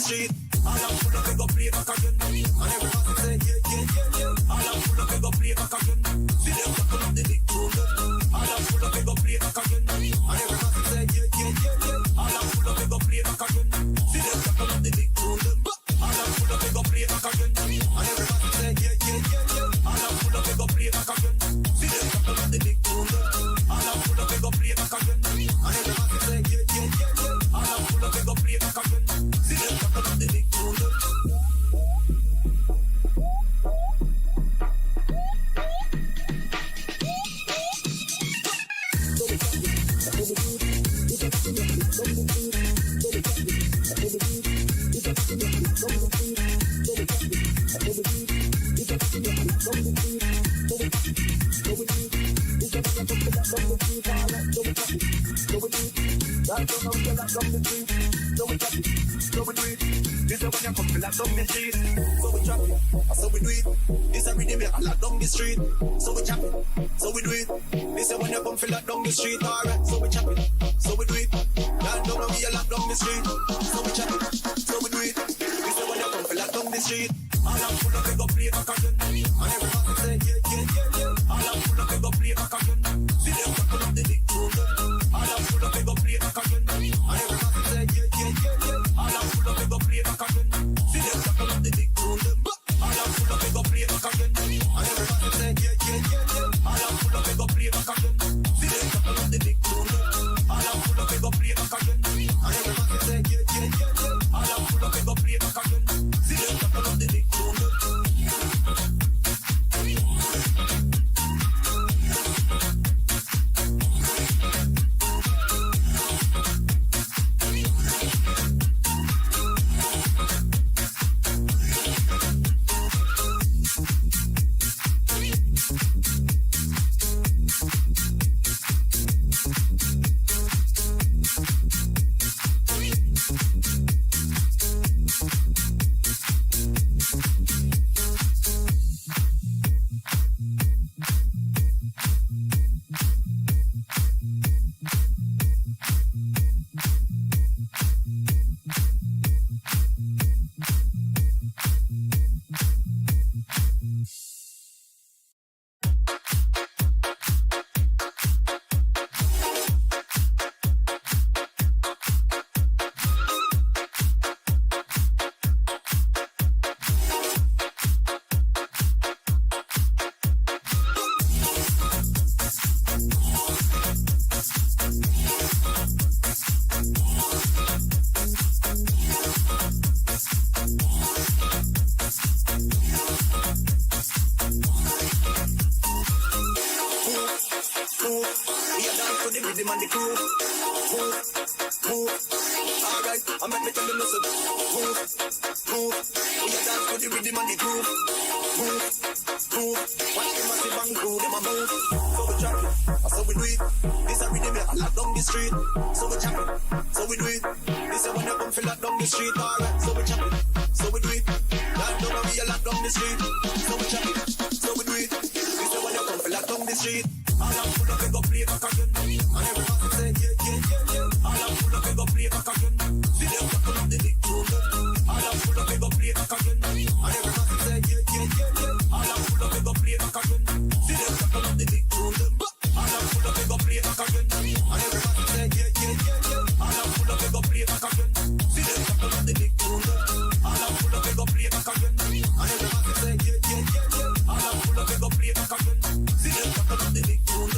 street. All I'm full of, we go play back again. And everybody say, yeah. All I'm full of, we go play back again. See them talking up the big tune. All I'm full of, we go play back again. And everybody say, yeah. All I'm full of, we go play back again. See them talking up the big tune. All I'm full of, we go play back again. And everybody say, yeah. All I'm full of, we go play back again. See them talking up the big tune. All I'm full of, we go play back again. And everybody say, yeah. All I'm full of, we go play back again. See them talking up the big tune. So we do it. This a rhythm a lot down the street. So we chop it. So we do it. This a when you come feel like down the street. Alright, so we chop it. So we do it. Land down we a lot down the street. So we chop it. So we do it. This a when you come feel like down the street. All I'm full of, we go play back again. And everybody say, yeah. All I'm full of, we go play back again. See them talking up the big tune. All I'm full of, we go play back again. And everybody say, yeah. All I'm full of, we go play back again. See them talking up the big tune. All I'm full of, we go play back again. And everybody say, yeah. All I'm full of, we go play back again. See them talking up the big tune. All I'm full of, we go play back again. And everybody say, yeah. All I'm full of, we go play back again. See them talking up the big tune.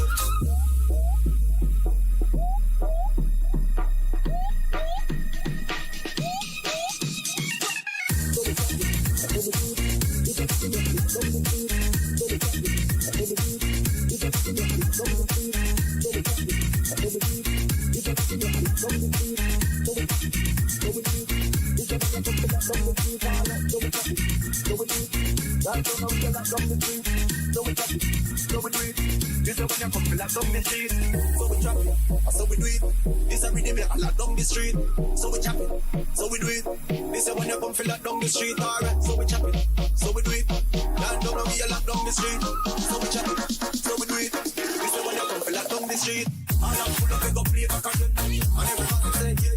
Street, alright, so we chop it, so we do it. Land down and we a lock down the street, so we chop it, so we do it. We say when you come, we lock down the street. All I'm full of, we go play back again. And everybody say, yeah.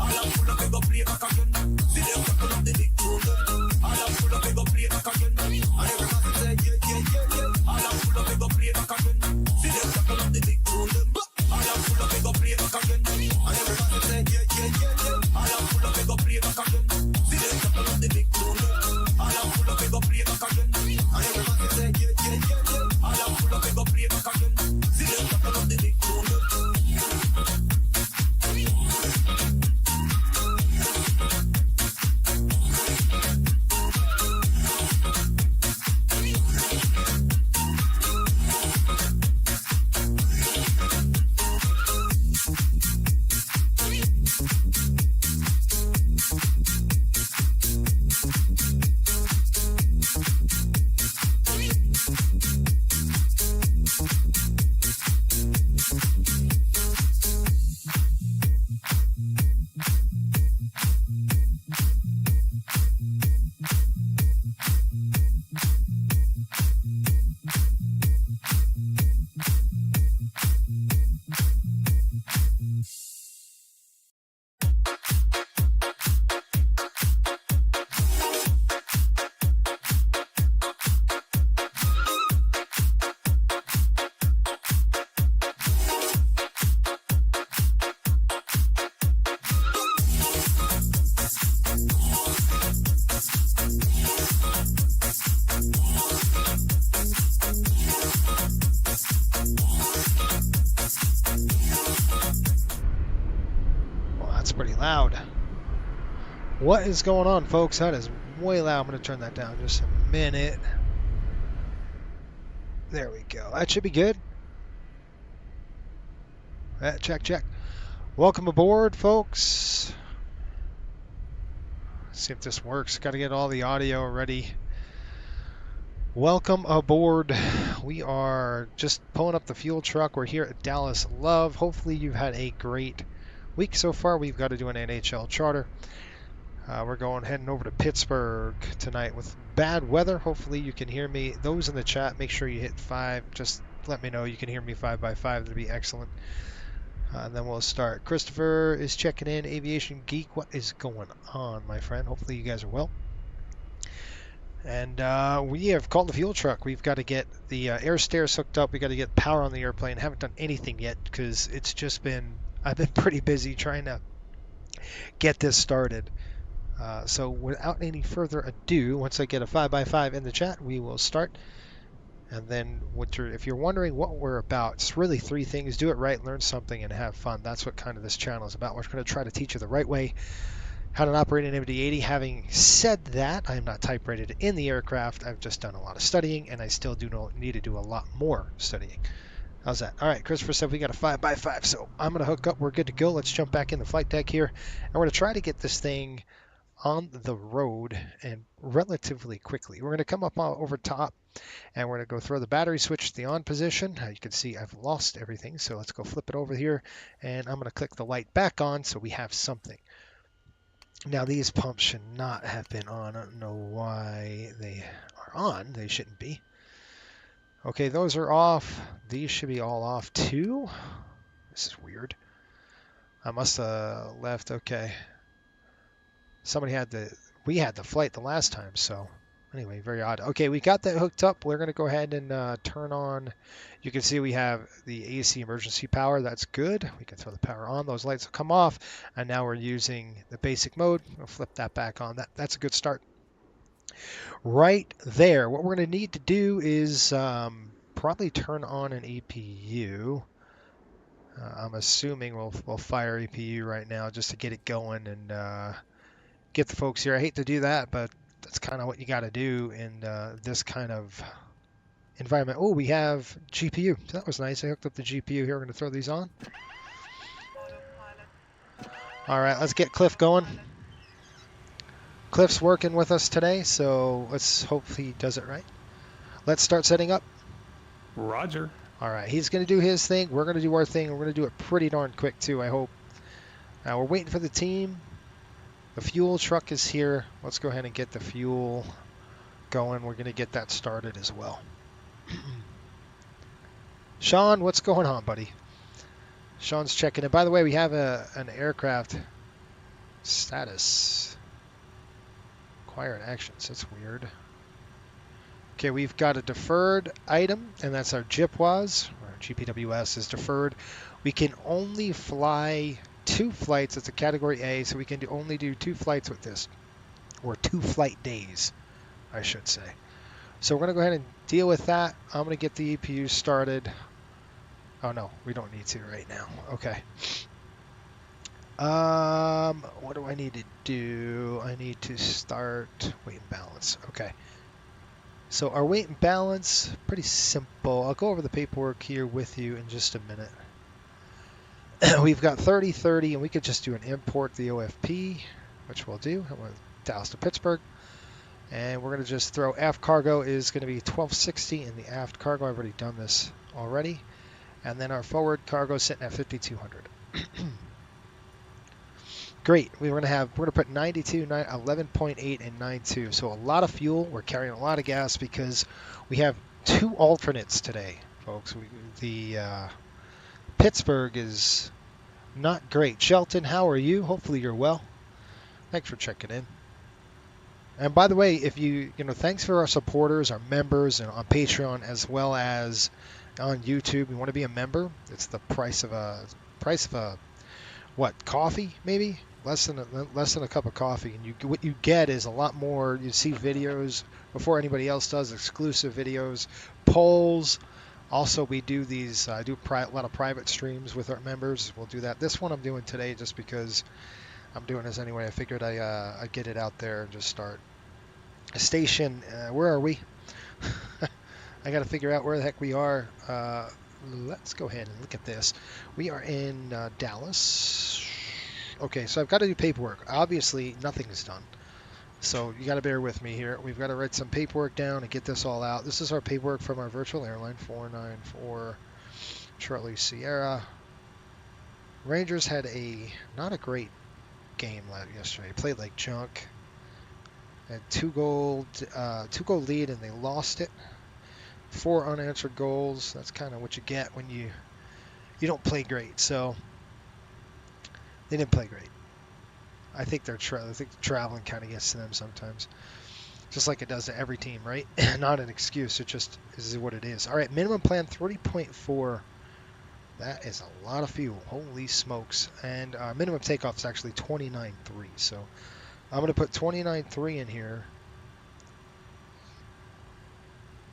All I'm full of, we go play back again. That's pretty loud. What is going on, folks? That is way loud. I'm going to turn that down just a minute. There we go. That should be good. Check, check. Welcome aboard, folks. Let's see if this works. Got to get all the audio ready. Welcome aboard. We are just pulling up the fuel truck. We're here at Dallas Love. Hopefully you've had a great week so far. We've got to do an NHL charter. We're heading over to Pittsburgh tonight with bad weather. Hopefully you can hear me. Those in the chat, make sure you hit 5. Just let me know you can hear me 5x5. That'd be excellent. And then we'll start. Christopher is checking in. Aviation Geek, what is going on, my friend? Hopefully you guys are well. And we have called the fuel truck. We've got to get the air stairs hooked up. We got to get power on the airplane. Haven't done anything yet because it's just been, I've been pretty busy trying to get this started. So without any further ado, once I get a 5x5 in the chat, we will start. And then if you're wondering what we're about, it's really 3 things. Do it right, learn something, and have fun. That's what kind of this channel is about. We're going to try to teach you the right way how to operate an MD-80. Having said that, I'm not type rated in the aircraft. I've just done a lot of studying, and I still need to do a lot more studying. How's that? All right, Christopher said we got a 5x5, so I'm going to hook up. We're good to go. Let's jump back in the flight deck here, and we're going to try to get this thing on the road and relatively quickly. We're going to come up over top, and we're going to go throw the battery switch to the on position. You can see I've lost everything, so let's go flip it over here, and I'm going to click the light back on so we have something. Now these pumps should not have been on. I don't know why they are on. They shouldn't be. Okay, those are off. These should be all off too. This is weird. I must have left. Okay. We had the flight the last time, so anyway, very odd. Okay, we got that hooked up. We're going to go ahead and turn on. You can see we have the AC emergency power. That's good. We can throw the power on. Those lights will come off, and now we're using the basic mode. We'll flip that back on. That's a good start. Right there. What we're going to need to do is probably turn on an EPU. I'm assuming we'll fire EPU right now just to get it going and get the folks here. I hate to do that, but that's kind of what you got to do in this kind of environment. Oh, we have GPU. So that was nice. I hooked up the GPU here. We're going to throw these on. All right, let's get Cliff going. Cliff's working with us today, so let's hope he does it right. Let's start setting up. Roger. All right, he's going to do his thing. We're going to do our thing. We're going to do it pretty darn quick, too, I hope. Now, we're waiting for the team. The fuel truck is here. Let's go ahead and get the fuel going. We're going to get that started as well. Sean, what's going on, buddy? Sean's checking in. By the way, we have an aircraft status. Acquired actions. That's weird. Okay, we've got a deferred item, and that's our GPWS, or GPWS is deferred. We can only fly 2 flights. It's a category A, so we can only do 2 flights with this, or 2 flight days, I should say. So we're going to go ahead and deal with that. I'm going to get the EPU started. Oh no, we don't need to right now. Okay. What do I need to do? I need to start weight and balance. Okay. So our weight and balance, pretty simple. I'll go over the paperwork here with you in just a minute. We've got 30-30, and we could just do an import the OFP, which we'll do. I'm going to Dallas to Pittsburgh. And we're going to just throw aft cargo is going to be 1260 in the aft cargo. I've already done this already. And then our forward cargo is sitting at 5200. Great. We're going to put 92, 11.8, and 92. So a lot of fuel. We're carrying a lot of gas because we have 2 alternates today, folks. Pittsburgh is not great. Shelton, how are you? Hopefully you're well. Thanks for checking in. And by the way, if thanks for our supporters, our members, and on Patreon as well as on YouTube. You want to be a member? It's the price of a coffee maybe? Less than a cup of coffee, and what you get is a lot more. You see videos before anybody else does, exclusive videos, polls, Also, we do these, a lot of private streams with our members. We'll do that. This one I'm doing today just because I'm doing this anyway. I figured I'd get it out there and just start a station. Where are we? I got to figure out where the heck we are. Let's go ahead and look at this. We are in Dallas. Okay, so I've got to do paperwork. Obviously, nothing's done. So you got to bear with me here. We've got to write some paperwork down and get this all out. This is our paperwork from our virtual airline, 494 Charlie Sierra. Rangers had not a great game yesterday. Played like junk. Had two goal lead and they lost it. 4 unanswered goals. That's kind of what you get when you don't play great. So they didn't play great. I think traveling kind of gets to them sometimes, just like it does to every team, right? Not an excuse. It just is what it is. All right, minimum plan 30.4. That is a lot of fuel. Holy smokes! And minimum takeoff is actually 29.3. So I'm going to put 29.3 in here.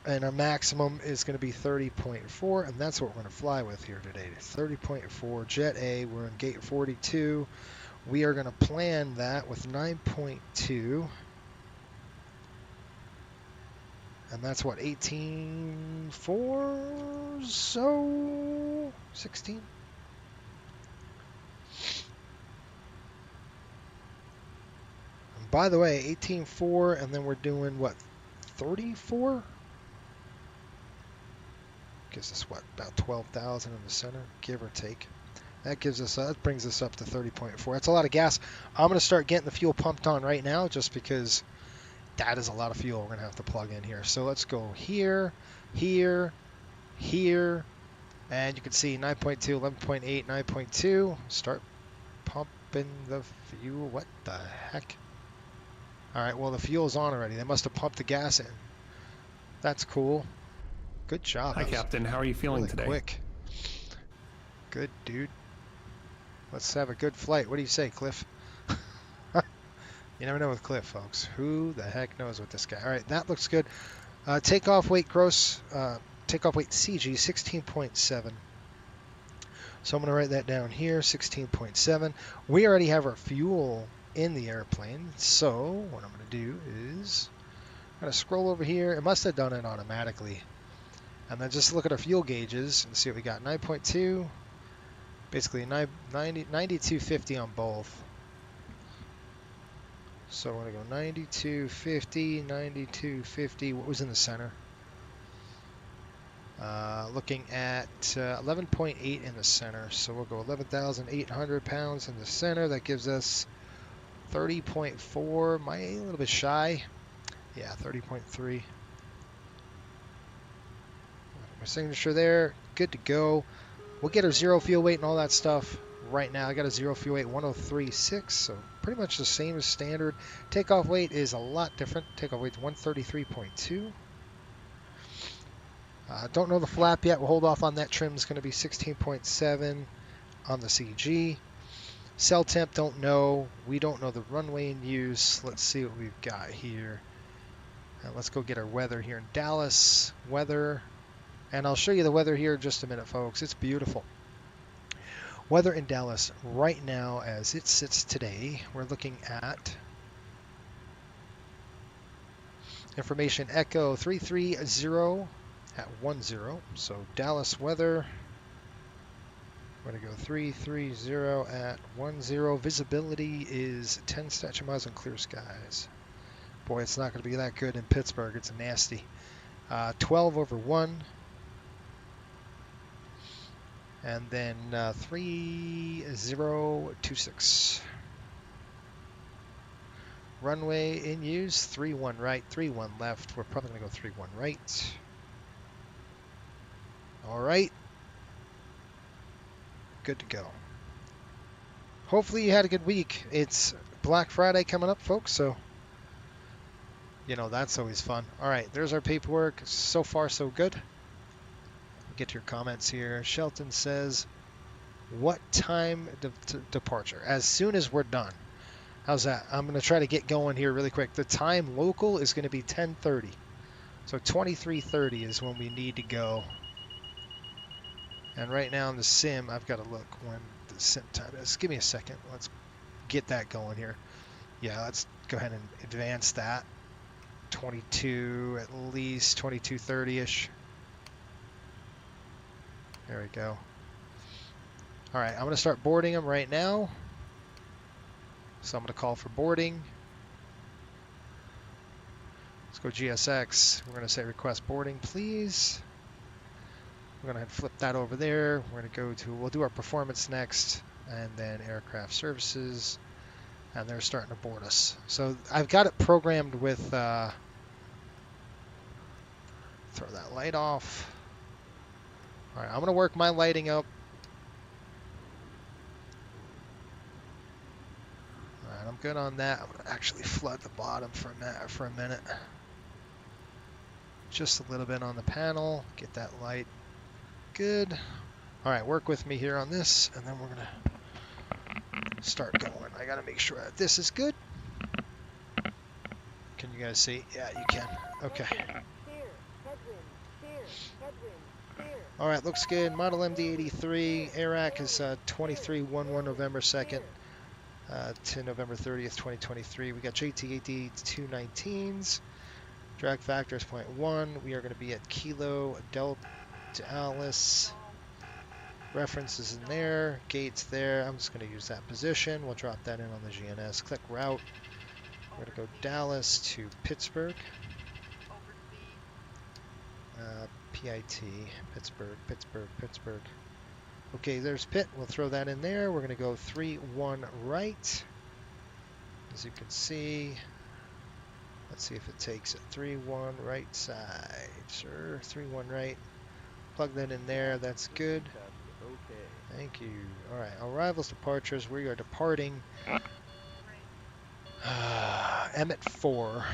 And our maximum is going to be 30.4, and that's what we're going to fly with here today. 30.4, Jet A. We're in gate 42. We are going to plan that with 9.2. And that's what, 18.4? So 16? And by the way, 18.4, and then we're doing what, 34? Gives us what, about 12,000 in the center, give or take. That gives us that brings us up to 30.4. That's a lot of gas. I'm going to start getting the fuel pumped on right now, just because that is a lot of fuel we're going to have to plug in here. So let's go here, here, here, and you can see 9.2, 11.8, 9.2. Start pumping the fuel. What the heck? All right, well the fuel's on already. They must have pumped the gas in. That's cool. Good job. Hi, Captain. How are you feeling today? Quick. Good, dude. Let's have a good flight. What do you say, Cliff? You never know with Cliff, folks. Who the heck knows with this guy? All right, that looks good. Takeoff weight gross, takeoff weight CG 16.7. So I'm going to write that down here, 16.7. We already have our fuel in the airplane. So what I'm going to do is I'm going to scroll over here. It must have done it automatically. And then just look at our fuel gauges and see what we got. 9.2, basically 92.50 on both. So we're going to go 92.50, 92.50. What was in the center? Looking at 11.8 in the center. So we'll go 11,800 pounds in the center. That gives us 30.4. A little bit shy. Yeah, 30.3. My signature there. Good to go. We'll get our zero fuel weight and all that stuff right now. I got a zero fuel weight 103.6, so pretty much the same as standard. Takeoff weight is a lot different. Takeoff weight 133.2. Don't know the flap yet. We'll hold off on that. Trim is going to be 16.7 on the CG. Cell temp, don't know. We don't know the runway in use. Let's see what we've got here. Let's go get our weather here in Dallas. Weather. And I'll show you the weather here in just a minute, folks. It's beautiful. Weather in Dallas right now as it sits today. We're looking at information Echo 330 at 10. So Dallas weather. We're going to go 330 at 10. Visibility is 10 statute miles and clear skies. Boy, it's not going to be that good in Pittsburgh. It's nasty. 12/1. And then 3026. Runway in use, 31 right, 31 left. We're probably going to go 31 right. All right. Good to go. Hopefully you had a good week. It's Black Friday coming up, folks, so you know that's always fun. All right, there's our paperwork. So far, so good. Get to your comments here. Shelton says, what time departure? As soon as we're done. How's that? I'm going to try to get going here really quick. The time local is going to be 10:30. So 23:30 is when we need to go And right now in the sim, I've got to look when the sim time is. Give me a second. Let's get that going here. Yeah, let's go ahead and advance that. 22, at least 22:30-ish. There we go. All right, I'm going to start boarding them right now. So I'm going to call for boarding. Let's go GSX. We're going to say request boarding, please. We're going to flip that over there. We're going to go to, we'll do our performance next, and then aircraft services, and they're starting to board us. So I've got it programmed with, throw that light off. All right, I'm going to work my lighting up. All right, I'm good on that. I'm going to actually flood the bottom for a minute. Just a little bit on the panel. Get that light good. All right, work with me here on this, and then we're going to start going. I got to make sure that this is good. Can you guys see? Yeah, you can. Okay. All right, looks good. Model MD-83. AIRAC is 2311 November 2nd to November 30th, 2023. We got JT-80 219s. Drag factor is 0.1. We are going to be at Kilo Dallas. Reference is in there. Gates there. I'm just going to use that position. We'll drop that in on the GNS. Click route. We're going to go Dallas to Pittsburgh. PIT. Pittsburgh. Okay, there's Pitt. We'll throw that in there. We're going to go 3-1 right. As you can see. Let's see if it takes it. 3-1 right side, sir. 3-1 right. Plug that in there. That's good. Thank you. All right. Arrivals, departures. We are departing. Emmett 4.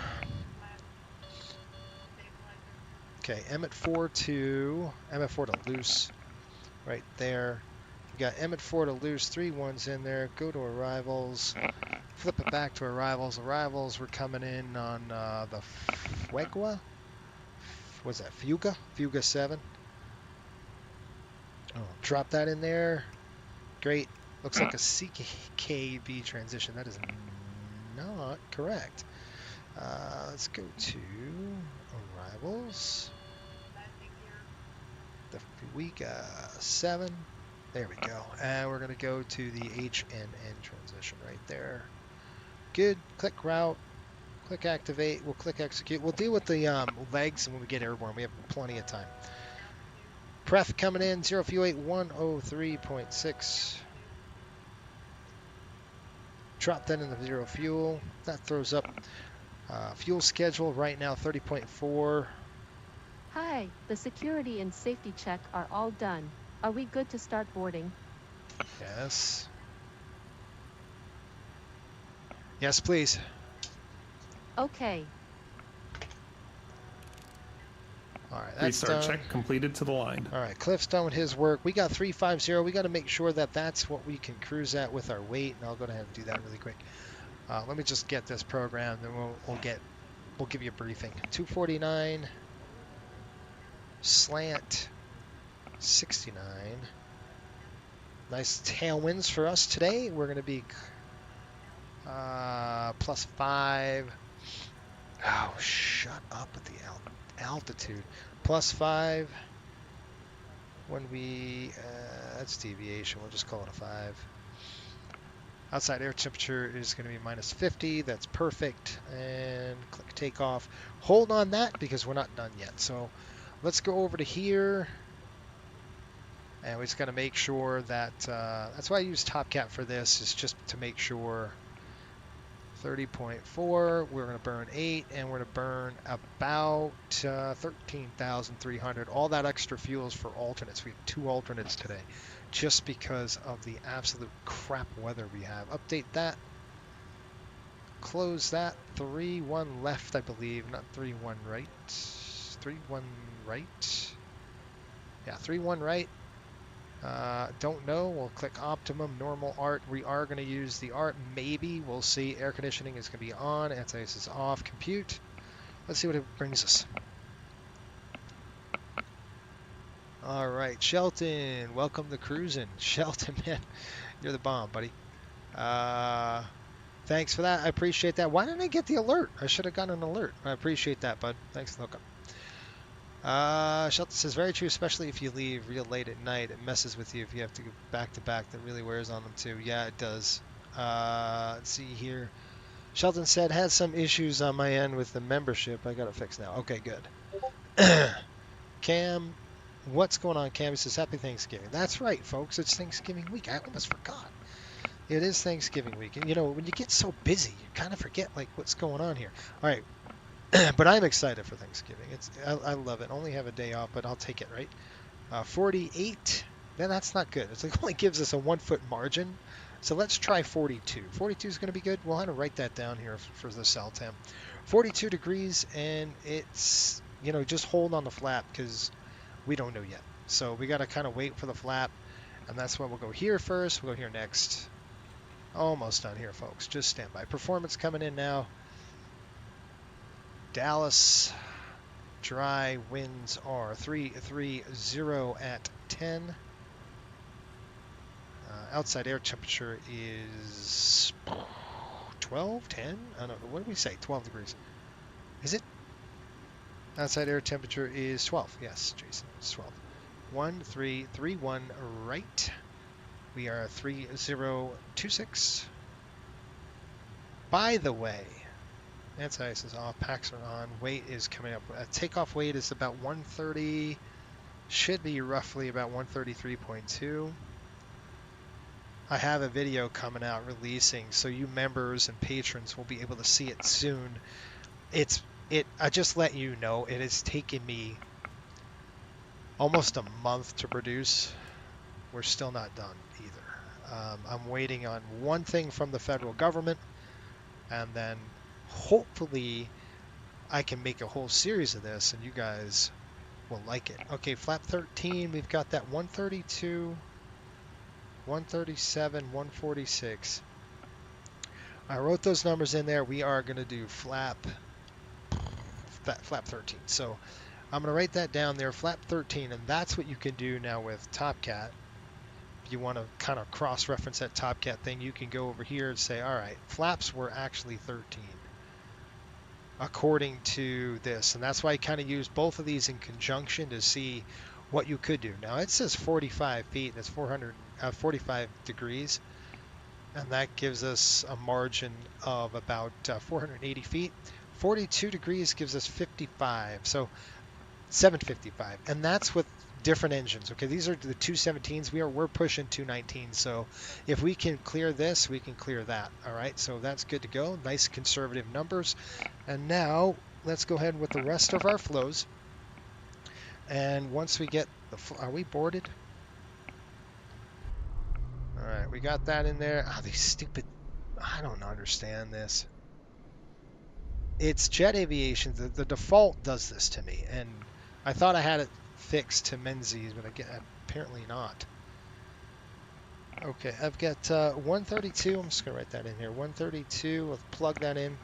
Okay, Emmett 4 to loose. Right there. We got Emmett 4 to loose. 3 1s in there. Go to arrivals. Flip it back to arrivals. Arrivals, we're coming in on the Fuegua. Was that Fuga? Fuga 7. Oh, drop that in there. Great. Looks like a CKV transition. That is not correct. Let's go to arrivals. The Fuga 7. There we go. And we're going to go to the HNN transition right there. Good. Click route. Click activate. We'll click execute. We'll deal with the legs when we get airborne. We have plenty of time. Pref coming in. 0 fuel 8 103.6. Drop that in the 0 fuel. That throws up fuel schedule right now 30.4. Hi, the security and safety check are all done. Are we good to start boarding? Yes. Yes, please. Okay. All right, that's Restart done. check completed to the line. All right, Cliff's done with his work. We got 350. We got to make sure that that's what we can cruise at with our weight, and I'll go ahead and do that really quick. Let me just get this programmed, and we'll give you a briefing. 249 slant 69. Nice tailwinds for us today. We're going to be +5. Oh, shut up with the altitude. +5 when we, that's deviation. We'll just call it a 5. Outside air temperature is going to be -50. That's perfect. And click takeoff. Hold on that because we're not done yet. So let's go over to here. And we just got to make sure that, that's why I use Top Cat for this, is just to make sure. 30.4, we're going to burn 8, and we're going to burn about 13,300. All that extra fuel is for alternates. We have 2 alternates today, just because of the absolute crap weather we have. Update that. Close that. 3-1 left, I believe. Not 3-1 right. 3-1 right. Yeah, 3-1 right. Don't know. We'll click optimum, normal art. We are going to use the art. Maybe. We'll see. Air conditioning is going to be on. Anti-ice is off. Compute. Let's see what it brings us. All right, Shelton, welcome to cruising. Shelton, man, you're the bomb, buddy. Thanks for that. I appreciate that. Why didn't I get the alert? I should have gotten an alert. I appreciate that, bud. Thanks for looking. Shelton says, very true, especially if you leave real late at night. It messes with you if you have to go back to back. That really wears on them, too. Yeah, it does. Let's see here. Shelton said, had some issues on my end with the membership. I got it fixed now. Okay, good. Cam, what's going on, Cam? He says, happy Thanksgiving. That's right, folks. It's Thanksgiving week. I almost forgot. It is Thanksgiving week. And, you know, when you get so busy, you kind of forget, like, what's going on here. All right. But I'm excited for Thanksgiving. I love it. Only have a day off, but I'll take it, right? 48. Then that's not good. It only gives us a 1 foot margin. So let's try 42. 42 is going to be good. We'll have to write that down here for the CELTAM. 42 degrees, and it's, you know, just hold on the flap because we don't know yet. So we got to kind of wait for the flap, and that's why we'll go here first. We'll go here next. Almost done here, folks. Just stand by. Performance coming in now. Dallas dry winds are 330 at 10. Outside air temperature is 12, 10? I don't know. What did we say? 12 degrees. Is it? Outside air temperature is 12. Yes, Jason, it's 12. 1331 right. We are 3026. By the way, anti-ice is off, packs are on, weight is coming up. Takeoff weight is about 130, should be roughly about 133.2. I have a video coming out releasing, so you members and patrons will be able to see it soon. I just let you know, it has taken me almost a month to produce. We're still not done either. I'm waiting on one thing from the federal government, and then hopefully I can make a whole series of this and you guys will like it. Okay, flap 13, we've got that 132, 137, 146. I wrote those numbers in there. We are going to do flap 13. So I'm going to write that down there, flap 13, and that's what you can do now with TopCat. If you want to kind of cross-reference that TopCat thing, you can go over here and say, all right, flaps were actually 13 according to this. And that's why I kind of used both of these in conjunction to see what you could do. Now, it says 45 feet. That's 45 degrees. And that gives us a margin of about 480 feet. 42 degrees gives us 55. So 755. And that's with different engines. Okay, these are the 217s. We're pushing 219. So if we can clear this, we can clear that. All right, so that's good to go. Nice conservative numbers. And now let's go ahead with the rest of our flows. And once we get are we boarded? All right, we got that in there. These stupid, I don't understand this. It's Jet Aviation. The default does this to me, and I thought I had it fixed to Menzies, but apparently not. Okay, I've got 132. I'm just going to write that in here. 132. Let's plug that in.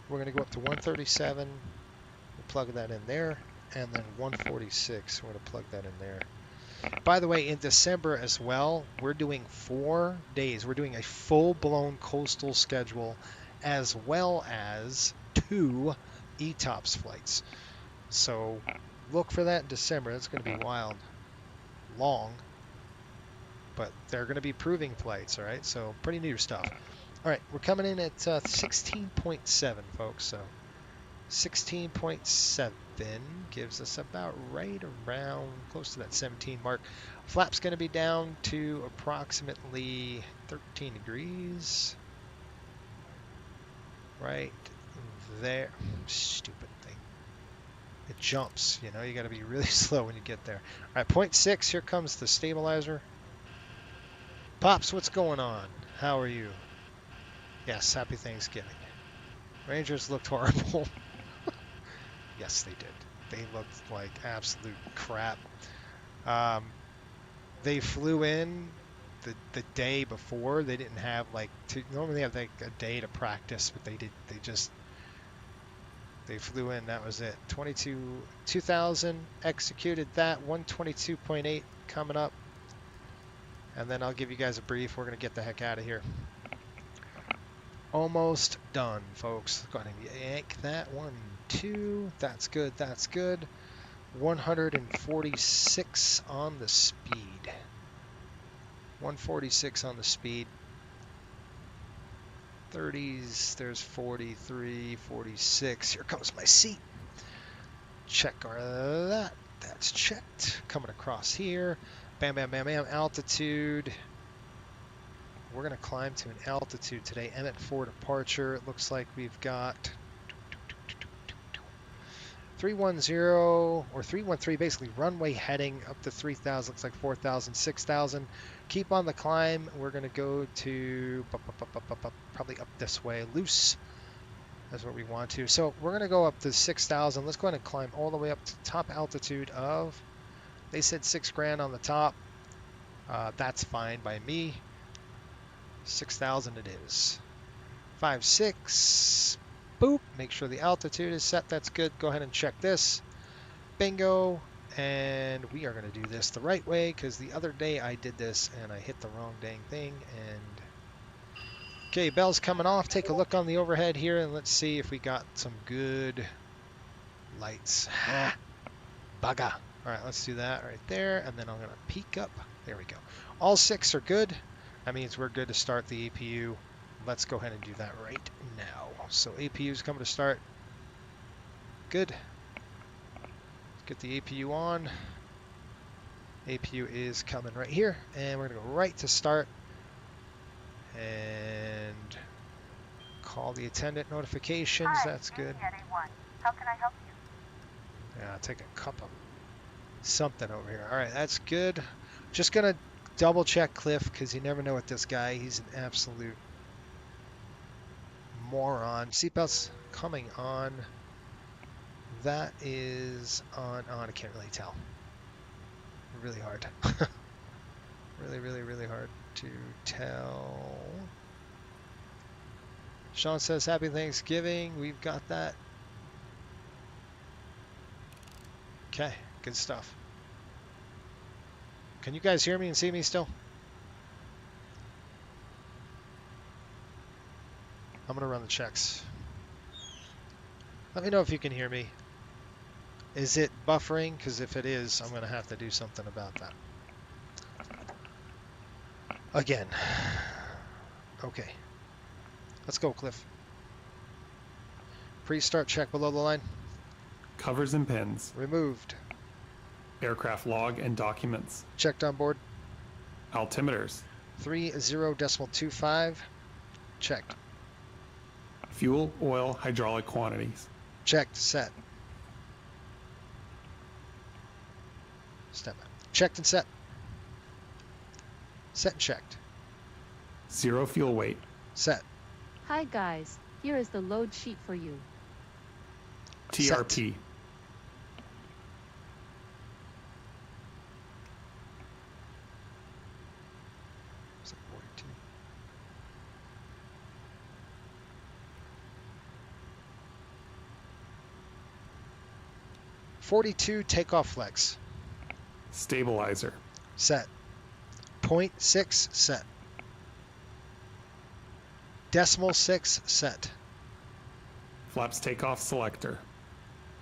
We're going to go up to 137. We'll plug that in there. And then 146. We're going to plug that in there. By the way, in December as well, we're doing 4 days. We're doing a full-blown coastal schedule as well as 2 ETOPS flights. So look for that in December. That's going to be wild. Long. But they're going to be proving flights, all right? So pretty new stuff. All right, we're coming in at 16.7, folks. So 16.7 gives us about right around close to that 17 mark. Flap's going to be down to approximately 13 degrees. Right there. Stupid thing. It jumps, you know, you got to be really slow when you get there. All right, 0.6, here comes the stabilizer. Pops, what's going on? How are you? Yes, happy Thanksgiving. Rangers looked horrible. Yes, they did. They looked like absolute crap. They flew in the day before. They didn't have like normally they have like a day to practice, but they They flew in, that was it. 2,000 executed that. 122.8 coming up. And then I'll give you guys a brief. We're going to get the heck out of here. Almost done, folks. Go ahead and yank that. 1, 2. That's good. That's good. 146 on the speed. 146 on the speed. 30s, there's 43, 46. Here comes my seat. Check that. That's checked. Coming across here. Bam, bam, bam, bam. Altitude. We're going to climb to an altitude today. M4 departure. It looks like we've got 310 or 313, basically runway heading up to 3,000. Looks like 4,000, 6,000. Keep on the climb. We're going to go to probably up this way. Loose. That's what we want to. So we're going to go up to 6,000. Let's go ahead and climb all the way up to top altitude of, they said 6 grand on the top. That's fine by me. 6,000 it is. 5, 6. Boop. Make sure the altitude is set. That's good. Go ahead and check this. Bingo. And we are going to do this the right way because the other day I did this and I hit the wrong dang thing. And okay, bell's coming off. Take a look on the overhead here and let's see if we got some good lights. Ha! Bugger. All right, let's do that right there. And then I'm going to peek up. There we go. All 6 are good. That means we're good to start the APU. Let's go ahead and do that right now. So APU is coming to start. Good. Get the APU on. APU is coming right here. And we're going to go right to start. And call the attendant notifications. Hi, that's good. One. How can I help you? Yeah, I'll take a cup of something over here. All right, that's good. Just going to double check Cliff because you never know with this guy. He's an absolute moron. Seatbelts coming on. That is on. I can't really tell. Really hard. really hard to tell. Sean says happy Thanksgiving. We've got that. Okay, good stuff. Can you guys hear me and see me still? I'm going to run the checks. Let me know if you can hear me. Is it buffering? Because if it is, I'm going to have to do something about that. Again. Okay. Let's go, Cliff. Pre-start check below the line. Covers and pins. Removed. Aircraft log and documents. Checked on board. Altimeters. 30.25. Checked. Fuel, oil, hydraulic quantities. Checked. Set. Step back. Checked and set. Set and checked. Zero fuel weight. Set. Hi guys, here is the load sheet for you. TRP. Set 42. .42 takeoff flex. Stabilizer. Set. 0.6 set. Decimal 6 set. Flaps takeoff selector.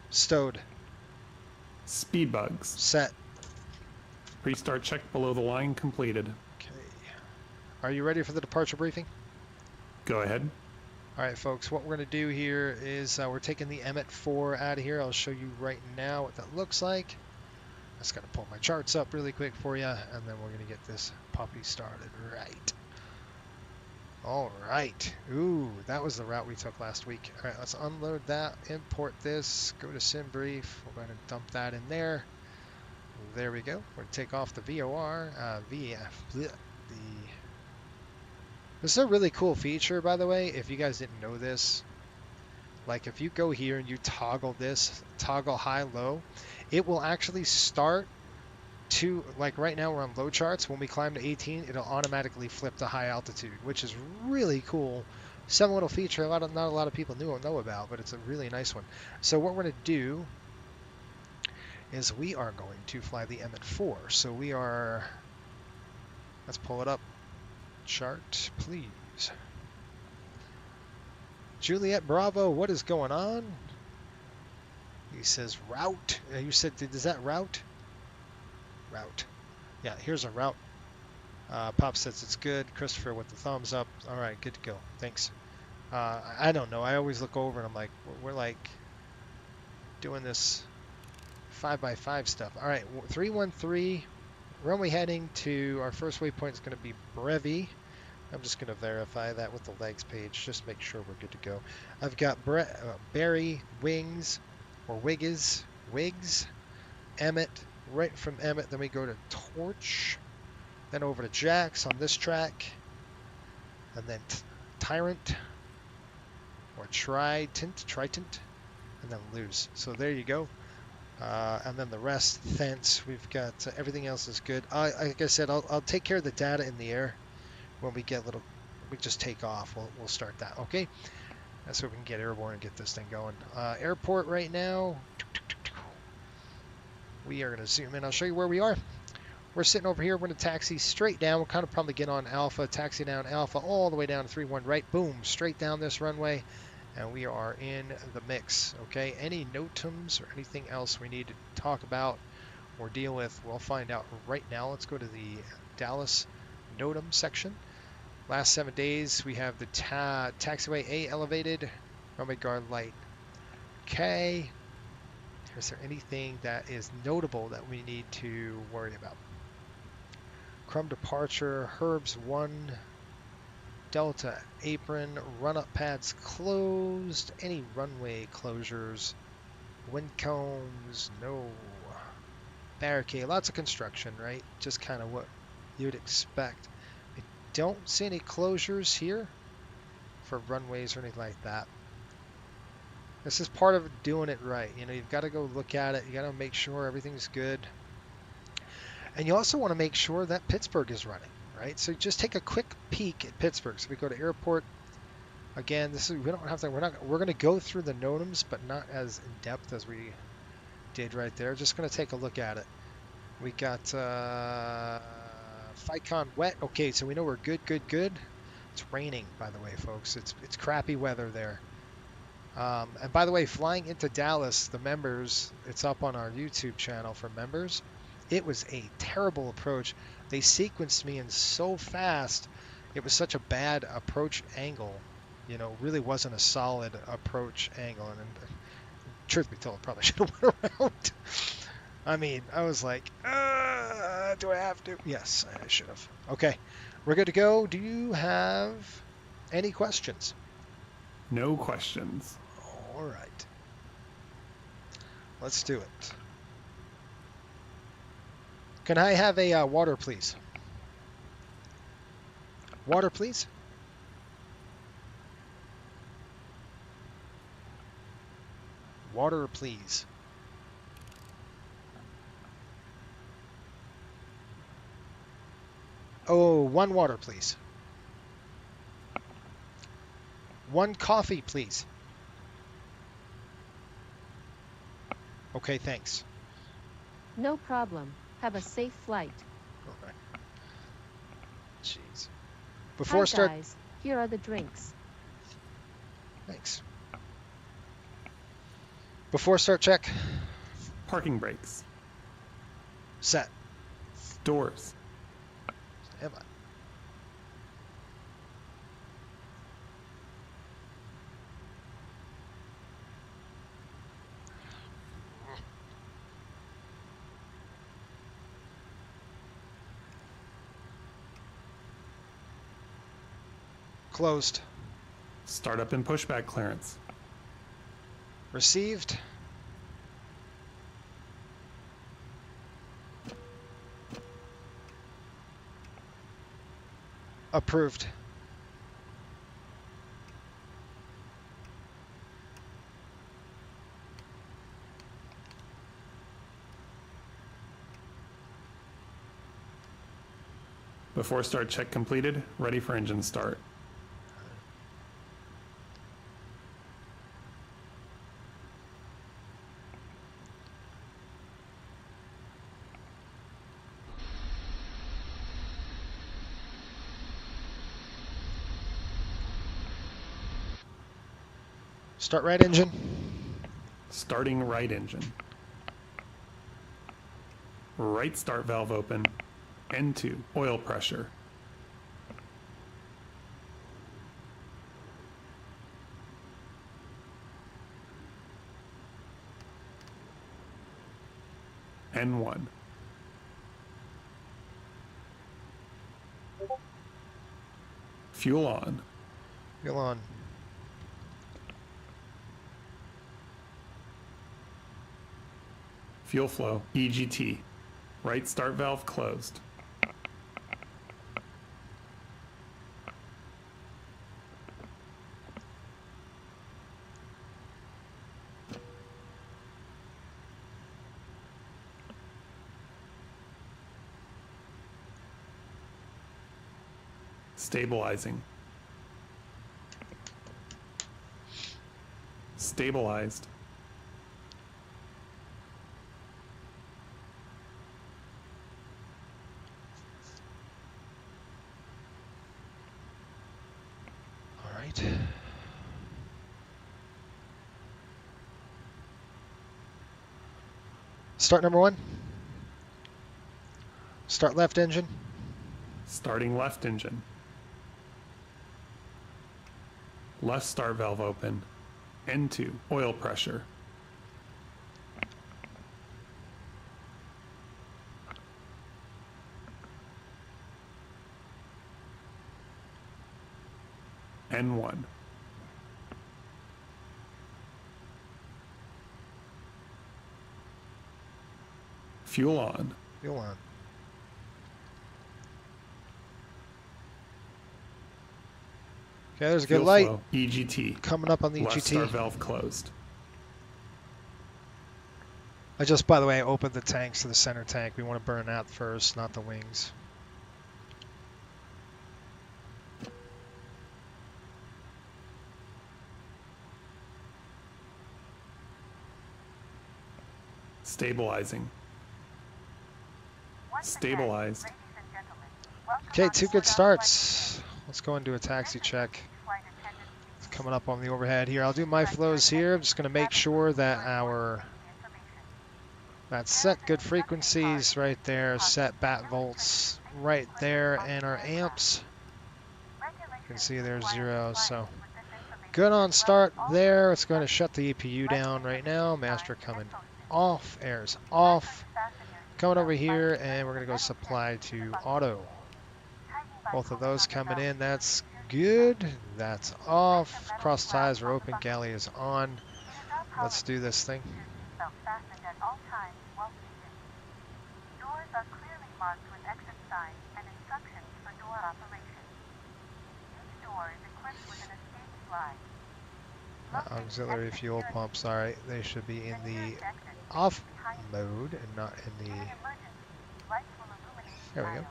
Stowed. Speed bugs. Set. Pre-start check below the line completed. Okay. Are you ready for the departure briefing? Go ahead. All right, folks, what we're going to do here is we're taking the MD-80 out of here. I'll show you right now what that looks like. I just got to pull my charts up really quick for you, and then we're going to get this puppy started right. All right. Ooh, that was the route we took last week. All right, let's unload that, import this, go to sim brief. We're going to dump that in there. There we go. We're going to take off the VOR, This is a really cool feature, by the way, if you guys didn't know this. Like, if you go here and you toggle this, toggle high-low, it will actually start to, like right now we're on low charts. When we climb to 18, it'll automatically flip to high altitude, which is really cool some little feature not a lot of people know about, but it's a really nice one. So what we're going to do is we are going to fly the Emmett-4. So we are, let's pull it up. Chart, please. Juliet Bravo, what is going on? He says route. You said, is that route? Route. Yeah, here's a route. Pop says it's good. Christopher with the thumbs up. All right, good to go. Thanks. I don't know. I always look over and I'm like, we're like doing this 5x5 stuff. All right, 313. Runway heading to our first waypoint is going to be Brevi. I'm just going to verify that with the legs page. Just make sure we're good to go. I've got Barry, Wings, or Wiggs, Emmett. Right from Emmett, then we go to Torch. Then over to Jax on this track. And then Tyrant. Or Tritant. And then Lose. So there you go. And then the rest, thence. We've got everything else is good. Like I said, I'll take care of the data in the air. When we get we just take off. We'll start that. Okay. That's so we can get airborne and get this thing going. Airport right now. We are going to zoom in. I'll show you where we are. We're sitting over here. We're going to taxi straight down. We'll kind of probably get on Alpha, taxi down Alpha all the way down to 31 right. Boom, straight down this runway. And we are in the mix. Okay. Any NOTAMs or anything else we need to talk about or deal with, we'll find out right now. Let's go to the Dallas NOTAM section. Last 7 days, we have the taxiway A elevated, runway guard light K. Is there anything that is notable that we need to worry about? Crumb departure, Herbs 1, Delta apron, run-up pads closed, any runway closures, wind cones, no. Barricade, lots of construction, right? Just kind of what you'd expect. I don't see any closures here for runways or anything like that. This is part of doing it right. You know, you've got to go look at it. You got to make sure everything's good. And you also want to make sure that Pittsburgh is running, right? So just take a quick peek at Pittsburgh. So we go to airport. Again, we don't have to. We're going to go through the NOTAMs, but not as in depth as we did right there. Just going to take a look at it. We got FICON wet. Okay, so we know we're good. It's raining, by the way, folks. It's crappy weather there. And by the way, flying into Dallas, the members, it's up on our YouTube channel for members. It was a terrible approach. They sequenced me in so fast. It was such a bad approach angle. You know, really wasn't a solid approach angle. And truth be told, probably should have went around. I mean, I was like, do I have to? Yes, I should have. Okay, we're good to go. Do you have any questions? No questions. All right. Let's do it. Can I have a water, please? Water, please. Water, please. Oh, one water, please. One coffee, please. Okay, thanks. No problem. Have a safe flight. Okay. Jeez. Hi guys, here are the drinks. Thanks. Before start check. Parking brakes. Set. Doors. Stand by. Closed. Startup and pushback clearance. Received. Approved. Before start check completed, ready for engine start. Start right engine. Starting right engine. Right start valve open. N2, oil pressure. N1. Fuel on. Fuel on. Fuel flow, EGT. Right start valve closed. Stabilizing. Stabilized. All right. Start number 1. Start left engine. Starting left engine. Left start valve open. N2, oil pressure. N1. Fuel on. Fuel on. Okay, there's a good Fuel light flow, EGT. coming up on the Left start EGT. valve closed. I just, by the way, opened the tanks to the center tank. We want to burn that first, not the wings. Stabilizing. Stabilized. Okay, 2 good starts. Let's go and do a taxi check. It's coming up on the overhead here. I'll do my flows here. I'm just going to make sure that that's set. Good frequencies right there. Set bat volts right there. And our amps, you can see there's 0. So good on start there. It's going to shut the EPU down right now. Master coming off. Air's off. Coming over here, and we're going to go supply to auto. Both of those coming in. That's good. That's off. Cross ties are open. Galley is on. Let's do this thing. Doors are clearly marked with exit signs and instructions for door operation. Each door is equipped with an escape slide. Auxiliary fuel pumps. All right, they should be in the off mode and not in the... There we go.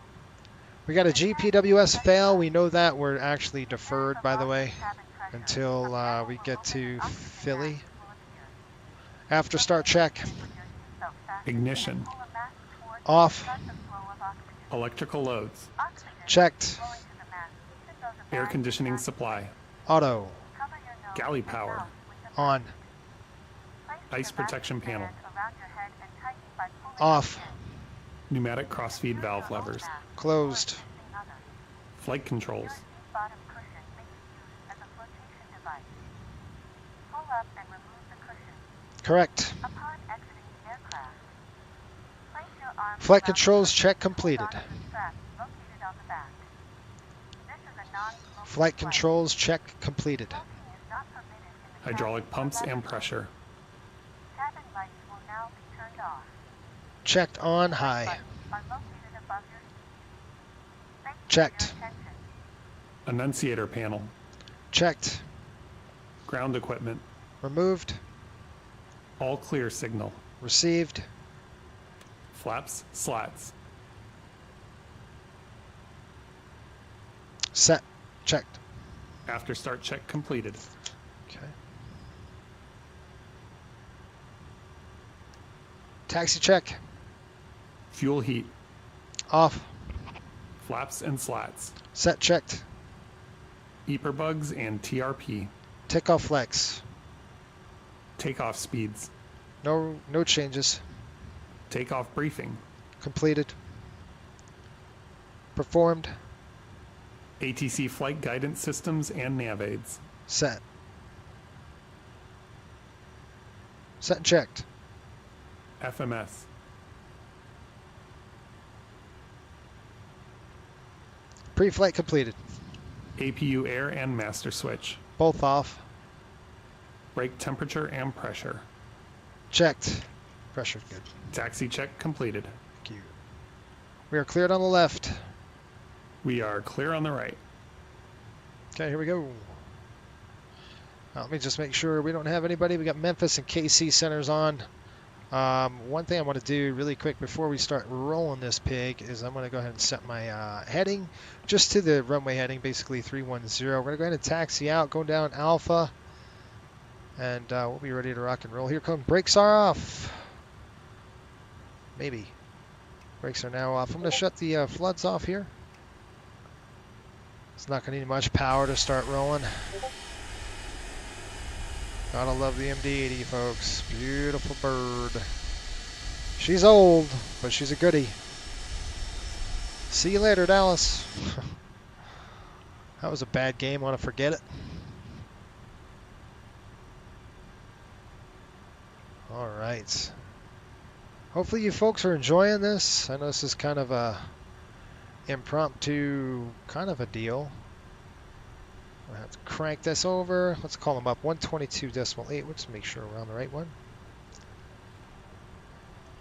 We got a GPWS fail. We know that. We're actually deferred, by the way, until we get to Philly. After start check. Ignition. Off. Electrical loads. Checked. Air conditioning supply. Auto. Galley power. On. Ice protection panel. Off. Pneumatic crossfeed valve levers. Closed. Flight controls. Correct. Flight controls check completed. Flight controls check completed. Hydraulic pumps and pressure. Checked on high. Checked. Annunciator panel. Checked. Ground equipment. Removed. All clear signal. Received. Flaps, slats. Set. Checked. After start check completed. Okay. Taxi check. Fuel heat. Off. Flaps and slats. Set checked. EPR bugs and TRP. Takeoff flex. Takeoff speeds. No changes. Takeoff briefing. Completed. Performed. ATC flight guidance systems and nav aids. Set. Set and checked. FMS. Pre-flight completed. APU air and master switch. Both off. Brake temperature and pressure. Checked. Pressure's good. Taxi check completed. Thank you. We are cleared on the left. We are clear on the right. Okay, here we go. Let me just make sure we don't have anybody. We got Memphis and KC centers on. One thing I want to do really quick before we start rolling this pig is I'm going to go ahead and set my heading just to the runway heading, basically 310. We're going to go ahead and taxi out, go down Alpha, and we'll be ready to rock and roll. Here come brakes are off. Maybe. Brakes are now off. I'm going to shut the floods off here. It's not going to need much power to start rolling. Gotta love the MD-80, folks. Beautiful bird. She's old, but she's a goodie. See you later, Dallas. That was a bad game. Want to forget it? All right. Hopefully you folks are enjoying this. I know this is kind of a impromptu kind of a deal. We'll have to crank this over. Let's call them up. 122.8. Let's make sure we're on the right one.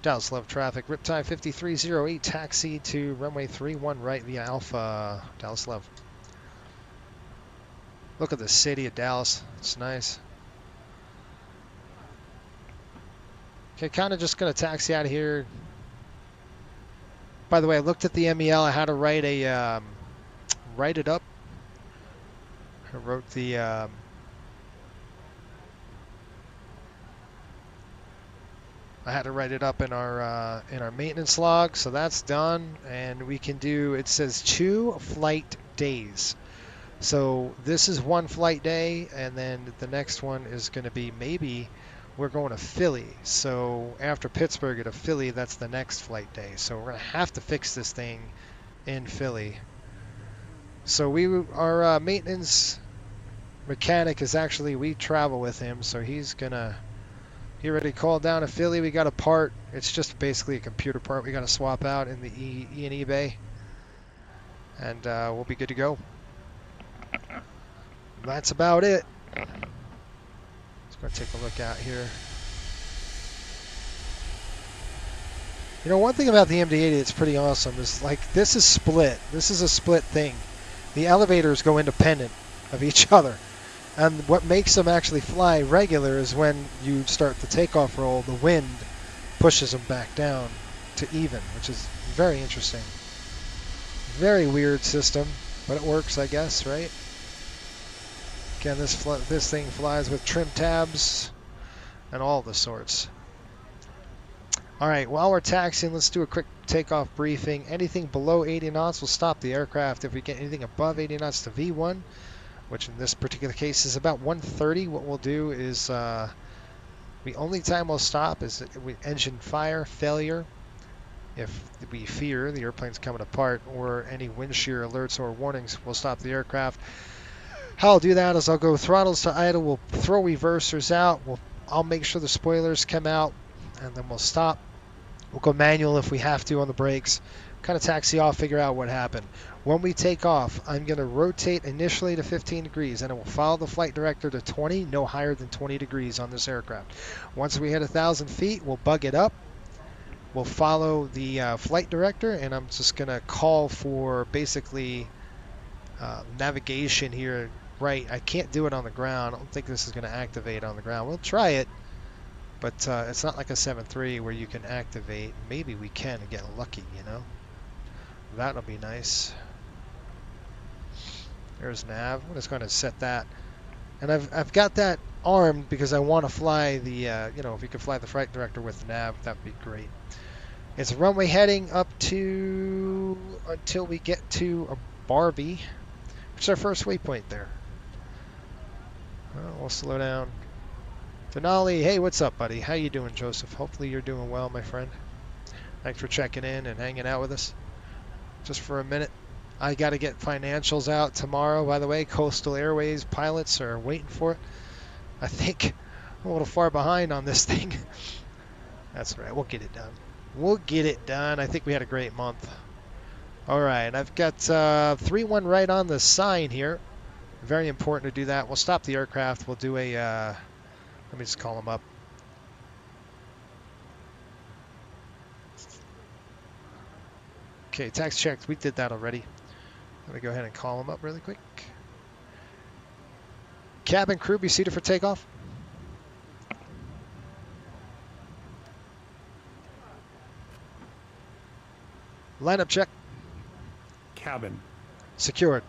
Dallas Love traffic. Riptide 5308. Taxi to runway 31 right via Alpha. Dallas Love. Look at the city of Dallas. It's nice. Okay, kind of just going to taxi out of here. By the way, I looked at the MEL. I had to write it up. I wrote the I had to write it up in our maintenance log, so that's done, and we can do. It says 2 flight days, so this is 1 flight day, and then the next one is going to be maybe we're going to Philly. So after Pittsburgh to Philly, that's the next flight day. So we're going to have to fix this thing in Philly. So our maintenance mechanic is actually, we travel with him, so he already called down to Philly. We got a part. It's just basically a computer part we got to swap out in the E&E bay, and we'll be good to go. That's about it. Let's go take a look out here. You know, one thing about the MD-80 that's pretty awesome is, like, this is split. This is a split thing. The elevators go independent of each other. And what makes them actually fly regular is when you start the takeoff roll, the wind pushes them back down to even, which is very interesting. Very weird system, but it works, I guess, right? Again, this thing flies with trim tabs and all the sorts. All right, while we're taxiing, let's do a quick takeoff briefing. Anything below 80 knots will stop the aircraft. If we get anything above 80 knots to V1, which in this particular case is about 130, what we'll do is the only time we'll stop is engine fire, failure, if we fear the airplane's coming apart, or any wind shear alerts or warnings, we'll stop the aircraft. How I'll do that is I'll go throttles to idle, we'll throw reversers out, I'll make sure the spoilers come out, and then we'll stop. We'll go manual if we have to on the brakes, kind of taxi off, figure out what happened. When we take off, I'm going to rotate initially to 15 degrees, and it will follow the flight director to 20, no higher than 20 degrees on this aircraft. Once we hit 1,000 feet, we'll bug it up. We'll follow the flight director, and I'm just going to call for basically navigation here. Right, I can't do it on the ground. I don't think this is going to activate on the ground. We'll try it, but it's not like a 7.3 where you can activate. Maybe we can and get lucky, you know. That'll be nice. There's nav. I'm just going to set that, and I've got that armed because I want to fly the you know, if you could fly the flight director with nav, that'd be great. It's runway heading up to until we get to a Barbie, which is our first waypoint there. We'll slow down. Denali, hey, what's up, buddy? How you doing, Joseph? Hopefully you're doing well, my friend. Thanks for checking in and hanging out with us just for a minute. I got to get financials out tomorrow, by the way. Coastal Airways pilots are waiting for it. I think I'm a little far behind on this thing. That's right. We'll get it done. We'll get it done. I think we had a great month. All right. I've got 3-1 right on the sign here. Very important to do that. We'll stop the aircraft. We'll do a... let me just call them up. Okay, tax checks. We did that already. Let me go ahead and call them up really quick. Cabin crew, be seated for takeoff. Lineup check. Cabin. Secured.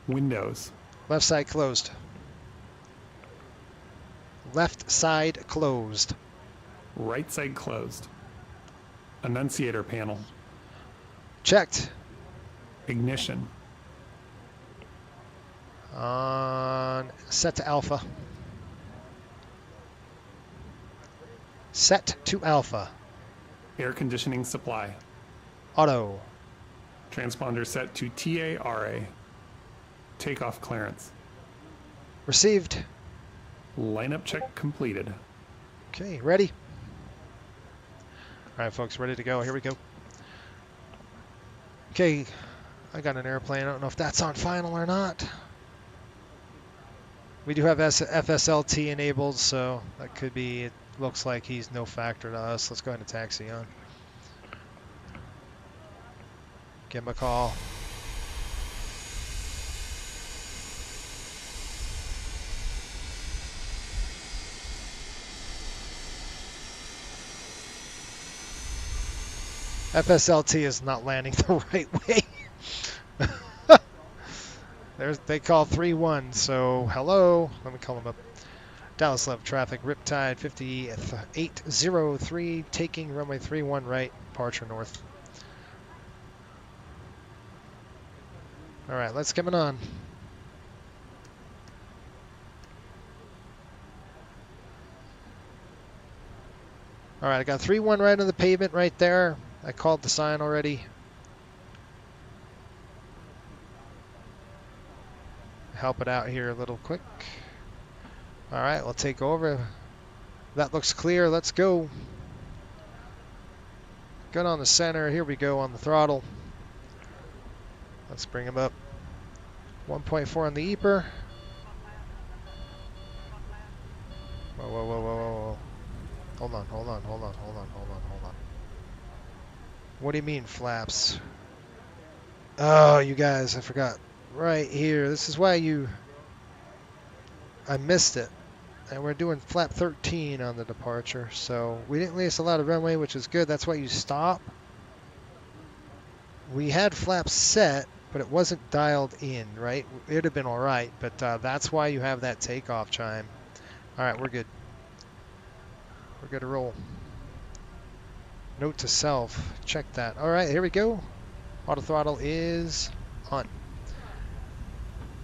Windows. Left side closed. Left side closed. Right side closed. Annunciator panel. Checked. Ignition. On set to alpha. Set to alpha. Air conditioning supply. Auto. Transponder set to TARA. Takeoff clearance. Received. Lineup check completed. Okay, ready? All right, folks, ready to go. Here we go. Okay, I got an airplane. I don't know if that's on final or not. We do have FSLT enabled, so that could be, it looks like he's no factor to us. Let's go ahead and taxi on. Give him a call. FSLT is not landing the right way. They call 3-1, so hello. Let me call them up. Dallas Love traffic, Riptide 5803, taking runway 31 right, departure north. All right, let's get it on. All right, I got 3-1 right on the pavement right there. I called the sign already. Help it out here a little quick. All right, we'll take over. That looks clear. Let's go. Good on the center. Here we go on the throttle. Let's bring him up. 1.4 on the EPR. Whoa, whoa, whoa, whoa, whoa. Hold on, hold on, hold on, hold on, hold on, hold on. What do you mean flaps? Oh, you guys, I forgot. Right here. This is why I missed it. And we're doing flap 13 on the departure. So we didn't leave us a lot of runway, which is good. That's why you stop. We had flaps set, but it wasn't dialed in, right? It would have been all right, but that's why you have that takeoff chime. All right, we're good. We're good to roll. Note to self, check that. All right, here we go. Auto throttle is on.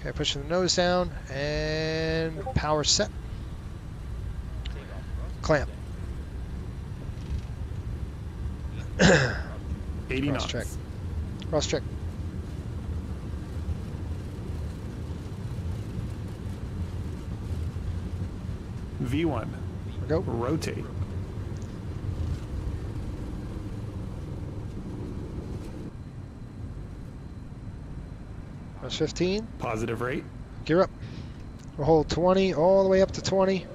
Okay, pushing the nose down and power set. Clamp. 80 Cross knots. check. Cross check. V1. Go. Rotate. Cross 15. Positive rate. Gear up. We'll hold 20 all the way up to 20.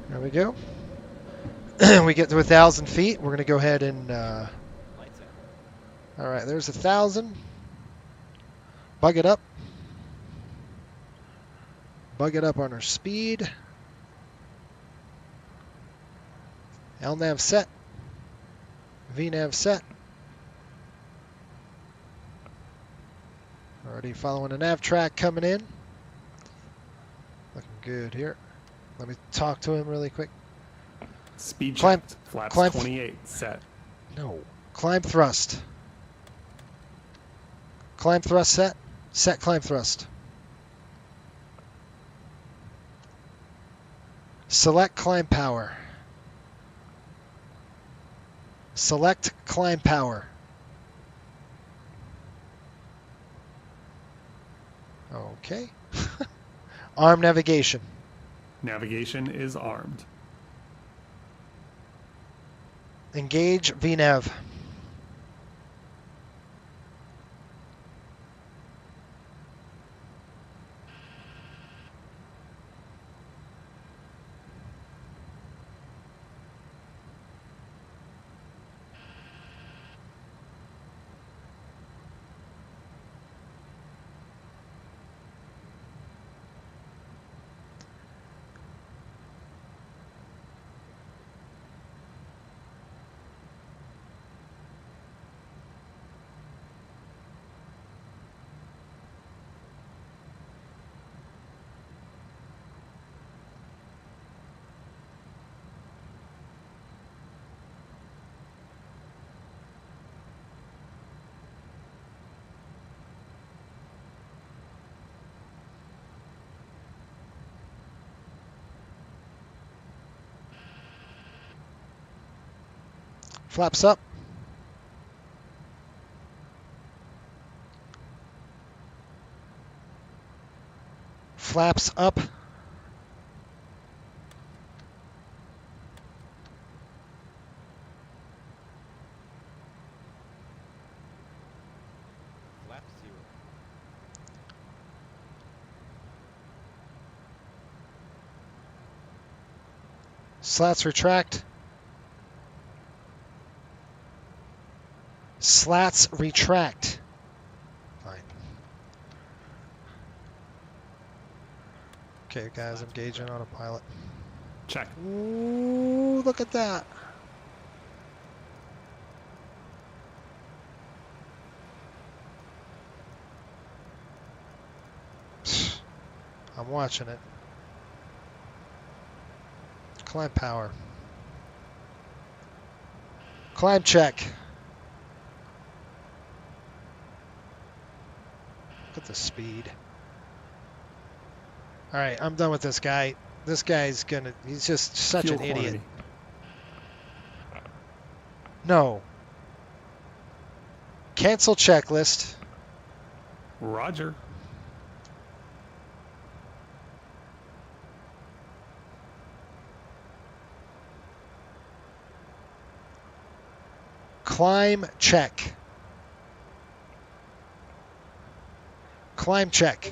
There we go. We get to 1,000 feet. We're going to go ahead and... all right, there's 1,000. Bug it up. Bug it up on our speed. LNAV set. VNAV set. Already following the nav track coming in. Looking good here. Let me talk to him really quick. Speed Climb. checked. Flaps Climb. 28. Set. No. Climb thrust. Climb thrust set. Set climb thrust. Select climb power. Select climb power. Okay. Arm navigation. Navigation is armed. Engage VNAV. Flaps up. Flaps up. Flap 0. Slats retract. Slats retract. Fine. Okay, guys, I'm gauging autopilot. Check. Ooh, look at that. I'm watching it. Climb power. Climb check. Look at the speed. All right, I'm done with this guy. This guy's he's just such Fuel an idiot. quantity. No. Cancel checklist. Roger. Climb check. Climb check.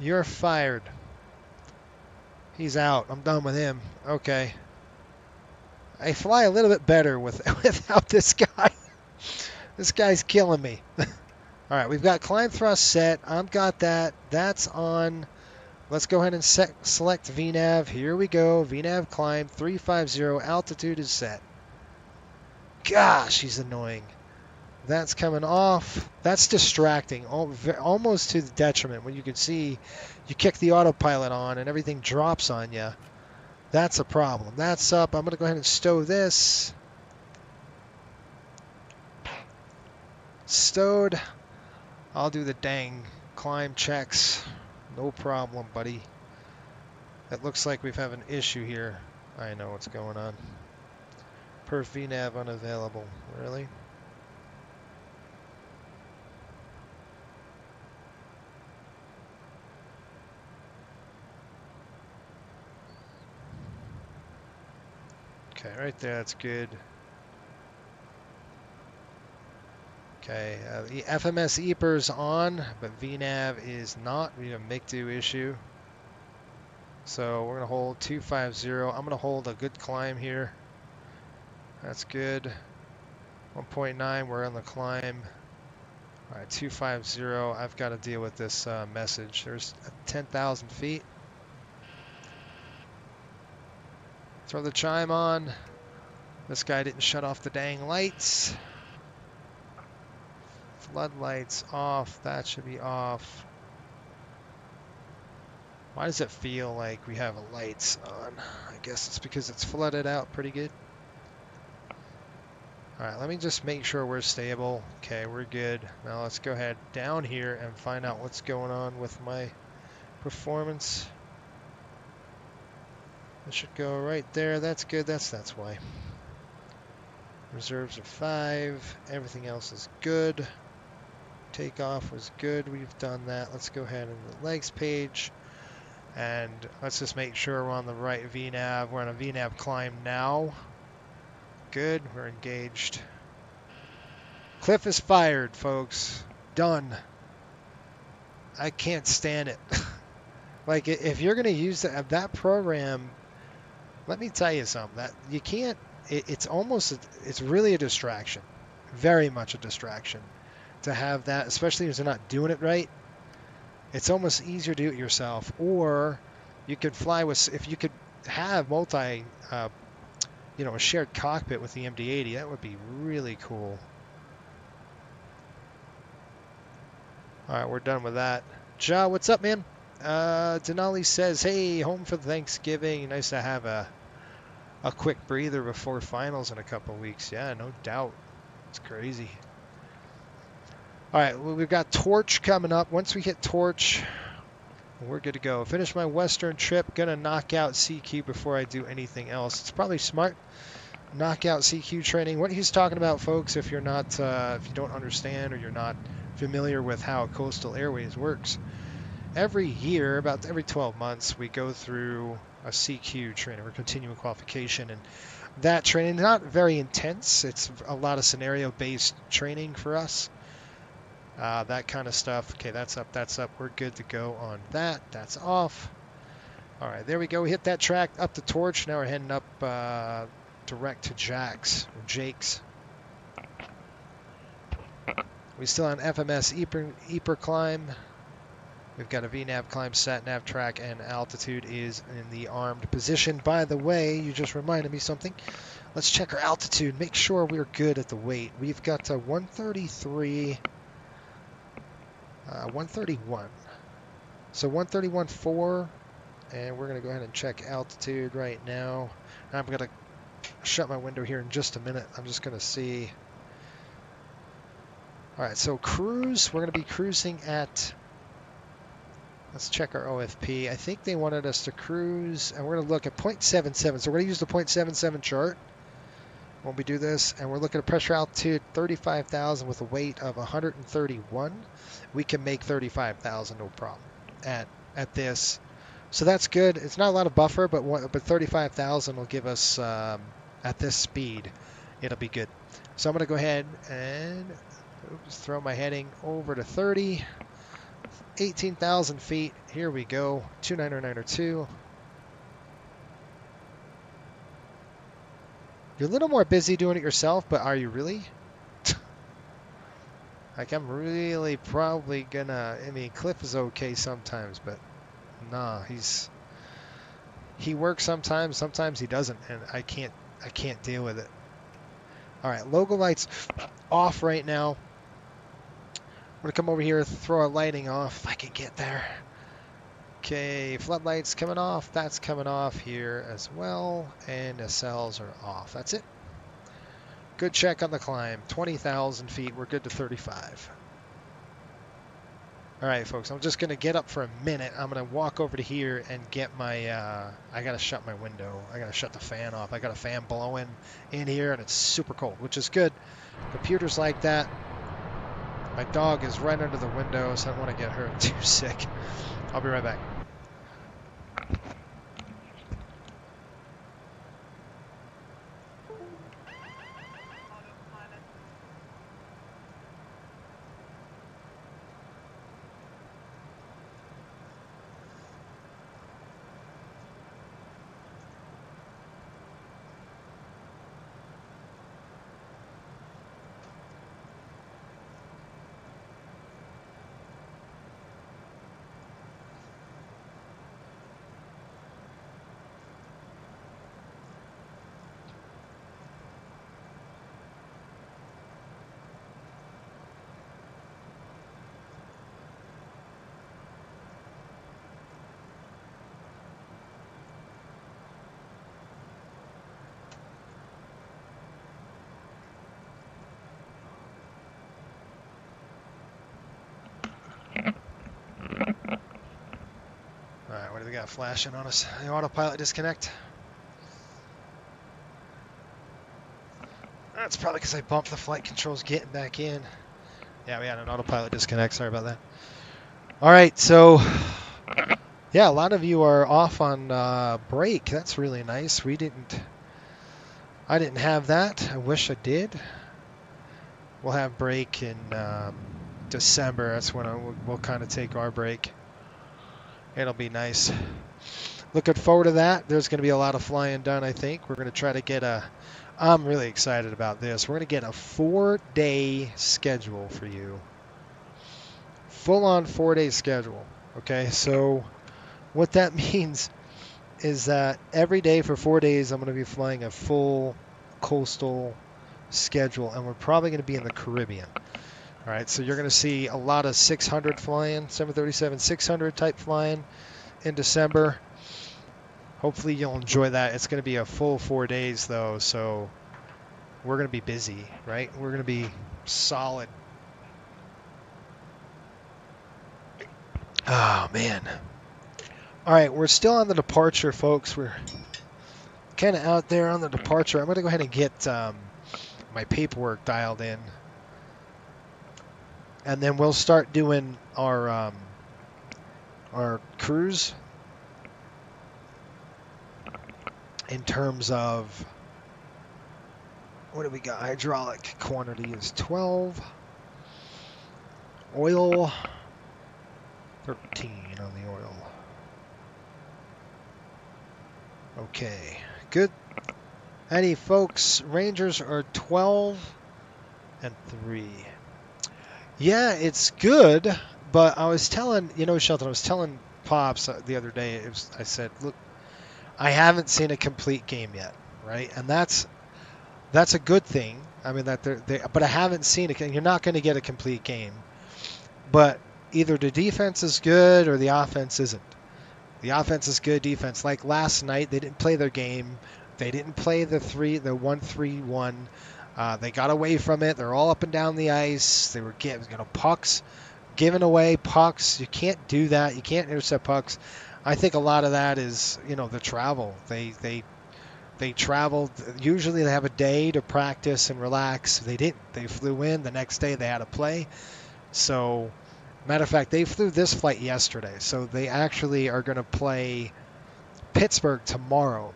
You're fired. He's out. I'm done with him. Okay. I fly a little bit better without this guy. This guy's killing me. All right, we've got climb thrust set. I've got that. That's on. Let's go ahead and select VNAV. Here we go. VNAV climb 350. Altitude is set. Gosh, he's annoying. That's coming off. That's distracting, almost to the detriment. When you can see, you kick the autopilot on and everything drops on you. That's a problem. That's up. I'm going to go ahead and stow this. Stowed. I'll do the dang climb checks. No problem, buddy. It looks like we have an issue here. I know what's going on. Perf VNAV unavailable. Really? Okay, right there, that's good. Okay, the FMS EPR's on, but VNAV is not. We have a make-do issue. So we're going to hold 250. I'm going to hold a good climb here. That's good. 1.9, we're on the climb. All right, 250. I've got to deal with this message. There's 10,000 feet. Throw the chime on. This guy didn't shut off the dang lights. Floodlights off. That should be off. Why does it feel like we have lights on? I guess it's because it's flooded out pretty good. Alright, let me just make sure we're stable. Okay, we're good. Now let's go ahead down here and find out what's going on with my performance. That should go right there. That's good. That's why. Reserves are 5. Everything else is good. Takeoff was good. We've done that. Let's go ahead and the legs page. And let's just make sure we're on the right VNAV. We're on a VNAV climb now. Good. We're engaged. Cliff is fired, folks. Done. I can't stand it. Like, if you're going to use that program, let me tell you something. That you can't. It's really a distraction. Very much a distraction to have that, especially if you're not doing it right. It's almost easier to do it yourself, or you could fly with, if you could have a shared cockpit with the MD-80, that would be really cool. All right, we're done with that. Ja, what's up, man? Denali says, hey, home for Thanksgiving. Nice to have a quick breather before finals in a couple weeks. Yeah, no doubt. It's crazy. All right, well, we've got Torch coming up. Once we hit Torch, we're good to go. Finish my Western trip. Gonna knock out CQ before I do anything else. It's probably smart. Knock out CQ training. What he's talking about, folks, if you're not, if you don't understand or you're not familiar with how Coastal Airways works, every year, about every 12 months, we go through a CQ training or continuing qualification, and that training is not very intense. It's a lot of scenario-based training for us. That kind of stuff. Okay, that's up, that's up. We're good to go on that. That's off. All right, there we go. We hit that track up to Torch. Now we're heading up direct to Jake's. We still on FMS Eper climb. We've got a VNAV climb, sat nav track, and altitude is in the armed position. By the way, you just reminded me something. Let's check our altitude. Make sure we're good at the weight. We've got 133. 131. So 131.4, and we're going to go ahead and check altitude right now. I'm going to shut my window here in just a minute. I'm just going to see. All right, so cruise, we're going to be cruising at, let's check our OFP. I think they wanted us to cruise, and we're going to look at 0.77. So we're going to use the 0.77 chart when we do this, and we're looking at pressure altitude 35,000 with a weight of 131. We can make 35,000 no problem at this, so that's good. It's not a lot of buffer, but 35,000 will give us at this speed, it'll be good. So I'm going to go ahead and throw my heading over to 30, 18,000 feet. Here we go, 29902. You're a little more busy doing it yourself, but are you really? Like, I'm really probably gonna, I mean, Cliff is okay sometimes, but nah, he works sometimes he doesn't, and I can't deal with it. All right, logo lights off right now. I'm gonna come over here, throw our lighting off if I can get there. Okay, floodlights coming off. That's coming off here as well, and the cells are off. That's it. Good check on the climb. 20,000 feet. We're good to 35. All right, folks. I'm just going to get up for a minute. I'm going to walk over to here and get my, I got to shut my window. I got to shut the fan off. I got a fan blowing in here, and it's super cold, which is good. Computers like that. My dog is right under the window, so I don't want to get her too sick. I'll be right back. What do we got flashing on us? The autopilot disconnect. That's probably because I bumped the flight controls getting back in. Yeah, we had an autopilot disconnect. Sorry about that. All right, so yeah, a lot of you are off on break. That's really nice. I didn't have that. I wish I did. We'll have break in December. That's when we'll kind of take our break. It'll be nice. Looking forward to that. There's going to be a lot of flying done, I think. We're going to try to get I'm really excited about this. We're going to get a 4-day schedule for you. Full-on 4-day schedule. Okay, so what that means is that every day for 4 days, I'm going to be flying a full coastal schedule, and we're probably going to be in the Caribbean. All right, so you're going to see a lot of 600 flying, 737-600 type flying in December. Hopefully you'll enjoy that. It's going to be a full 4 days, though, so we're going to be busy, right? We're going to be solid. Oh, man. All right, we're still on the departure, folks. We're kind of out there on the departure. I'm going to go ahead and get my paperwork dialed in. And then we'll start doing our cruise in terms of, what do we got? Hydraulic quantity is 12. Oil, 13 on the oil. Okay, good. Any folks, Rangers are 12 and 3. Yeah, it's good, but I was telling, Shelton, I was telling Pops the other day, I said, look, I haven't seen a complete game yet, right? And that's a good thing. I mean, but I haven't seen it. You're not going to get a complete game. But either the defense is good or the offense isn't. The offense is good, defense. Like last night, they didn't play their game. They didn't play the 1-3-1. They got away from it. They're all up and down the ice. They were pucks, giving away pucks. You can't do that. You can't intercept pucks. I think a lot of that is, the travel. They traveled. Usually they have a day to practice and relax. They didn't. They flew in. The next day they had to play. So, matter of fact, they flew this flight yesterday. So they actually are going to play Pittsburgh tomorrow.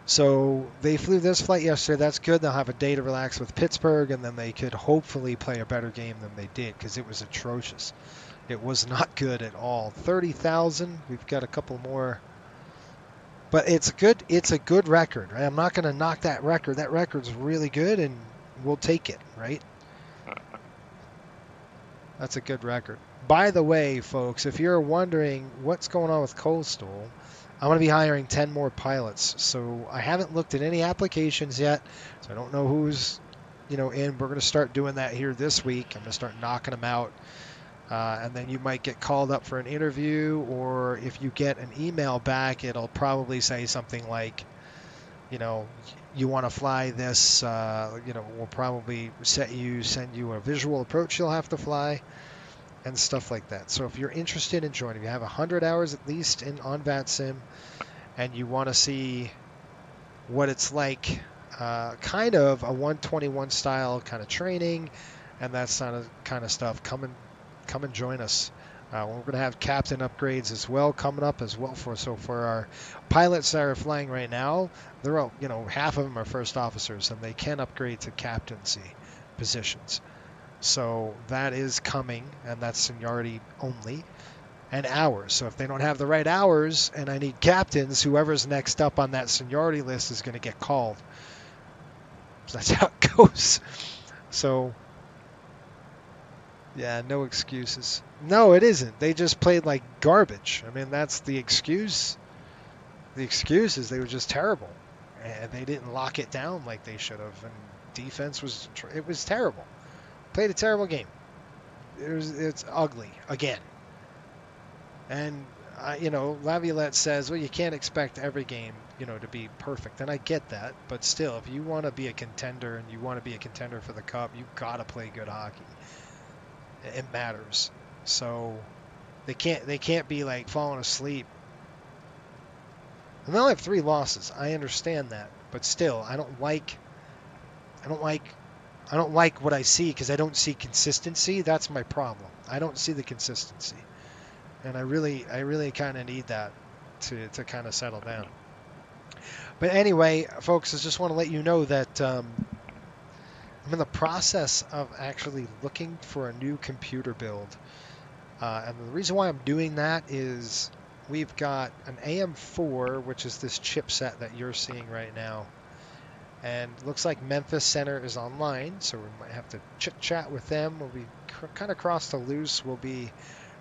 So they flew this flight yesterday. That's good. They'll have a day to relax with Pittsburgh, and then they could hopefully play a better game than they did because it was atrocious. It was not good at all. 30,000. We've got a couple more. But it's a good record, right? I'm not going to knock that record. That record's really good, and we'll take it, right? That's a good record. By the way, folks, if you're wondering what's going on with Coastal, I'm going to be hiring 10 more pilots. So I haven't looked at any applications yet, so I don't know who's, in. We're going to start doing that here this week. I'm going to start knocking them out. And then you might get called up for an interview, or if you get an email back, it'll probably say something like, you want to fly this, we'll probably send you a visual approach you'll have to fly and stuff like that. So if you're interested in joining, you have 100 hours at least on VATSIM, and you want to see what it's like, kind of a 121 style kind of training and that kind of stuff, come and join us. We're going to have captain upgrades as well coming up as well. For our pilots that are flying right now, they're all, half of them are first officers, and they can upgrade to captaincy positions. So that is coming, and that's seniority only, and hours. So if they don't have the right hours and I need captains, whoever's next up on that seniority list is going to get called. So that's how it goes. So yeah, no excuses. No, it isn't. They just played like garbage. I mean, that's the excuse. The excuse is they were just terrible, and they didn't lock it down like they should have. And defense was terrible. Played a terrible game. It's ugly again. And Laviolette says, well, you can't expect every game, to be perfect, and I get that. But still, if you want to be a contender and you want to be a contender for the cup, you got to play good hockey. It matters. So they can't be like falling asleep. And they only have 3 losses. I understand that, but still, I don't like I don't like what I see because I don't see consistency. That's my problem. I don't see the consistency, and I really kind of need that to kind of settle down. But anyway, folks, I just want to let you know that I'm in the process of actually looking for a new computer build, and the reason why I'm doing that is we've got an AM4, which is this chipset that you're seeing right now. And it looks like Memphis Center is online, so we might have to chit-chat with them. We'll be kind of cross the loose. We'll be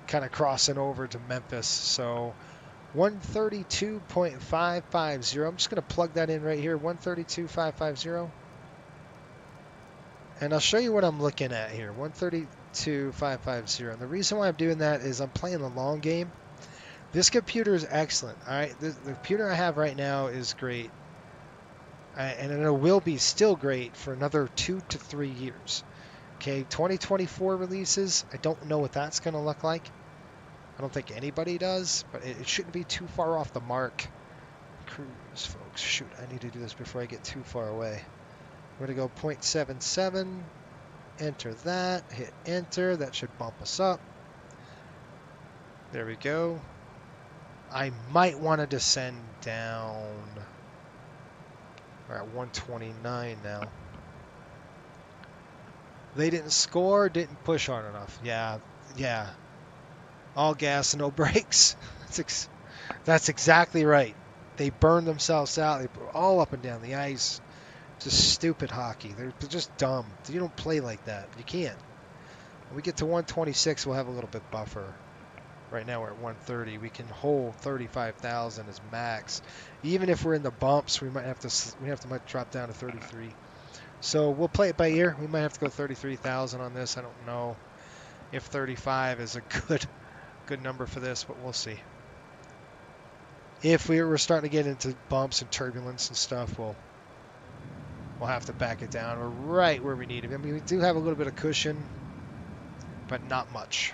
kind of crossing over to Memphis. So 132.550. I'm just going to plug that in right here, 132.550. And I'll show you what I'm looking at here, 132.550. And the reason why I'm doing that is I'm playing the long game. This computer is excellent. All right, the computer I have right now is great. And it will be still great for another 2 to 3 years. Okay, 2024 releases, I don't know what that's going to look like. I don't think anybody does, but it shouldn't be too far off the mark. Cruise, folks. Shoot, I need to do this before I get too far away. We're going to go 0.77, enter that, hit enter. That should bump us up. There we go. I might want to descend down. We're at 129 now. They didn't score, didn't push hard enough. Yeah. All gas, no brakes. That's exactly right. They burned themselves out. They were all up and down the ice. Just stupid hockey. They're just dumb. You don't play like that. You can't. When we get to 126, we'll have a little bit buffer. Right now we're at 130. We can hold 35,000 as max. Even if we're in the bumps, we might have to drop down to 33. So we'll play it by ear. We might have to go 33,000 on this. I don't know if 35 is a good number for this, but we'll see. If we were starting to get into bumps and turbulence and stuff, we'll have to back it down. We're right where we need it. I mean, we do have a little bit of cushion, but not much.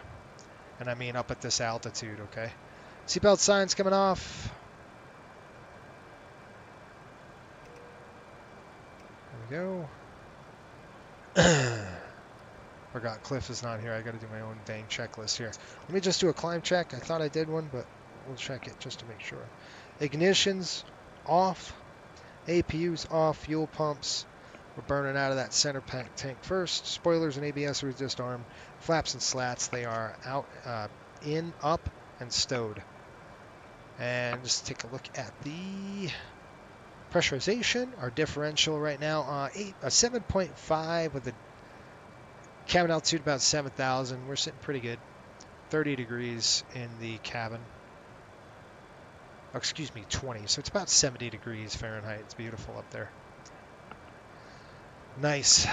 And I mean up at this altitude, okay? Seatbelt signs coming off. There we go. Forgot Cliff is not here. I got to do my own dang checklist here. Let me just do a climb check. I thought I did one, but we'll check it just to make sure. Ignition's off. APU's off. Fuel pumps. We're burning out of that center pack tank first. Spoilers and ABS are disarmed. Flaps and slats, they are out, in, up, and stowed. And just take a look at the pressurization. Our differential right now, 7.5 with the cabin altitude about 7,000. We're sitting pretty good. 30 degrees in the cabin. Oh, excuse me, 20. So it's about 70 degrees Fahrenheit. It's beautiful up there. Nice.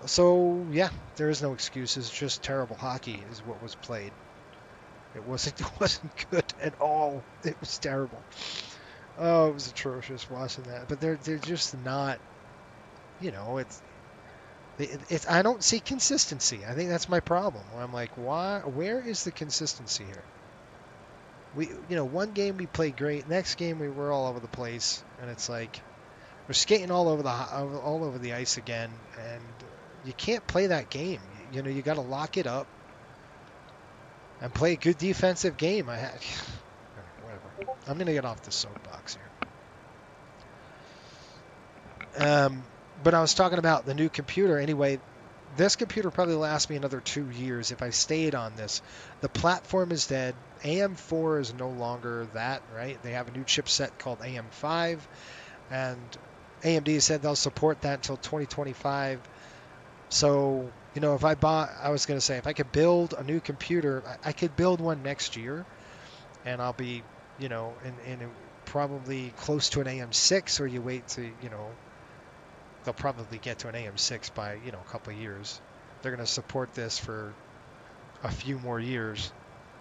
So yeah, there is no excuses. Just terrible hockey is what was played. It wasn't good at all. It was terrible. Oh, it was atrocious watching that. But they're just not. You know, it's. I don't see consistency. I think that's my problem. Where I'm like, why? Where is the consistency here? One game we played great. Next game we were all over the place, and it's like. We're skating all over the ice again, and you can't play that game. You got to lock it up and play a good defensive game. Whatever. I'm gonna get off the soapbox here. But I was talking about the new computer. Anyway, this computer probably lasts me another 2 years if I stayed on this. The platform is dead. AM4 is no longer that, right? They have a new chipset called AM5, and AMD said they'll support that until 2025. So, if I could build a new computer, I could build one next year, and I'll be, in probably close to an AM6, or you wait to, they'll probably get to an AM6 by, a couple of years. They're going to support this for a few more years,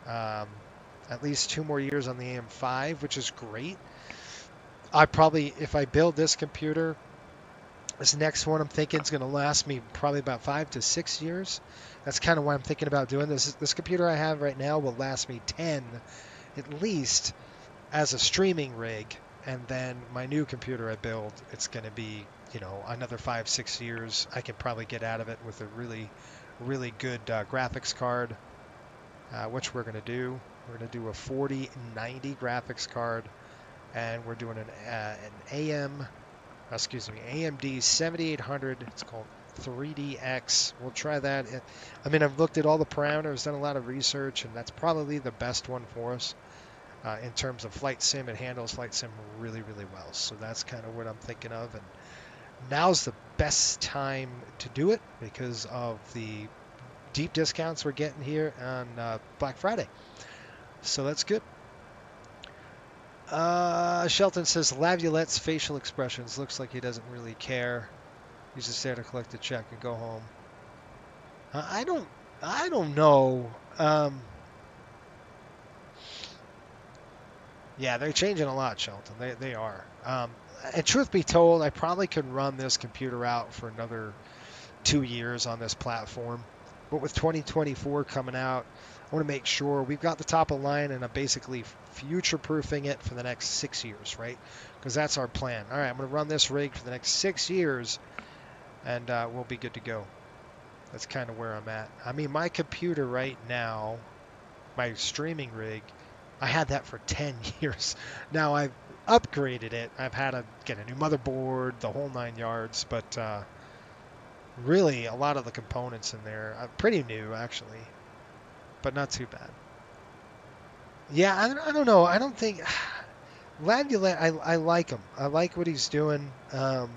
at least 2 more years on the AM5, which is great. If I build this computer, this next one I'm thinking is going to last me probably about 5 to 6 years. That's kind of why I'm thinking about doing this. This computer I have right now will last me 10 at least as a streaming rig. And then my new computer I build, it's going to be, you know, another 5-6 years. I can probably get out of it with a really good graphics card, which we're going to do. We're going to do a 4090 graphics card, and we're doing an AMD 7800. It's called 3DX. We'll try that. I mean, I've looked at all the parameters, done a lot of research, and that's probably the best one for us. In terms of flight sim, it handles flight sim really well. So that's kind of what I'm thinking of. And now's the best time to do it because of the deep discounts we're getting here on Black Friday. So that's good. Shelton says Laviolette's facial expressions looks like he doesn't really care. He's just there to collect a check and go home. I don't know. Yeah, they're changing a lot, Shelton. They are. And truth be told, I probably could run this computer out for another 2 years on this platform. But with 2024 coming out, I want to make sure we've got the top of line, and I'm basically future-proofing it for the next 6 years, right? Because that's our plan. All right, I'm going to run this rig for the next 6 years, and we'll be good to go. That's kind of where I'm at. I mean, my computer right now, my streaming rig, I had that for 10 years. Now I've upgraded it. I've had to get a new motherboard, the whole 9 yards, but really a lot of the components in there are pretty new, actually, but not too bad. Yeah, I don't know. I don't think Laviolette, I like him. I like what he's doing. You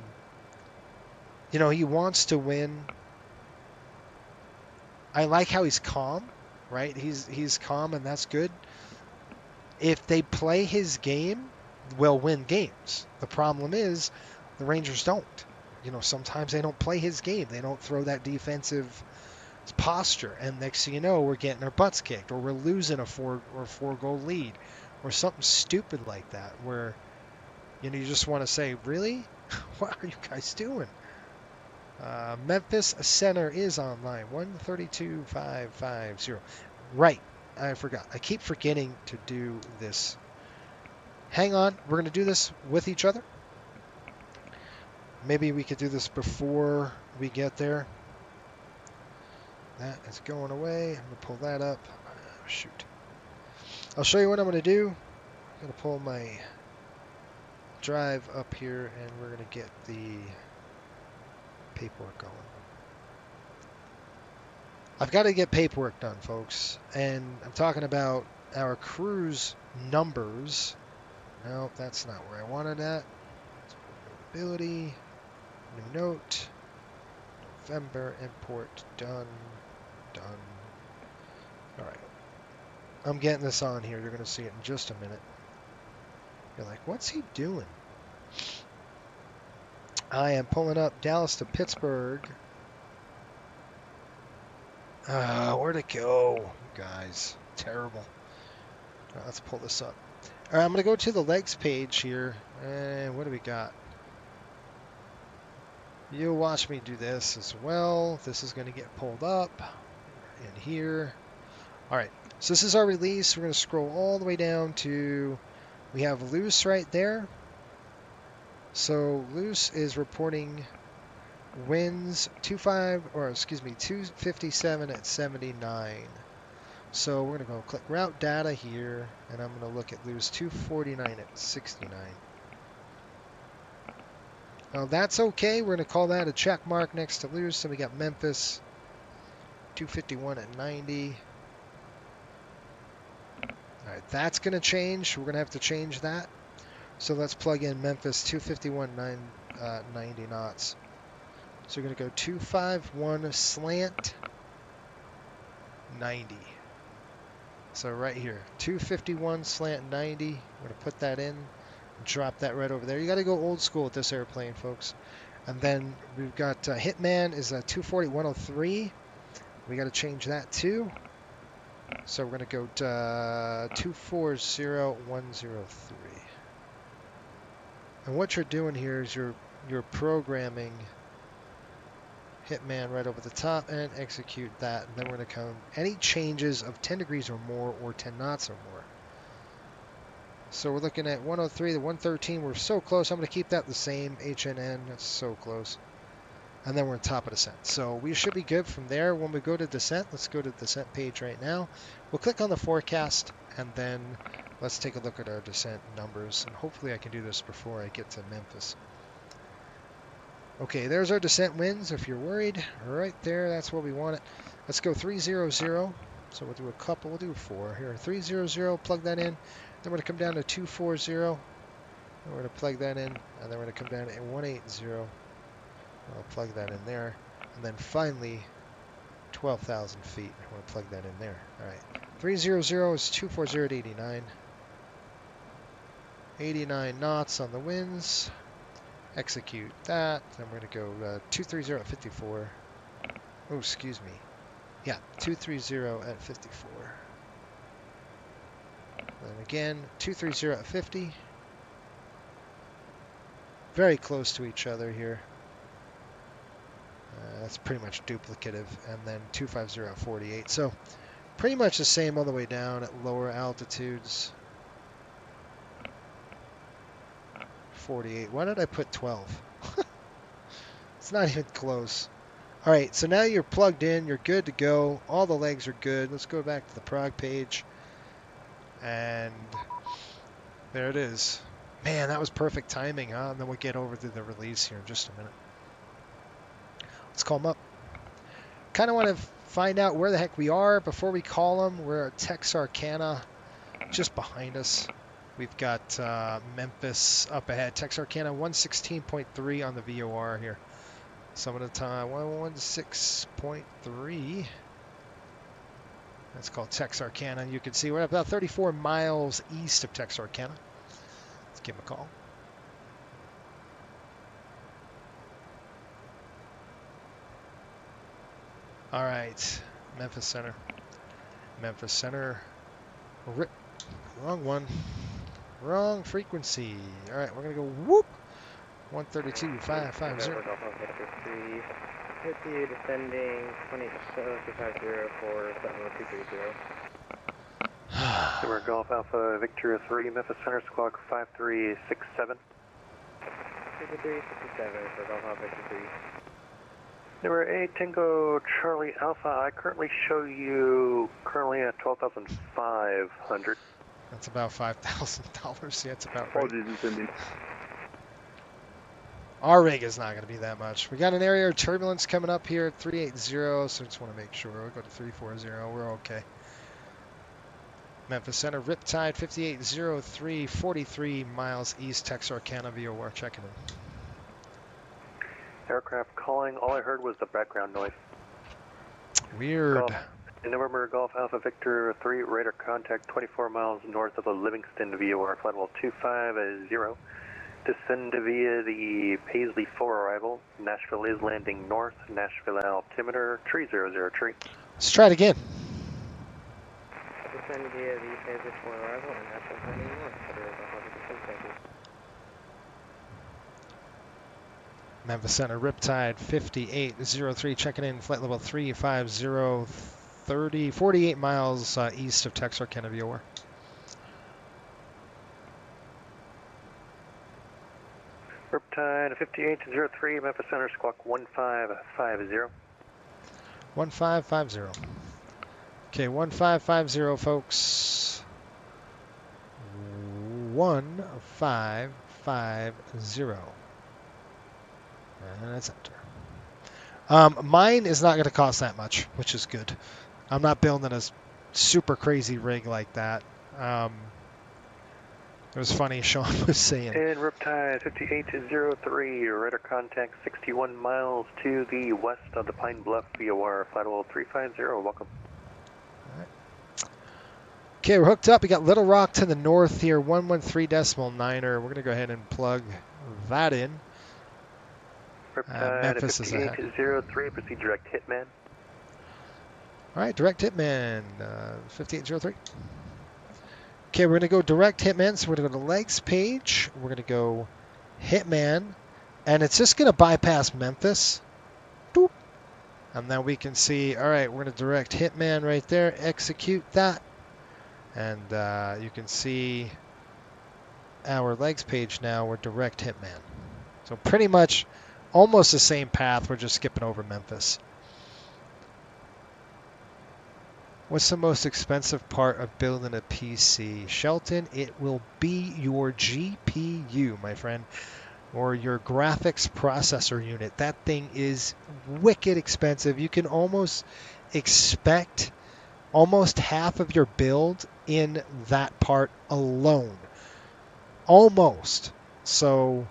know, he wants to win. I like how he's calm, right? He's calm, and that's good. If they play his game, we'll win games. The problem is the Rangers don't. You know, sometimes they don't play his game. They don't throw that defensive posture, and next thing you know, we're getting our butts kicked, or we're losing a 4-goal lead, or something stupid like that, where, you know, you just want to say, really? What are you guys doing? Memphis Center is online. 132,550. Right. I forgot. I keep forgetting to do this. Hang on. We're going to do this with each other. Maybe we could do this before we get there. That is going away. I'm going to pull that up. Oh, shoot. I'll show you what I'm going to do. I'm going to pull my drive up here, and we're going to get the paperwork going. I've got to get paperwork done, folks, and I'm talking about our cruise numbers. No, that's not where I wanted that. Ability, new note, November, import, done. All right. I'm getting this on here. You're going to see it in just a minute. You're like, what's he doing? I am pulling up Dallas to Pittsburgh. Where'd it go, you guys? Terrible. All right, let's pull this up. All right, I'm going to go to the legs page here. And what do we got? You'll watch me do this as well. This is going to get pulled up in here. All right, so this is our release. We're going to scroll all the way down to, we have Loose right there. So Loose is reporting winds 257 at 79. So we're going to go click route data here, and I'm going to look at Loose 249 at 69. Now that's okay. We're going to call that a check mark next to Loose. And we got Memphis 251 at 90. All right, that's going to change. We're going to have to change that. So let's plug in Memphis 251 90 knots. So we're going to go 251 slant 90. So right here, 251 slant 90. We're going to put that in, drop that right over there. You got to go old school with this airplane, folks. And then we've got Hitman is a 240 103. We got to change that too. So we're going to go to 240 103. And what you're doing here is you're programming Hitman right over the top and execute that. And then we're going to come any changes of 10 degrees or more or 10 knots or more. So we're looking at 103 to 113. We're so close. I'm going to keep that the same. HNN. That's so close. And then we're on top of descent. So we should be good from there. When we go to descent, let's go to the descent page right now. We'll click on the forecast, and then let's take a look at our descent numbers. And hopefully I can do this before I get to Memphis. Okay, there's our descent winds. If you're worried, right there, that's what we want it. Let's go 300. So we'll do a couple. We'll do 4 here. 300, plug that in. Then we're going to come down to 240. Then we're going to plug that in. And then we're going to come down to 180. I'll plug that in there. And then finally, 12,000 feet. I want to plug that in there. All right. 300 is 240 at 89. 89 knots on the winds. Execute that. Then we're going to go 230 at 54. Oh, excuse me. Yeah, 230 at 54. Then again, 230 at 50. Very close to each other here. That's pretty much duplicative. And then 250 at 48. So pretty much the same all the way down at lower altitudes. 48. Why did I put 12? It's not even close. All right, so now you're plugged in. You're good to go. All the legs are good. Let's go back to the prog page. And there it is. Man, that was perfect timing, huh? And then we'll get over to the release here in just a minute. Let's call them up. Kind of want to find out where the heck we are before we call them. We're at Texarkana, just behind us. We've got Memphis up ahead. Texarkana 116.3 on the VOR here. Some of the time 116.3. That's called Texarkana. You can see we're about 34 miles east of Texarkana. Let's give them a call. All right, Memphis Center. Memphis Center. Rip. Wrong one. Wrong frequency. All right, we're going to go whoop. 132.550. 50 descending 250 for 70230. Denver Golf Alpha Victor 3, Memphis Center Squawk 5367. 5367 for Golf Alpha Victor 3. Denver 8 Tango Charlie Alpha, I currently show you currently at 12,500. That's about $5,000. Yeah, it's about right. Apologies, descending. Our rig is not going to be that much. We got an area of turbulence coming up here at 380, so just want to make sure. We'll go to 340. We're okay. Memphis Center, Riptide 5803, 43 miles east, Texarkana VOR, checking in. Aircraft calling, all I heard was the background noise. Weird. Golf, November Golf Alpha Victor 3, radar contact 24 miles north of the Livingston VOR, flight level 250. Descend via the Paisley 4 arrival. Nashville is landing north. Nashville altimeter 3003. Let's try it again. Descend via the Paisley 4 arrival and Nashville landing north. Memphis Center, Riptide 5803, checking in, flight level 350, 48 miles east of Texarkana VOR. Riptide 5803, Memphis Center Squawk 1550. 1550. Okay, 1550, folks. 1550. And that's enter. Mine is not going to cost that much, which is good. I'm not building a super crazy rig like that. It was funny, Sean was saying. And Riptide 5803, radar contact 61 miles to the west of the Pine Bluff VOR, flight level 350, welcome. All right. Okay, we're hooked up. We got Little Rock to the north here, 113.9er. We're going to go ahead and plug that in. Memphis 5803, proceed direct Hitman. All right, direct Hitman, 5803. Okay, we're going to go direct Hitman, so we're going to go to legs page. We're going to go Hitman, and it's just going to bypass Memphis. Boop. And then we can see, all right, we're going to direct Hitman right there, execute that. And you can see our legs page now, we're direct Hitman. So pretty much almost the same path. We're just skipping over Memphis. What's the most expensive part of building a PC? Shelton, it will be your GPU, my friend, or your graphics processor unit. That thing is wicked expensive. You can almost expect almost half of your build in that part alone. Almost. So,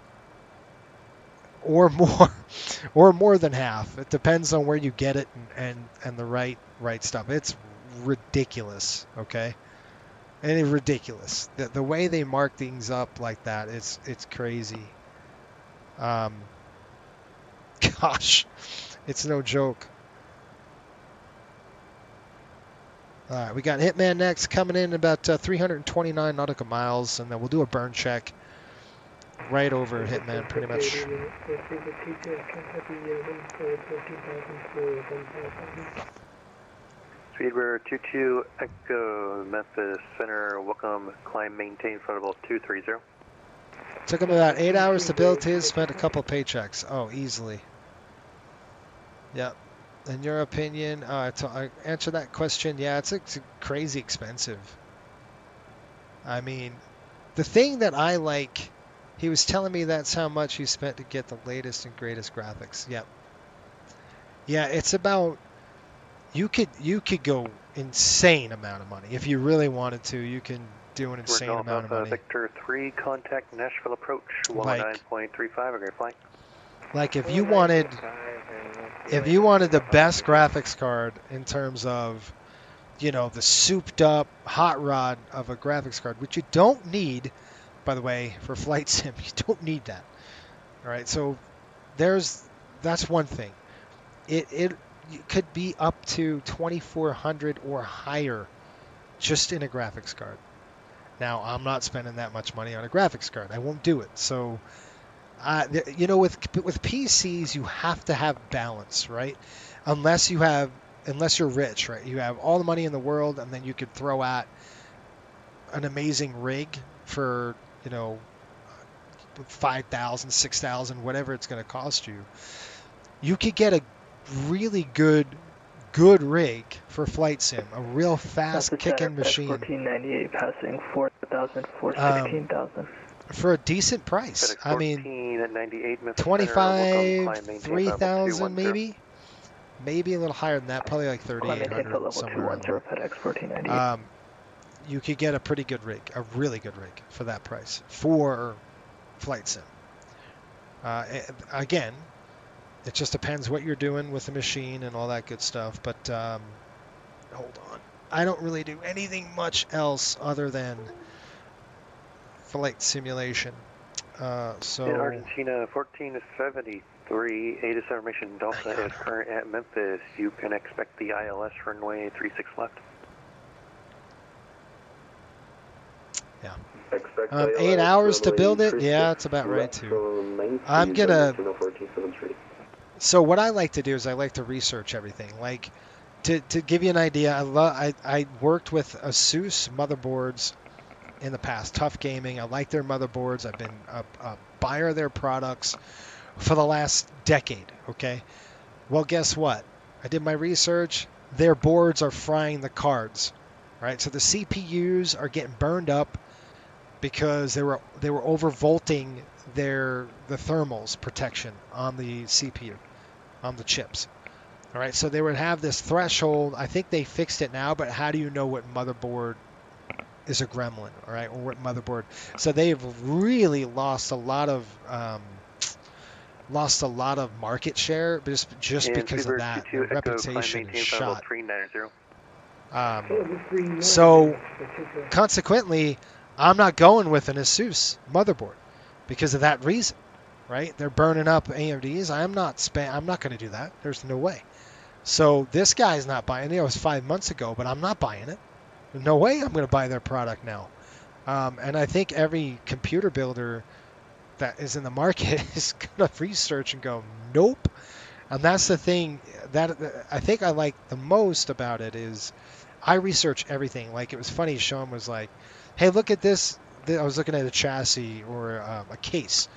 or more than half. It depends on where you get it and the right stuff. It's ridiculous, okay? And it's ridiculous. The way they mark things up like that, it's crazy. Gosh, it's no joke. All right, we got Hitman next, coming in about 329 nautical miles, and then we'll do a burn check right over Hitman, pretty much. Speedwear 22 Echo Memphis Center, welcome, climb, maintain, floatable 230. Took him about 8 hours to build his, spent a couple paychecks. Oh, easily. Yep. In your opinion, I answer that question. Yeah, it's crazy expensive. I mean, the thing that I like, he was telling me that's how much he spent to get the latest and greatest graphics. Yep. Yeah, it's about, you could go insane amount of money. If you really wanted to, you can do an insane amount of money. Victor 3, contact Nashville approach, 109.35, okay, flight. Like if you wanted the best graphics card in terms of, you know, the souped up hot rod of a graphics card, which you don't need, by the way, for flight sim, you don't need that. All right, so that's one thing. It could be up to 2,400 or higher just in a graphics card. Now, I'm not spending that much money on a graphics card. I won't do it. So, you know, with PCs, you have to have balance, right? Unless you're rich, right? You have all the money in the world, and then you could throw at an amazing rig for, you know, $5,000, $6,000, whatever it's going to cost you. You could get a really good rig for flight sim, a real fast kicking machine. 1498 passing 4,000 for 16,000. For a decent price. I mean, 25, 3,000 maybe. Maybe a little higher than that, probably like 3,800 somewhere. You could get a pretty good rig, a really good rig for that price for flight sim. Again, it just depends what you're doing with the machine and all that good stuff. But hold on, I don't really do anything much else other than flight simulation. So in Argentina, 1473, ATIS information Delta is current at Memphis. You can expect the ILS runway 36 left. Yeah. 8 hours to build it? Yeah, it's about right too. I'm gonna. So what I like to do is I like to research everything. Like to give you an idea, I worked with ASUS motherboards in the past. Tough Gaming. I like their motherboards. I've been a buyer of their products for the last decade. Okay. Well, guess what? I did my research. Their boards are frying the cards. Right. So the CPUs are getting burned up because they were overvolting the thermals protection on the CPU, on the chips. All right. So they would have this threshold. I think they fixed it now, but how do you know what motherboard is a gremlin, all right, or what motherboard? So they've really lost a lot of market share just because of that. Their reputation is shot. So consequently, I'm not going with an ASUS motherboard because of that reason, right? They're burning up AMDs. I'm not going to do that. There's no way. So this guy's not buying it. It was 5 months ago, but I'm not buying it. No way I'm going to buy their product now. And I think every computer builder that is in the market is going to research and go, nope. And that's the thing that I think I like the most about it is I research everything. Like it was funny, Sean was like, hey, look at this I was looking at a chassis or a case.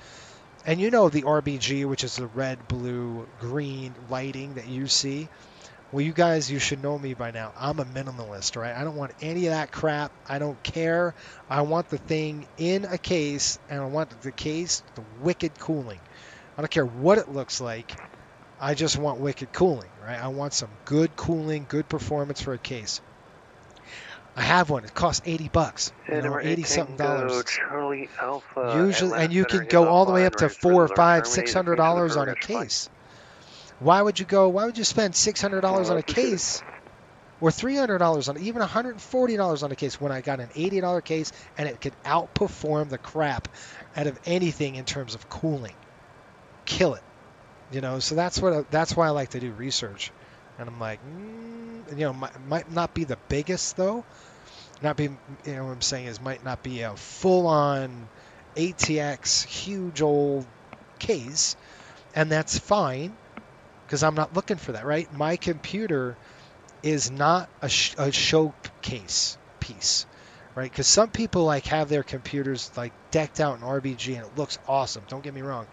And you know the RBG, which is the red, blue, green lighting that you see. Well, you guys, you should know me by now. I'm a minimalist, right? I don't want any of that crap. I don't care. I want the thing in a case, and I want the case, the wicked cooling. I don't care what it looks like. I just want wicked cooling, right? I want some good cooling, good performance for a case. I have one. It costs $80. You know, 80-something dollars. Charlie Alpha. Usually, and you can go all the way up to $400, $500, $600 on a case. Why would you spend $600 on a case or $300 on, even $140 on a case when I got an $80 case and it could outperform the crap out of anything in terms of cooling? Kill it. You know, so that's why I like to do research. And I'm like, you know, might not be the biggest though. Not be, you know what I'm saying is might not be a full-on ATX huge old case, and that's fine because I'm not looking for that, right? My computer is not a showcase piece, right? Because some people like have their computers like decked out in RBG and it looks awesome. Don't get me wrong,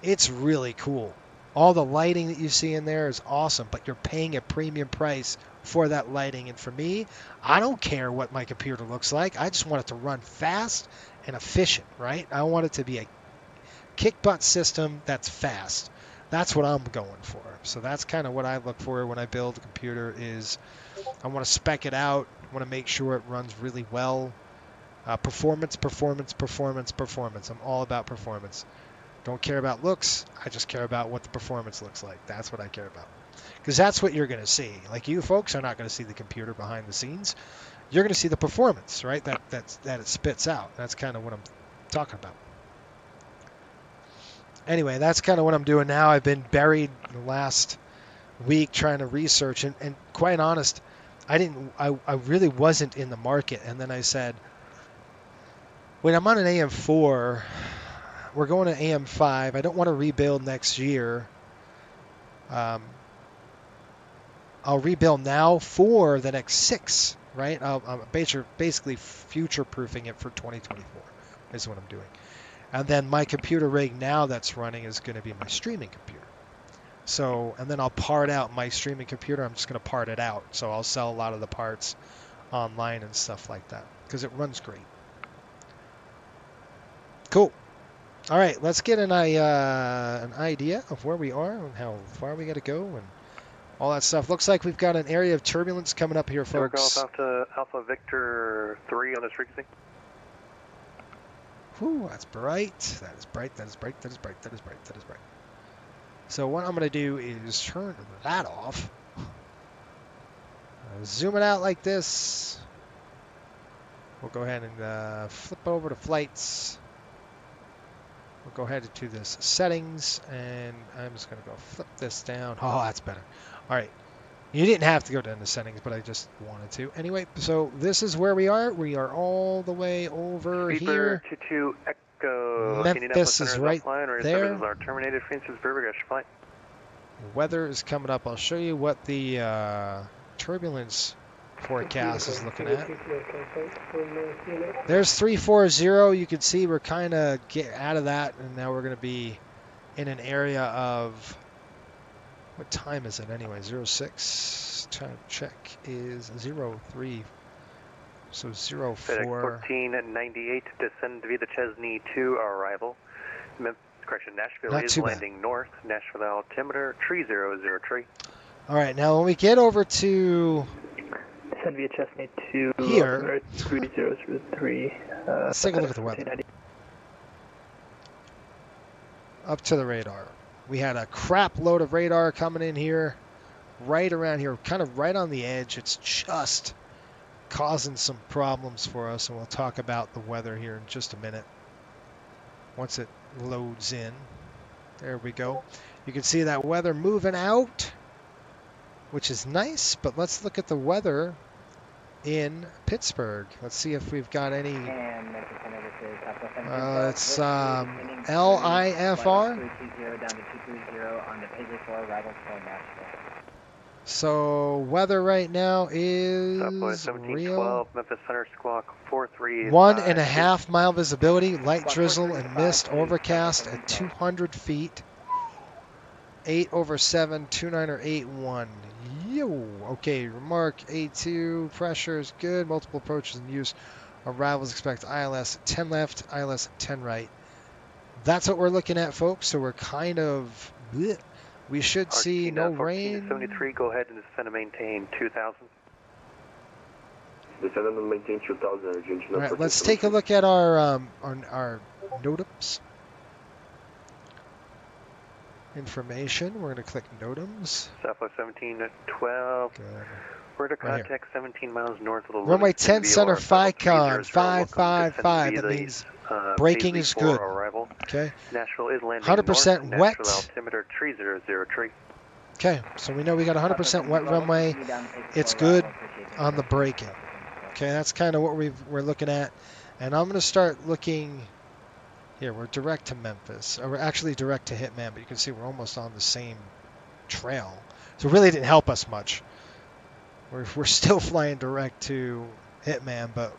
it's really cool. All the lighting that you see in there is awesome, but you're paying a premium price for that lighting. And for me, I don't care what my computer looks like. I just want it to run fast and efficient, right? I want it to be a kick-butt system that's fast. That's what I'm going for. So that's kind of what I look for when I build a computer is I want to spec it out. I want to make sure it runs really well. Performance, performance, performance, performance. I'm all about performance. Don't care about looks. I just care about what the performance looks like. That's what I care about. Because that's what you're going to see. Like you folks are not going to see the computer behind the scenes. You're going to see the performance, right? That it spits out. That's kind of what I'm talking about. Anyway, that's kind of what I'm doing now. I've been buried the last week trying to research. And quite honest, I really wasn't in the market. And then I said, when I'm on an AM4, we're going to AM5. I don't want to rebuild next year. I'll rebuild now for the next 6, right? I'm basically future-proofing it for 2024 is what I'm doing. And then my computer rig now that's running is going to be my streaming computer. So, and then I'll part out my streaming computer. I'm just going to part it out. So I'll sell a lot of the parts online and stuff like that because it runs great. Cool. All right, let's get an idea of where we are and how far we got to go and all that stuff. Looks like we've got an area of turbulence coming up here, folks. Alpha Victor 3 on this frequency. Whew, that's bright. That is bright. That is bright. That is bright. That is bright. That is bright. So what I'm going to do is turn that off. Zoom it out like this. We'll go ahead and flip over to flights. We'll go ahead to this settings, and I'm just going to go flip this down. Oh, that's better. All right. You didn't have to go down to settings, but I just wanted to. Anyway, so this is where we are. We are all the way over here. 22 Echo. Memphis is right there. Are terminated. Francis Berger, flight. Weather is coming up. I'll show you what the turbulence forecast is looking at. There's 340. You can see we're kind of get out of that, and now we're going to be in an area of, what time is it anyway? 06. Time to check is 03. So 04. FedEx 1498, descend via the Chesney 2 arrival. Nashville Not is landing north. Nashville altimeter 3003. All right, now when we get over to Descend via Chesney 2 here, 3003. Let's take a look at the weather. Up to the radar. We had a crap load of radar coming in here, right around here, kind of right on the edge. It's just causing some problems for us, and we'll talk about the weather here in just a minute once it loads in. There we go. You can see that weather moving out, which is nice, but let's look at the weather in Pittsburgh. Let's see if we've got any. It's LIFR. So weather right now Southwest is 1712, Memphis Center Squawk 435. 1.5 mile visibility, light drizzle and mist, overcast at 200 feet. 8/7, 29 or 81. Yo. Okay, remark A2, pressure is good, multiple approaches in use. Arrivals expect ILS 10 left, ILS 10 right. That's what we're looking at, folks. So we're kind of, bleh. We should see no rain. 1473, go ahead and descend and maintain 2000. Descend and maintain 2000, Argentina. All right, let's take a look at our NOTAMs. Information. We're going to click NOTAMs. Southwest 1712. Good. We're to Right contact 17 miles north of the Runway Livingston 10 center, VOR, FICON, 555. 555. That means braking is good. Arrival. Okay. Nashville is landing 100% north. wet. Nashville altimeter 3003. Okay, so we know we got 100% wet runway. It's good on the braking. Okay, that's kind of what we're looking at. And I'm going to start looking. Here, we're direct to Memphis. Or we're actually direct to Hitman, but you can see we're almost on the same trail. So it really didn't help us much. We're still flying direct to Hitman, but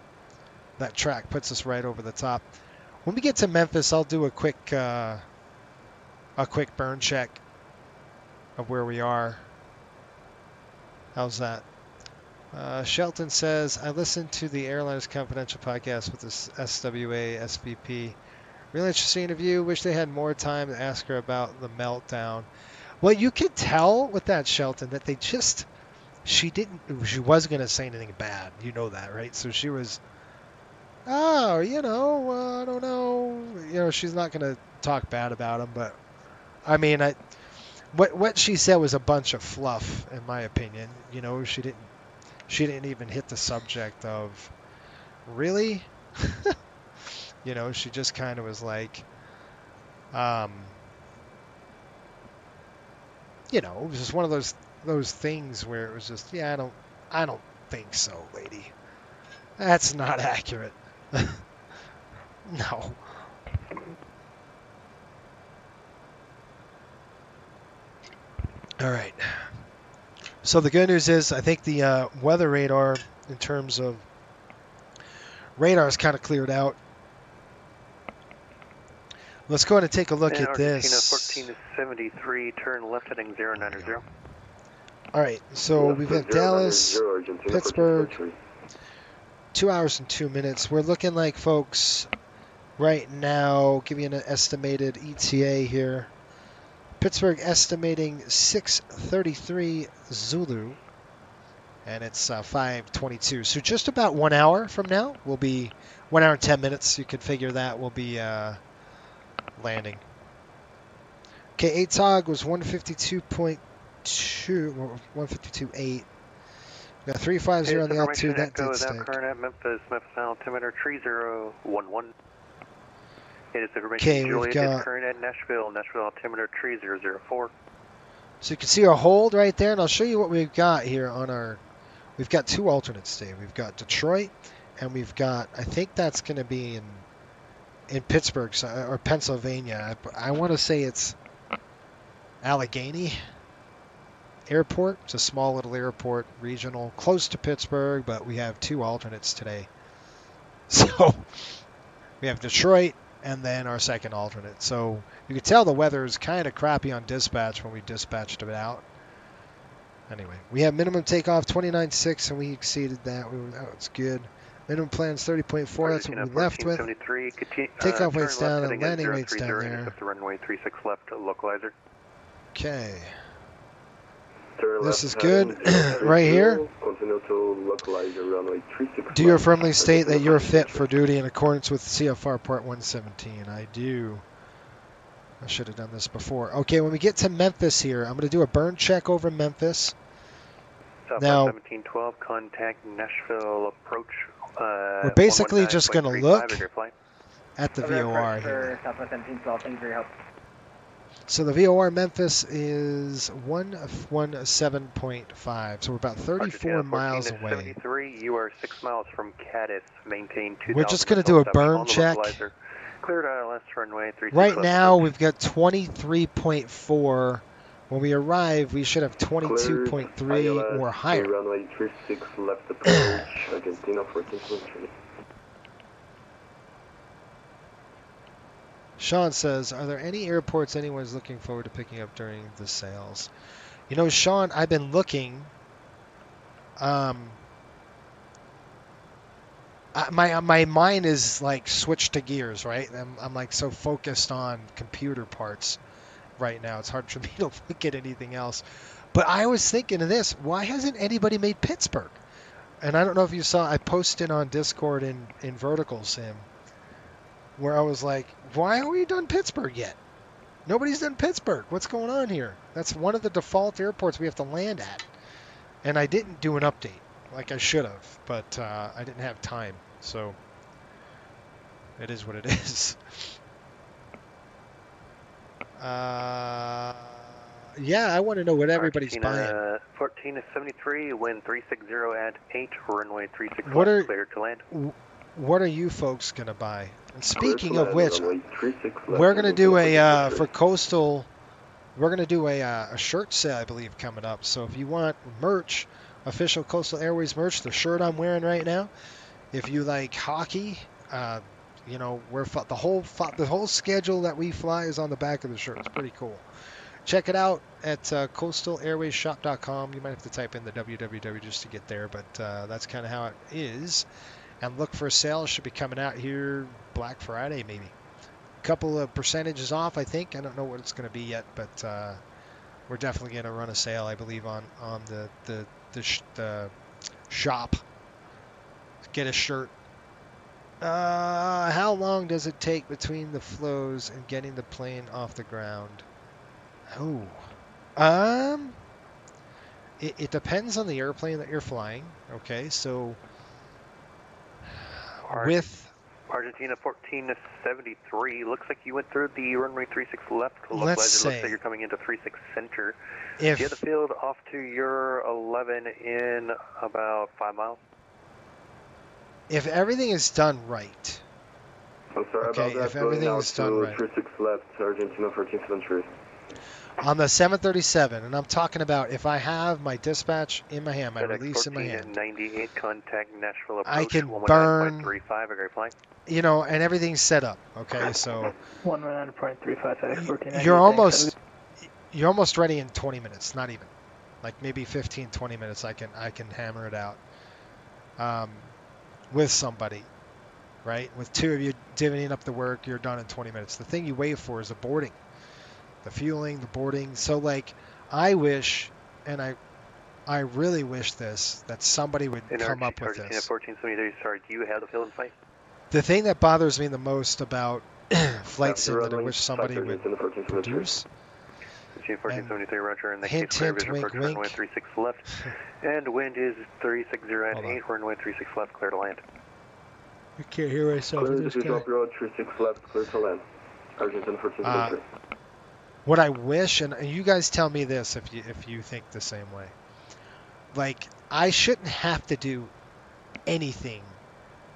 that track puts us right over the top. When we get to Memphis, I'll do a quick burn check of where we are. How's that? Shelton says, I listened to the Airlines Confidential podcast with this SWA SVP. Really interesting interview. Wish they had more time to ask her about the meltdown. Well, you could tell with that, Shelton, that she wasn't going to say anything bad. You know that, right? So she was, I don't know. She's not going to talk bad about him, but I mean, what she said was a bunch of fluff, in my opinion. She didn't even hit the subject of, really? She just kind of was like, it was just one of those things where it was just, I don't think so, lady. That's not accurate. No. All right. So the good news is I think the weather radar, in terms of radar, is kind of cleared out. Let's go ahead and take a look at this. 1473, turn left heading 090. All right, so we've got Dallas, Pittsburgh, 2 hours and 2 minutes. We're looking like, folks, right now, give you an estimated ETA here. Pittsburgh estimating 6:33 Zulu, and it's 5:22. So just about 1 hour from now, we'll be 1 hour and 10 minutes. You can figure that we'll be landing. Okay, ATOG was 152.2, 152.8. We got 350 on the altitude. That did stick. Current at Memphis altimeter 3011. It is information. Okay, we've got current at Nashville altimeter 3004. So you can see our hold right there, and I'll show you what we've got here on our. We've got two alternates today. We've got Detroit, and we've got. I think that's going to be in Pittsburgh or Pennsylvania. I want to say it's Allegheny Airport. It's a small little airport, regional, close to Pittsburgh, but we have two alternates today. So we have Detroit and then our second alternate. So you can tell the weather is kind of crappy on dispatch when we dispatched it out. Anyway, we have minimum takeoff 29.6 and we exceeded that. That's good. Minimum plan's 30.4. That's what we left with. Takeoff weight's down and landing weight's down there. The runway 36 left localizer. Okay. This is good right here. Do you affirmably state that you're fit for duty in accordance with CFR Part 117? I do. I should have done this before. Okay, when we get to Memphis here, I'm going to do a burn check over Memphis. Now, 1712, contact Nashville approach. We're basically just going to look at the VOR here. So the VOR Memphis is 117.5. So we're about 34 miles away. You are 6 miles from Cadiz. Maintain 2,000. We're just going to do a burn check. Cleared ILS runway 36 right now we've got 23.4 When we arrive, we should have 22.3 or higher. Runway 36 left approach, Argentina 1473. Sean says, are there any airports anyone's looking forward to picking up during the sales? You know, Sean, I've been looking. My mind is like switched to gears, right? I'm like so focused on computer parts right now. It's hard for me to look at anything else. But I was thinking of this. Why hasn't anybody made Pittsburgh? And I don't know if you saw, I posted on Discord in Vertical Sim where I was like, why haven't we done Pittsburgh yet? Nobody's done Pittsburgh. What's going on here? That's one of the default airports we have to land at. And I didn't do an update like I should have, but I didn't have time. So it is what it is. Yeah, I want to know what everybody's buying. 1473, wind 360 at 8, runway 36 What are- cleared to land. What are you folks going to buy? And speaking Clear to of land, which, runway 36 left, we're going to do Argentina a, for Coastal, we're going to do a shirt sale, I believe, coming up. So if you want merch, official Coastal Airways merch, the shirt I'm wearing right now, if you like hockey, you know, the whole schedule that we fly is on the back of the shirt. It's pretty cool. Check it out at coastalairwaysshop.com. You might have to type in the www just to get there, but that's kind of how it is. And look for a sale. It should be coming out here Black Friday, maybe. A couple of percentages off, I think. I don't know what it's going to be yet, but we're definitely going to run a sale, I believe, on the shop. Get a shirt. How long does it take between the flows and getting the plane off the ground? It depends on the airplane that you're flying. Okay, so with Argentina 1473, looks like you went through the runway 36 left. Let's Looks say like you're coming into 36 center. if You have the field off to your 11 in about 5 miles. if everything is done right, I'm sorry Okay, about that. if everything Going out is done to right. 36 left, Argentina 1473. on the 737, and I'm talking about if I have my dispatch in my hand, my FedEx release in my 14 hand, 98, contact Nashville approach. I can 119.35, agree flying. you know, and everything's set up. Okay, so 119.35 FedEx 14. you're almost ready in 20 minutes, not even. Like maybe 15, 20 minutes I can hammer it out. With somebody, right? With two of you divvying up the work, you're done in 20 minutes. The thing you wait for is the boarding, the fueling, the boarding. So like I wish, and I really wish that somebody would come up with Argentina this. 1473, sorry, do you have the field in sight? The thing that bothers me the most about flight sim that I runway wish somebody 5 would Argentina 1473. produce. Argentina 1473, Roger, in the hint, case clear hint, vision wink, approach runway wink. 36 left, and wind is 360 at Hold on. 8, runway 36 left, clear to land. I can't hear myself Clear in to this the guy. drop road, 36 left, clear to land. Argentina 1473. What I wish, and you guys tell me this if you think the same way. Like I shouldn't have to do anything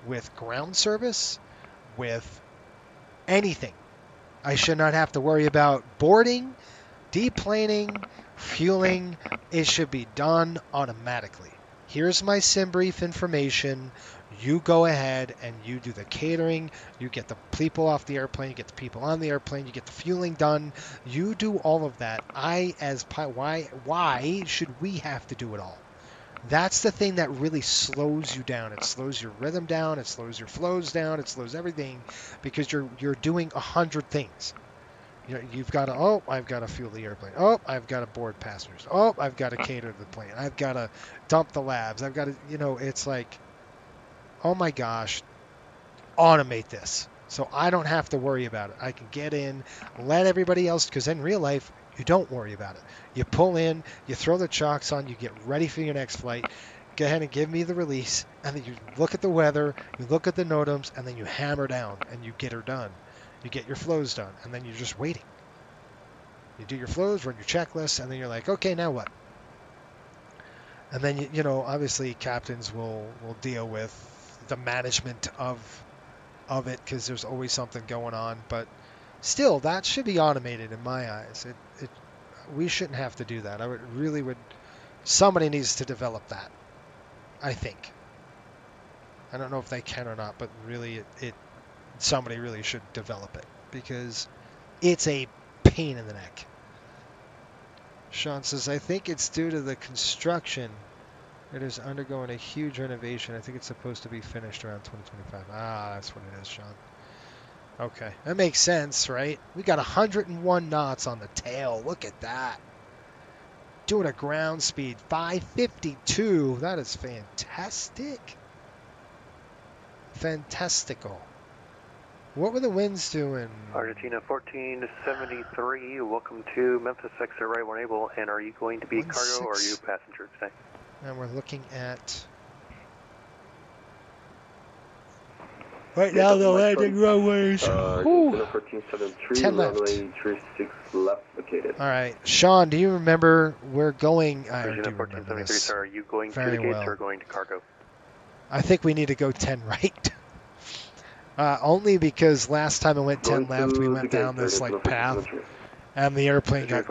with ground service, with anything. I should not have to worry about boarding, deplaning, fueling. It should be done automatically. Here's my sim brief information. You go ahead and you do the catering. You get the people off the airplane. You get the people on the airplane. You get the fueling done. You do all of that. Why should we have to do it all? That's the thing that really slows you down. It slows your rhythm down. It slows your flows down. It slows everything because you're doing 100 things. You know, you've got to, I've got to fuel the airplane. I've got to board passengers. I've got to cater to the plane. I've got to dump the labs. I've got to, it's like, oh my gosh, automate this. So I don't have to worry about it. I can get in, let everybody else, because in real life, you don't worry about it. You pull in, you throw the chocks on, you get ready for your next flight. Go ahead and give me the release, and then you look at the weather, you look at the NOTAMs, and then you hammer down, and you get her done. You get your flows done, and then you're just waiting. You do your flows, run your checklist, and then you're like, okay, now what? And then, obviously captains will deal with the management of it because there's always something going on. But still, that should be automated in my eyes. we shouldn't have to do that. I would really would. Somebody needs to develop that. I think. I don't know if they can or not, but really, somebody really should develop it because it's a pain in the neck. Sean says, I think it's due to the construction. It is undergoing a huge renovation. I think it's supposed to be finished around 2025. Ah, that's what it is, Sean. Okay, that makes sense, right? We got 101 knots on the tail. Look at that. Doing a ground speed 552. That is fantastic. Fantastical. What were the winds doing? Argentina 1473. Welcome to Memphis. Exit right when able. And are you going to be cargo or are you passenger today? And we're looking at right now the landing runways. Argentina 1473, 10 left. runway 36 left located. All right, Sean, do you remember we're going? I do Argentina remember 1473, this. sir. Are you going Very to the gates well. or going to cargo? I think we need to go 10 right. Only because last time it went 10 left, we went down this like path, and the airplane got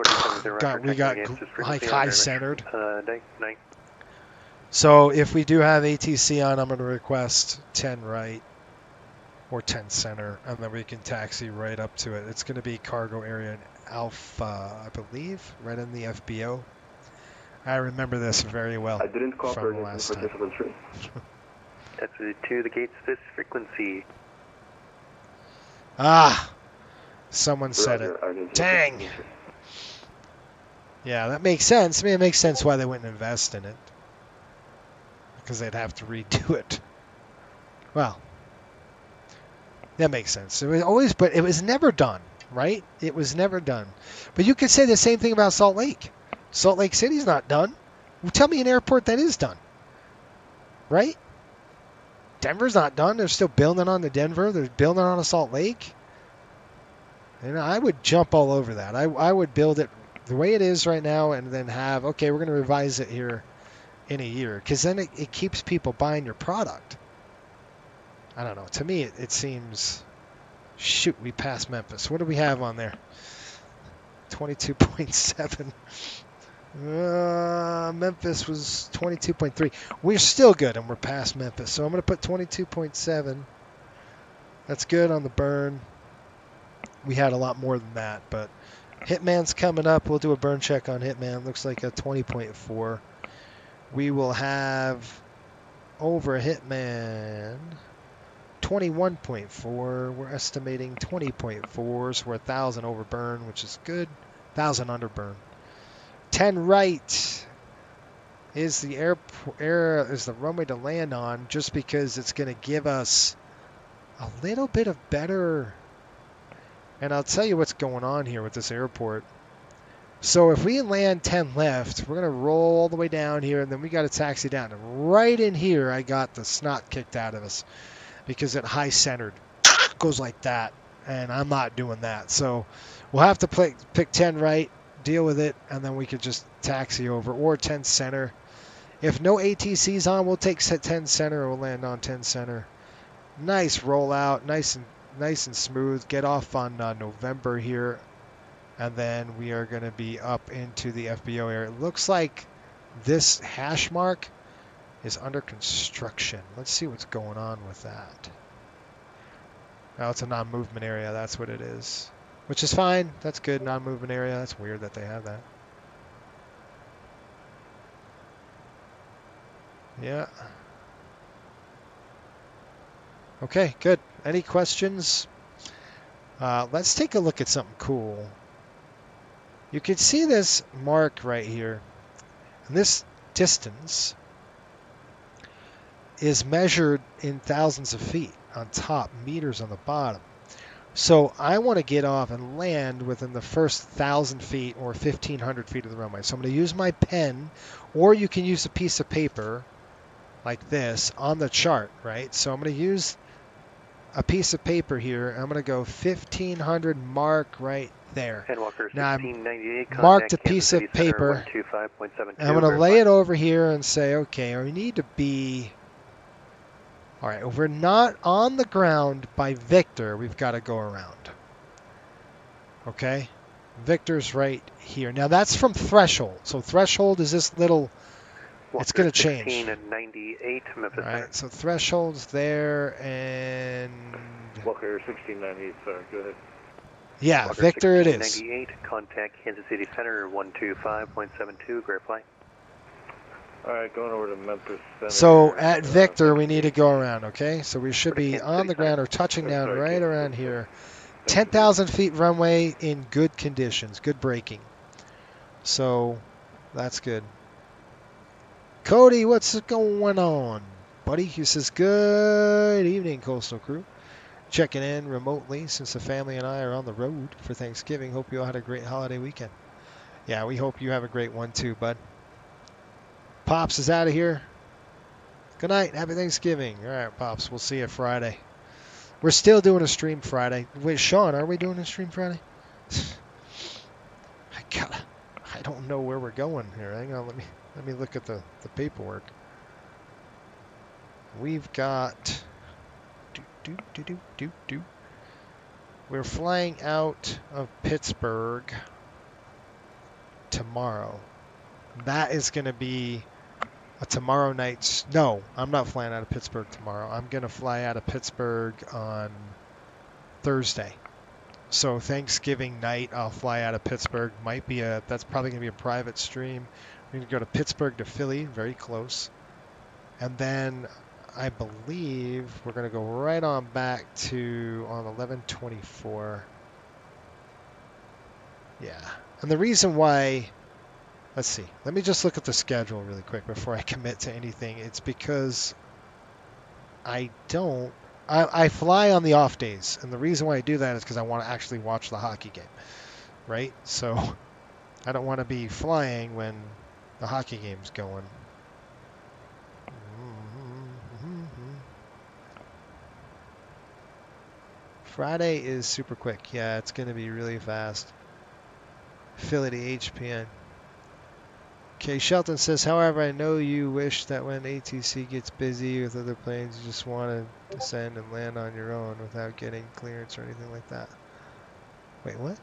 like high centered. Night. So if we do have ATC on, I'm going to request 10 right or 10 center, and then we can taxi right up to it. It's going to be cargo area in Alpha, I believe, right in the FBO. I remember this very well I didn't call for from last time. 1473. That's to the gates this frequency. Ah, someone said it. Roger, Argentina Dang. 1473. Yeah, that makes sense. I mean, it makes sense why they wouldn't invest in it. Because they'd have to redo it. Well, that makes sense. It was always, but it was never done, right? It was never done. But you could say the same thing about Salt Lake. Salt Lake City's not done. Well, tell me an airport that is done, right? Denver's not done. They're still building on the Denver. They're building on a Salt Lake. And I would jump all over that. I would build it the way it is right now and then have, okay, we're going to revise it here in a year. Because then it keeps people buying your product. I don't know. To me, it seems, shoot, we passed Memphis. What do we have on there? 22.7. Memphis was 22.3. We're still good, and we're past Memphis. So I'm going to put 22.7. That's good on the burn. We had a lot more than that, but Hitman's coming up. We'll do a burn check on Hitman. Looks like a 20.4. We will have over Hitman 21.4. We're estimating 20.4, so we're 1,000 over burn, which is good. 1,000 under burn. 10 right is the is the runway to land on, just because it's going to give us a little bit of better. And I'll tell you what's going on here with this airport. So if we land 10 left, we're going to roll all the way down here, and then we got to taxi down. And right in here, I got the snot kicked out of us because it high centered goes like that, and I'm not doing that. So we'll have to pick 10 right, deal with it, and then we could just taxi over, or 10 center. If no ATC's on, we'll take 10 center, or we'll land on 10 center. Nice rollout, nice and smooth. Get off on November here, and then we are going to be up into the FBO area. It looks like this hash mark is under construction. Let's see what's going on with that. Oh, it's a non-movement area. That's what it is. Which is fine. That's good. Non-movement area. That's weird that they have that. Yeah. Okay, good. Any questions? Let's take a look at something cool. You can see this mark right here. And this distance is measured in thousands of feet on top, meters on the bottom. So I want to get off and land within the first 1,000 feet or 1,500 feet of the runway. So I'm going to use my pen, or you can use a piece of paper like this on the chart, right? So I'm going to use a piece of paper here. I'm going to go 1,500 mark right there. Now I've marked a piece of paper. And I'm going to lay it over here and say, okay, we need to be... All right, if we're not on the ground by Victor, we've got to go around. Okay? Victor's right here. Now that's from threshold. So threshold is this little. It's going to change. 1698 Memphis All right. Center. So threshold's there, and Walker 1698, sorry, go ahead. yeah, Walker Victor it is. 1698, contact Kansas City Center 125.72, great flight. Alright, going over to Memphis Center. So at Victor, we need to go around, okay? So we should be Kansas on City the ground or touching down Sorry, right Kansas around City. here. 10,000 feet runway in good conditions, good braking. So that's good. Cody, what's going on, buddy? He says, good evening, Coastal Crew. Checking in remotely since the family and I are on the road for Thanksgiving. Hope you all had a great holiday weekend. Yeah, we hope you have a great one too, bud. Pops is out of here. Good night. Happy Thanksgiving. All right, Pops. We'll see you Friday. We're still doing a stream Friday. Wait, Sean, are we doing a stream Friday? I don't know where we're going here. Hang on, let me look at the paperwork. We've got We're flying out of Pittsburgh tomorrow. That is going to be a tomorrow night's. No, I'm not flying out of Pittsburgh tomorrow. I'm going to fly out of Pittsburgh on Thursday. So Thanksgiving night, I'll fly out of Pittsburgh. That's probably going to be a private stream. We're going to go to Pittsburgh to Philly, very close. And then I believe we're going to go right on back to on 11/24. Yeah. And the reason why, let's see. Let me just look at the schedule really quick before I commit to anything. It's because I fly on the off days, and the reason why I do that is because I want to actually watch the hockey game, right? So I don't want to be flying when the hockey game's going. Friday is super quick. Yeah, it's going to be really fast. Philly to HPN. Okay, Shelton says, however, I know you wish that when ATC gets busy with other planes, you just want to descend and land on your own without getting clearance or anything like that. Wait, what?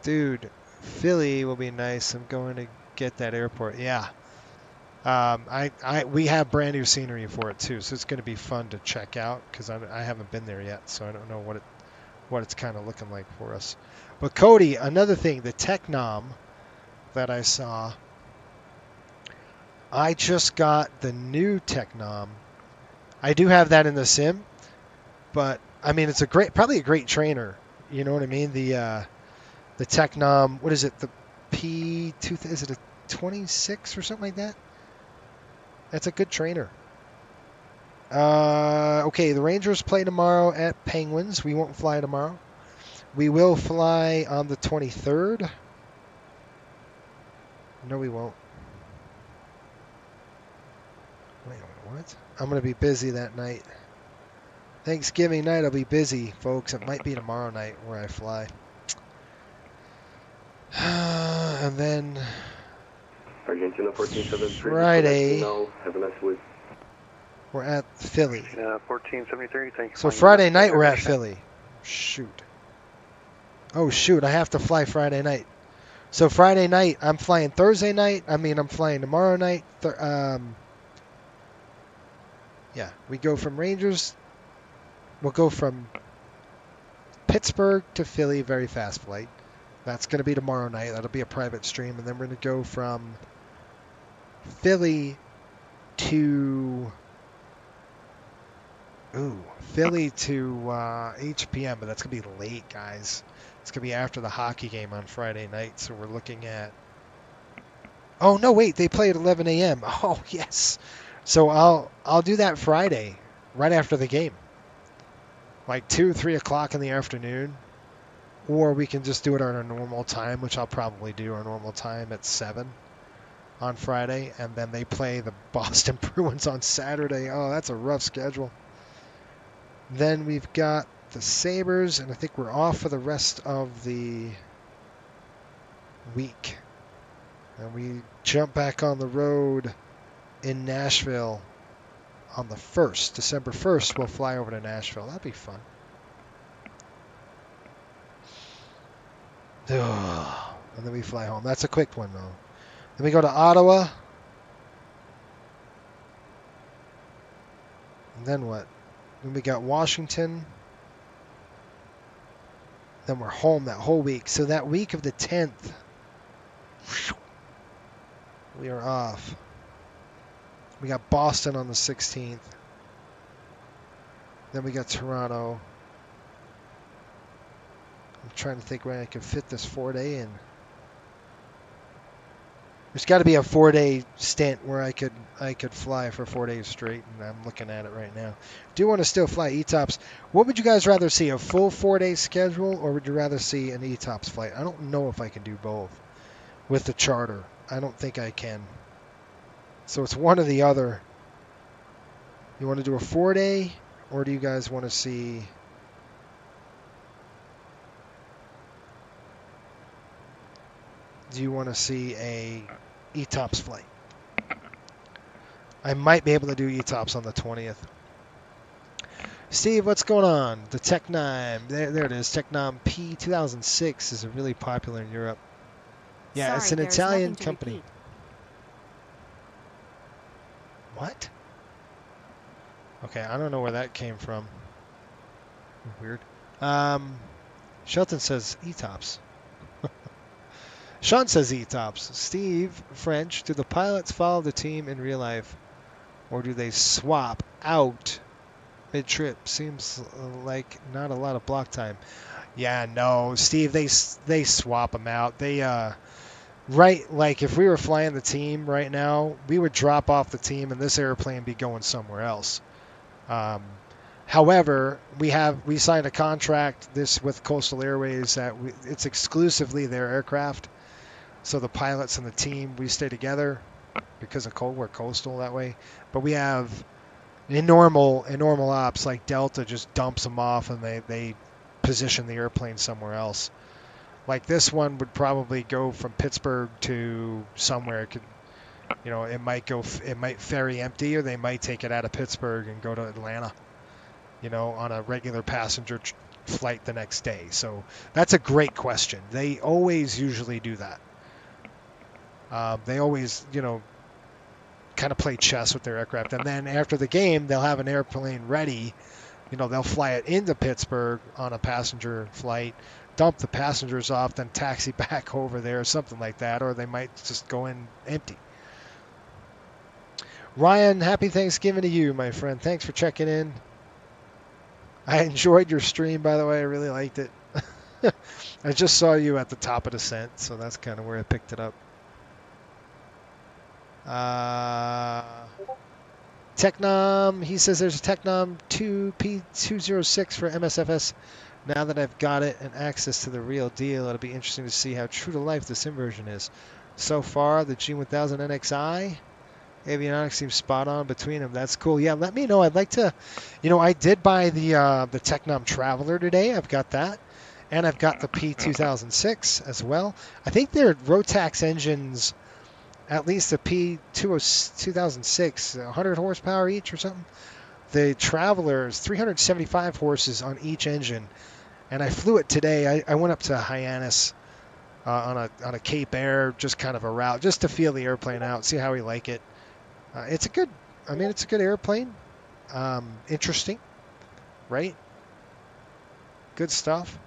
Dude, Philly will be nice. I'm going to get that airport. Yeah. We have brand new scenery for it too, so it's going to be fun to check out because I haven't been there yet, so I don't know what it's kind of looking like for us. But Cody, another thing, the Technom that I saw, I just got the new Technom. I do have that in the sim, but I mean it's probably a great trainer. You know what I mean? The Technom, what is it? The P2, is it a 26 or something like that? That's a good trainer. Okay, the Rangers play tomorrow at Penguins. We won't fly tomorrow. We will fly on the 23rd. No, we won't. Wait, what? I'm going to be busy that night. Thanksgiving night, I'll be busy, folks. It might be tomorrow night where I fly. And then Argentina 1473. Friday, Have a nice week. we're at Philly. 1473, thank you. So Friday night, we're at Philly. Shoot. Oh, shoot. I have to fly Friday night. So Friday night, I'm flying Thursday night. I'm flying tomorrow night. Yeah, we go from Rangers. We'll go from Pittsburgh to Philly, very fast flight. That's going to be tomorrow night. That'll be a private stream. And then we're going to go from Philly to HPM, but that's going to be late, guys. It's going to be after the hockey game on Friday night, so we're looking at... Oh, no, wait, they play at 11 a.m. Oh, yes. So I'll do that Friday, right after the game. Like 2, 3 o'clock in the afternoon. Or we can just do it at our normal time, which I'll probably do our normal time at 7 on Friday. And then they play the Boston Bruins on Saturday. Oh, that's a rough schedule. Then we've got the Sabres, and I think we're off for the rest of the week. And we jump back on the road in Nashville on the 1st. December 1st, we'll fly over to Nashville. That'd be fun. And then we fly home. That's a quick one, though. Then we go to Ottawa. And then what? Then we got Washington. Then we're home that whole week. So that week of the 10th, we are off. We got Boston on the 16th. Then we got Toronto. I'm trying to think where I can fit this 4-day in. There's got to be a 4-day stint where I could fly for 4 days straight, and I'm looking at it right now. Do want to still fly ETOPS. What would you guys rather see, a full 4-day schedule, or would you rather see an ETOPS flight? I don't know if I can do both with the charter. I don't think I can. So it's one or the other. You want to do a 4-day, or do you guys want to see... Do you want to see a ETOPS flight? I might be able to do ETOPS on the 20th. Steve, what's going on? The Technom, there it is. Technom P2006 is really popular in Europe. Yeah, Sorry, it's an there's Italian nothing to company. repeat. What? Okay, I don't know where that came from. Weird. Shelton says ETOPS. Sean says ETOPS. Steve, French, do the pilots follow the team in real life, or do they swap out mid-trip? Seems like not a lot of block time. Yeah, no, Steve, they swap them out. They right, like if we were flying the team right now, we would drop off the team and this airplane be going somewhere else. However, we signed a contract with Coastal Airways that it's exclusively their aircraft. So the pilots and the team, we stay together because we're Coastal that way. But we have in normal ops, like Delta just dumps them off and they position the airplane somewhere else. Like this one would probably go from Pittsburgh to somewhere. It could, it might ferry empty, or they might take it out of Pittsburgh and go to Atlanta, on a regular passenger flight the next day. So that's a great question. They always usually do that. They always, kind of play chess with their aircraft. And then after the game, they'll have an airplane ready. They'll fly it into Pittsburgh on a passenger flight, dump the passengers off, then taxi back over there, something like that. Or they might just go in empty. Ryan, happy Thanksgiving to you, my friend. Thanks for checking in. I enjoyed your stream, by the way. I really liked it. I just saw you at the top of Descent, so that's kind of where I picked it up. Technom, he says there's a Technom 2P206 for MSFS. Now that I've got it and access to the real deal, it'll be interesting to see how true to life this inversion is. So far, the G1000 NXI, avionics seems spot on between them. That's cool. Yeah, let me know. I'd like to, I did buy the Technom Traveler today. I've got that. And I've got the P2006 as well. I think they're Rotax engines, at least the P2006, 100 horsepower each or something. The Traveler is 375 horses on each engine. And I flew it today. I went up to Hyannis on a Cape Air, just kind of a route, just to feel the airplane out, see how we like it. It's a good airplane. Interesting, right? Good stuff.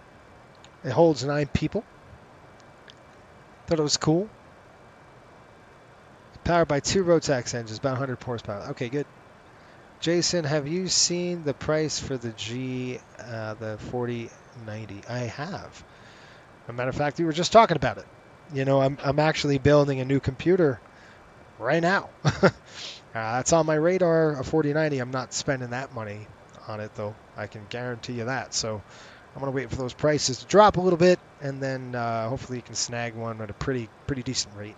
It holds 9 people. Thought it was cool. It's powered by 2 Rotax engines, about 100 horsepower. Okay, good. Jason, have you seen the price for the the 4090? I have. As a matter of fact, we were just talking about it. I'm actually building a new computer right now. That's on my radar, a 4090. I'm not spending that money on it, though. I can guarantee you that. So I'm going to wait for those prices to drop a little bit, and then hopefully you can snag one at a pretty decent rate.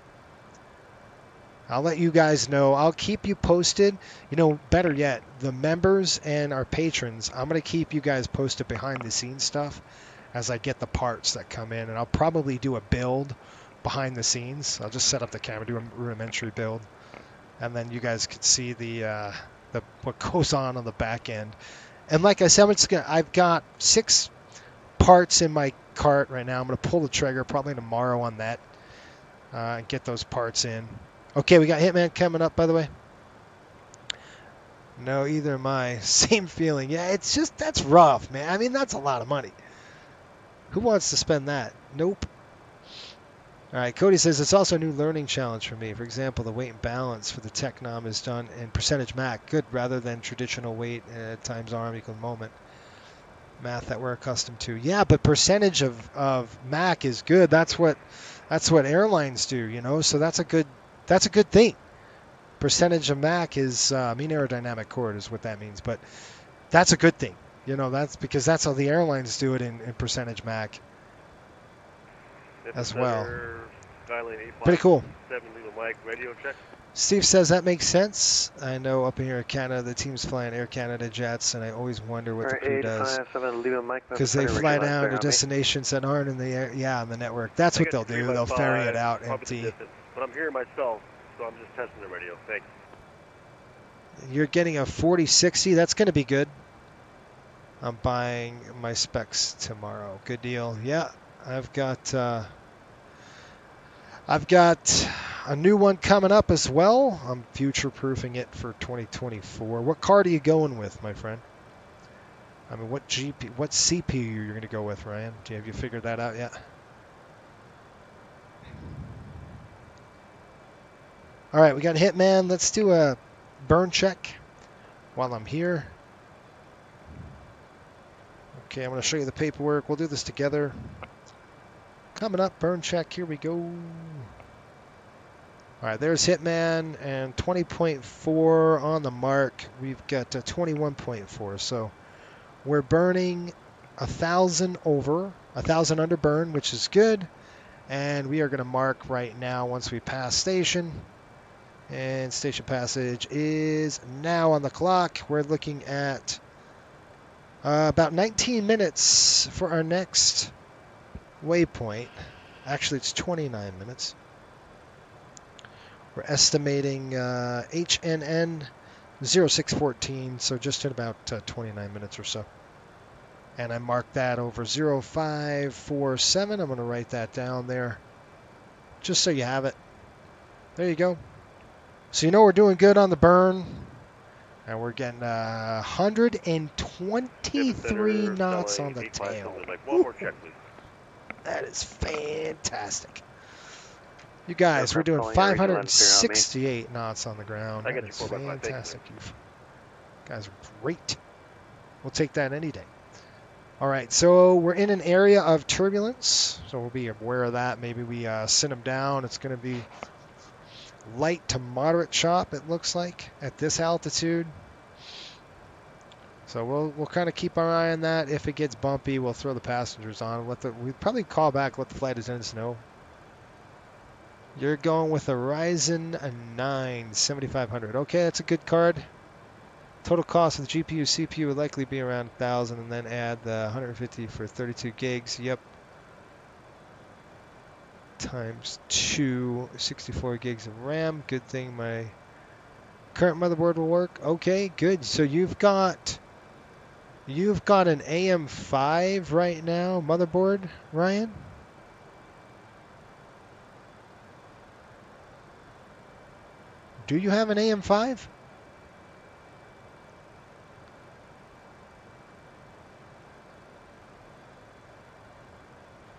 I'll let you guys know. I'll keep you posted. Better yet, the members and our patrons, I'm going to keep you guys posted behind the scenes stuff as I get the parts that come in, and I'll probably do a build behind the scenes. I'll just set up the camera, do a rudimentary build, and then you guys could see the what goes on the back end. And like I said, I've got 6 parts in my cart right now. I'm going to pull the trigger probably tomorrow on that and get those parts in. Okay, we got Hitman coming up, by the way. No, either am I. Same feeling. Yeah, it's just, that's rough, man. I mean, that's a lot of money. Who wants to spend that? Nope. All right, Cody says it's also a new learning challenge for me. For example, the weight and balance for the Technom is done in percentage Mac. Good, rather than traditional weight times arm equal moment. Math that we're accustomed to. Yeah, but percentage of Mac is good. That's what airlines do, you know. So that's a good thing. Percentage of Mac is mean aerodynamic chord is what that means, but that's a good thing. You know, that's because that's how the airlines do it in percentage Mac as well. Pretty cool. Radio check. Steve says that makes sense. I know up here in Canada, the team's flying Air Canada jets, and I always wonder what the crew does. Because they fly down to destinations that aren't in the air, on the network. That's what they'll do. They'll ferry it out empty. But I'm hearing myself, so I'm just testing the radio. Thanks. You're getting a 4060. That's going to be good. I'm buying my specs tomorrow. Good deal. Yeah, I've got a new one coming up as well. I'm future-proofing it for 2024. What card are you going with, my friend? I mean, what CPU you're going to go with, Ryan? Have you figured that out yet? All right, we got Hitman. Let's do a burn check while I'm here. Okay, I'm going to show you the paperwork. We'll do this together. Coming up, burn check. Here we go. All right, there's Hitman and 20.4 on the mark. We've got 21.4. So we're burning 1,000 over, 1,000 under burn, which is good. And we are going to mark right now once we pass station. And station passage is now on the clock. We're looking at about 19 minutes for our next waypoint. Actually, it's 29 minutes. We're estimating HNN 0614, so just in about 29 minutes or so. And I marked that over 0547. I'm going to write that down there just so you have it. There you go. So you know we're doing good on the burn. And we're getting 123 knots on the tail. One more check, please. That is fantastic. You guys, we're doing 568 knots on the ground. That is fantastic. You guys are great. We'll take that any day. All right, so we're in an area of turbulence, so we'll be aware of that. Maybe we send them down. It's going to be light to moderate chop, it looks like, at this altitude. So we'll kind of keep our eye on that. If it gets bumpy, we'll throw the passengers on. We'll probably call back, let the flight attendants know. You're going with a Ryzen 9 7500. Okay, that's a good card. Total cost of the GPU, CPU would likely be around 1,000, and then add the 150 for 32 gigs. Yep. Times 2, 64 gigs of RAM. Good thing my current motherboard will work. Okay, good. So you've got an AM5 right now motherboard, Ryan? Do you have an AM5?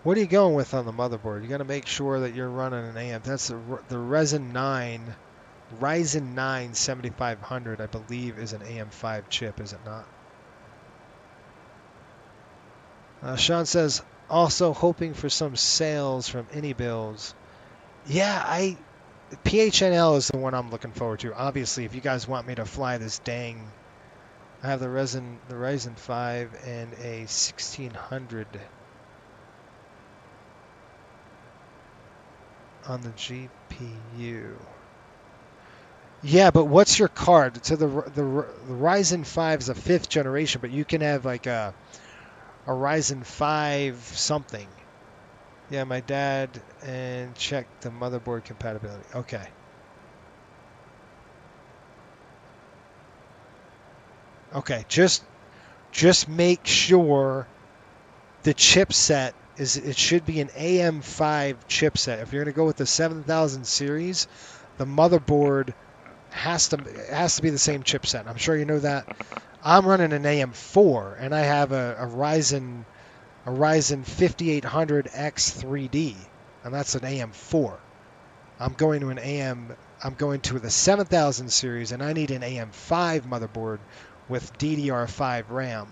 What are you going with on the motherboard? You got to make sure that you're running an AM. That's the Ryzen 9 7500, I believe, is an AM5 chip, is it not? Sean says, also hoping for some sales from any builds. Yeah, PHNL is the one I'm looking forward to. Obviously, if you guys want me to fly this dang, I have the Ryzen 5 and a 1600 on the GPU. Yeah, but what's your card? So the Ryzen 5 is a 5th generation, but you can have like a Ryzen 5 something. Yeah, my dad, and check the motherboard compatibility. Okay. Okay, just make sure the chipset it should be an AM5 chipset. If you're going to go with the 7000 series, the motherboard has to be the same chipset. I'm sure you know that. I'm running an AM4 and I have a Ryzen 5800X3D, and that's an AM4. I'm going to the 7000 series and I need an AM5 motherboard with DDR5 RAM.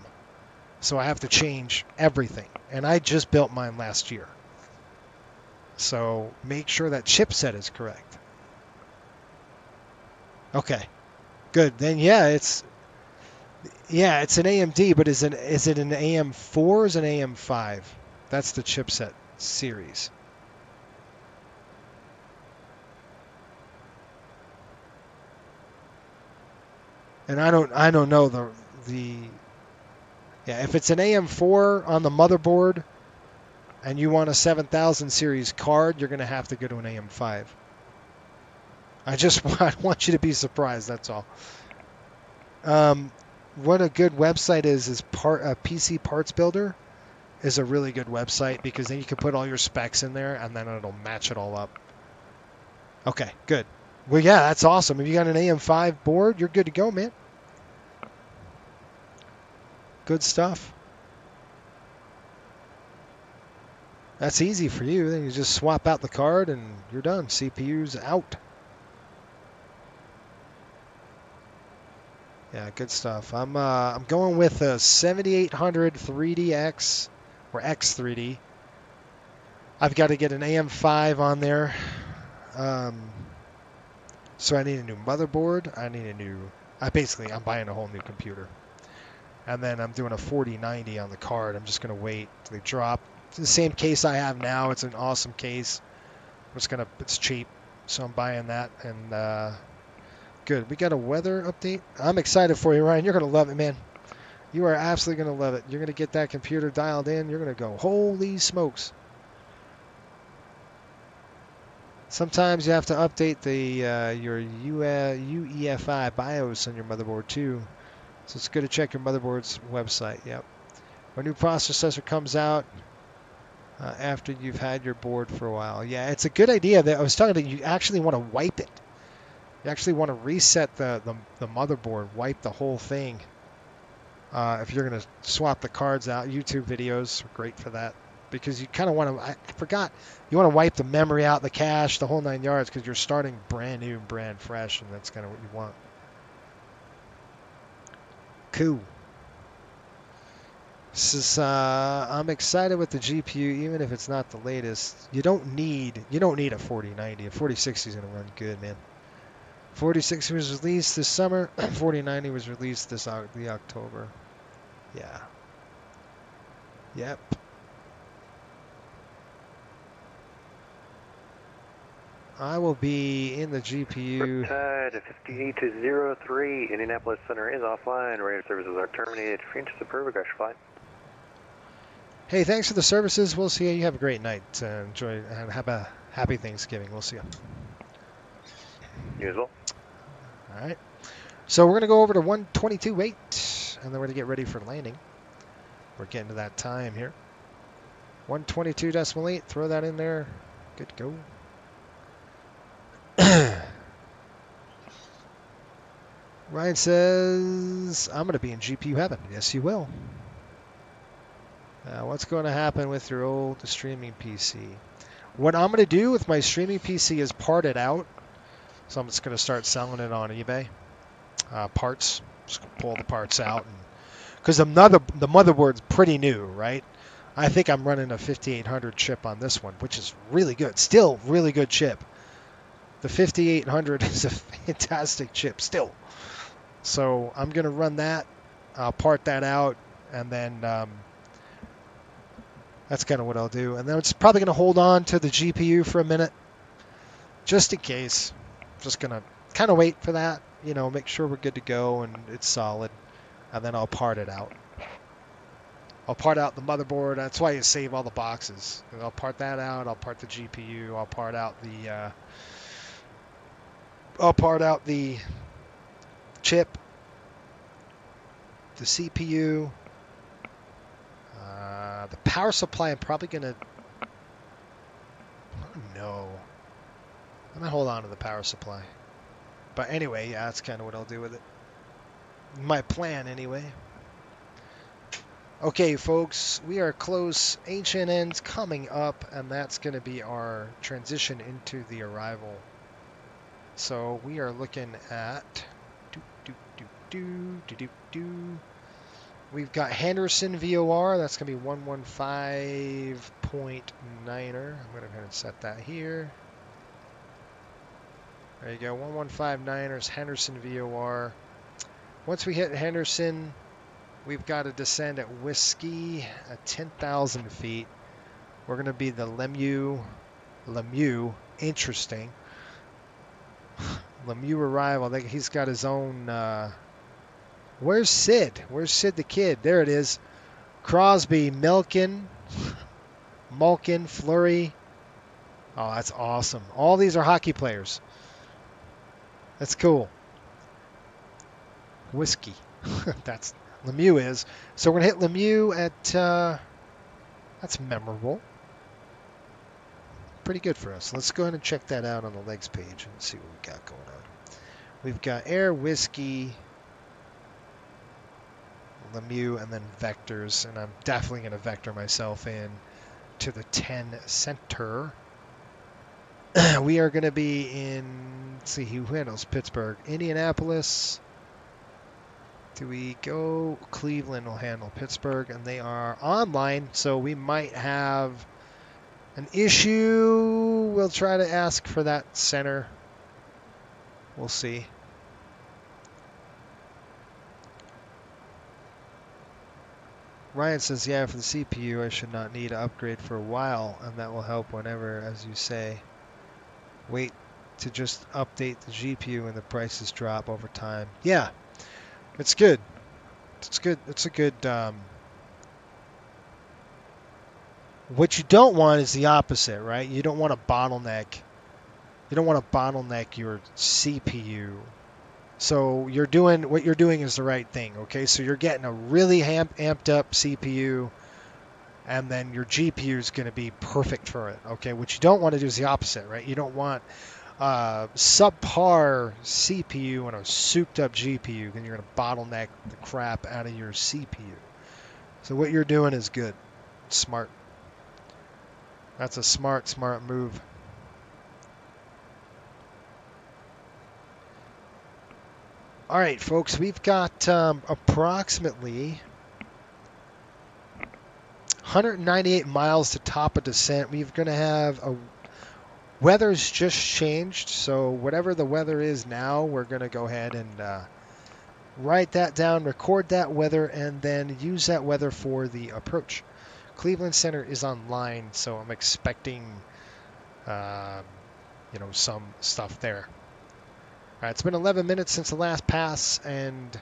So I have to change everything. And I just built mine last year. So make sure that chipset is correct. Okay, good. Then it's an AMD, but is it an AM4 or is it an AM5? That's the chipset series. And I don't know the if it's an AM4 on the motherboard and you want a 7000 series card, you're going to have to go to an AM5. I want you to be surprised, that's all. What a good website is PC Parts Builder is a really good website because then you can put all your specs in there and then it'll match it all up. Okay, good. Well, yeah, that's awesome. If you got an AM5 board, you're good to go, man. Good stuff. That's easy for you. Then you just swap out the card and you're done. CPU's out. Yeah, good stuff. I'm going with a 7800 3DX or X3D. I've got to get an AM5 on there. So I need a new motherboard. I'm buying a whole new computer. And then I'm doing a 4090 on the card. I'm just going to wait till they drop. It's the same case I have now. It's an awesome case. It's cheap. So I'm buying that. And good. We got a weather update. I'm excited for you, Ryan. You're going to love it, man. You are absolutely going to love it. You're going to get that computer dialed in. You're going to go, holy smokes. Sometimes you have to update your UEFI BIOS on your motherboard too. So it's good to check your motherboard's website. Yep. When a new processor comes out after you've had your board for a while. Yeah, it's a good idea. That I was talking about, you actually want to wipe it. You actually want to reset the motherboard, wipe the whole thing. If you're going to swap the cards out, YouTube videos are great for that. Because you kind of want to, I forgot, you want to wipe the memory out, the cache, the whole 9 yards, because you're starting brand new, brand fresh, and that's kind of what you want. Cool. This is, I'm excited with the GPU, even if it's not the latest. You don't need a 4090. A 4060 is going to run good, man. 4060 was released this summer. 4090 was released the October. Yeah. Yep. I will be in the GPU. Riptide 5803, Indianapolis Center is offline. Radio services are terminated. If you're interested, approve, got your flight. Hey, thanks for the services. We'll see you. You have a great night. Enjoy and have a happy Thanksgiving. We'll see you. You as well. All right. So we're going to go over to 122.8, and then we're going to get ready for landing. We're getting to that time here. 122.8. Throw that in there. Good to go. Ryan says, I'm going to be in GPU heaven. Yes, you will. What's going to happen with your old streaming PC? What I'm going to do with my streaming PC is part it out. So I'm just going to start selling it on eBay. Parts. Just pull the parts out. Because the motherboard's pretty new, right? I think I'm running a 5800 chip on this one, which is really good. Still really good chip. The 5800 is a fantastic chip still. So I'm going to run that. I'll part that out. And then that's kind of what I'll do. And then it's probably going to hold on to the GPU for a minute. Just in case. Just going to kind of wait for that. You know, make sure we're good to go and it's solid. And then I'll part it out. I'll part out the motherboard. That's why you save all the boxes. And I'll part that out. I'll part the GPU. I'll part out the chip. the CPU. The power supply, I'm probably going to... No. I'm going to hold on to the power supply. But anyway, yeah, that's kind of what I'll do with it. My plan, anyway. Okay, folks, we are close. HNN's coming up, and that's going to be our transition into the arrival. So we are looking at... We've got Henderson VOR. That's going to be 115.9er. I'm going to go ahead and set that here. There you go, 115.9ers, Henderson VOR. Once we hit Henderson, we've got to descend at Whiskey at 10,000 feet. We're going to be the Lemieux, interesting. Lemieux arrival. He's got his own... where's Sid? Where's Sid the Kid? There it is. Crosby, Malkin, Fleury. Oh, that's awesome. All these are hockey players. That's cool. Whiskey. That's Lemieux is. So we're going to hit Lemieux at... that's memorable. Pretty good for us. Let's go ahead and check that out on the legs page and see what we got going on. We've got Air, Whiskey, Lemieux, and then vectors. And I'm definitely going to vector myself in to the 10 center. We are going to be in, let's see, who handles Pittsburgh? Indianapolis. Do we go? Cleveland will handle Pittsburgh, and they are online, so we might have an issue. We'll try to ask for that center. We'll see. Ryan says, yeah, for the CPU, I should not need an upgrade for a while, and that will help whenever, as you say. Wait to just update the GPU and the prices drop over time. Yeah, it's good. It's good. It's a good... what you don't want is the opposite, right? You don't want to bottleneck. You don't want to bottleneck your CPU. So what you're doing is the right thing, okay? So you're getting a really amped up CPU, and then your GPU is going to be perfect for it, okay? What you don't want to do is the opposite, right? You don't want subpar CPU and a souped-up GPU, then you're going to bottleneck the crap out of your CPU. So what you're doing is good. Smart. That's a smart move. All right, folks, we've got approximately 198 miles to top of descent. We're going to have weather's just changed, so whatever the weather is now, we're going to go ahead and write that down, record that weather, and then use that weather for the approach. Cleveland Center is online, so I'm expecting, some stuff there. All right, it's been 11 minutes since the last pass, and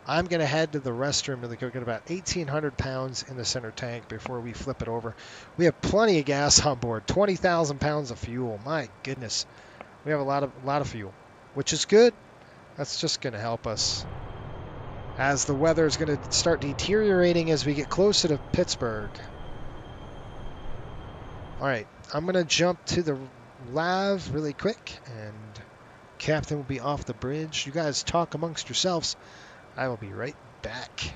I'm going to head to the restroom really quick. Get about 1,800 pounds in the center tank before we flip it over. We have plenty of gas on board, 20,000 pounds of fuel. My goodness, we have a lot of fuel, which is good. That's just going to help us as the weather is going to start deteriorating as we get closer to Pittsburgh. All right, I'm going to jump to the lav really quick, and Captain will be off the bridge. You guys talk amongst yourselves. I will be right back.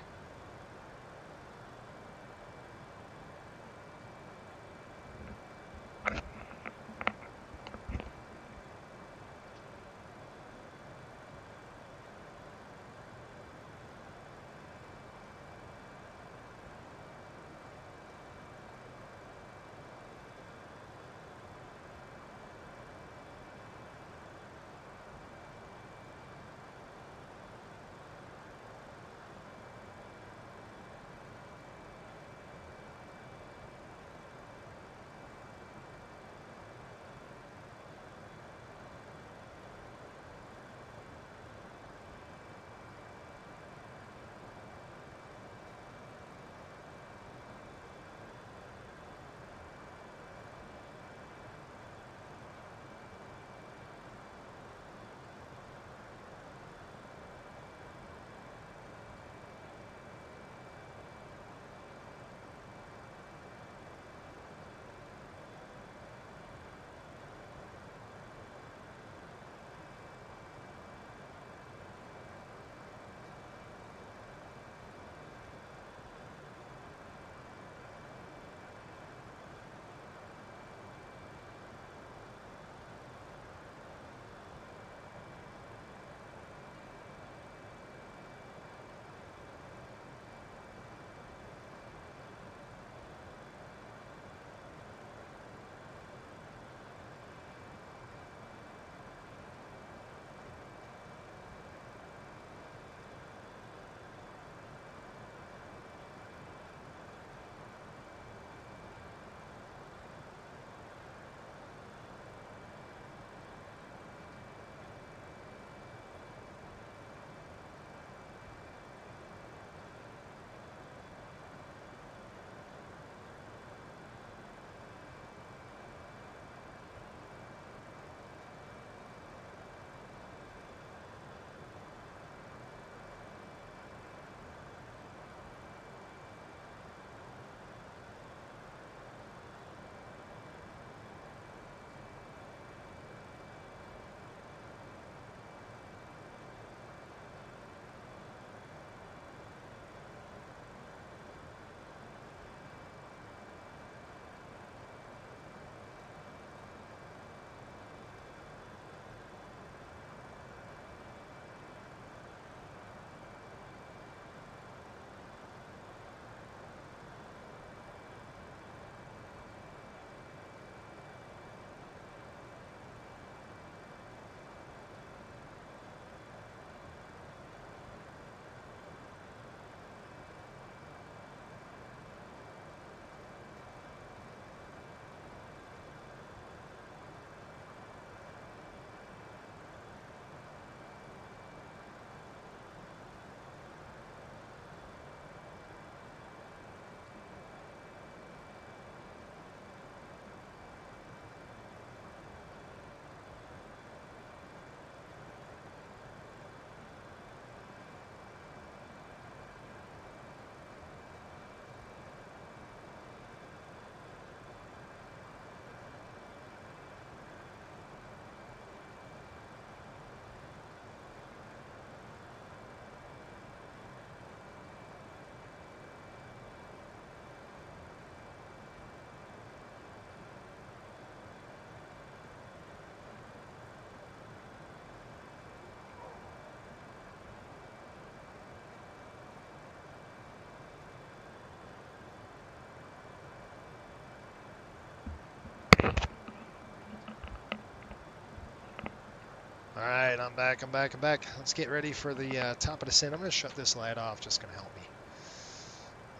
I'm back. Let's get ready for the top of descent. I'm going to shut this light off, just going to help me.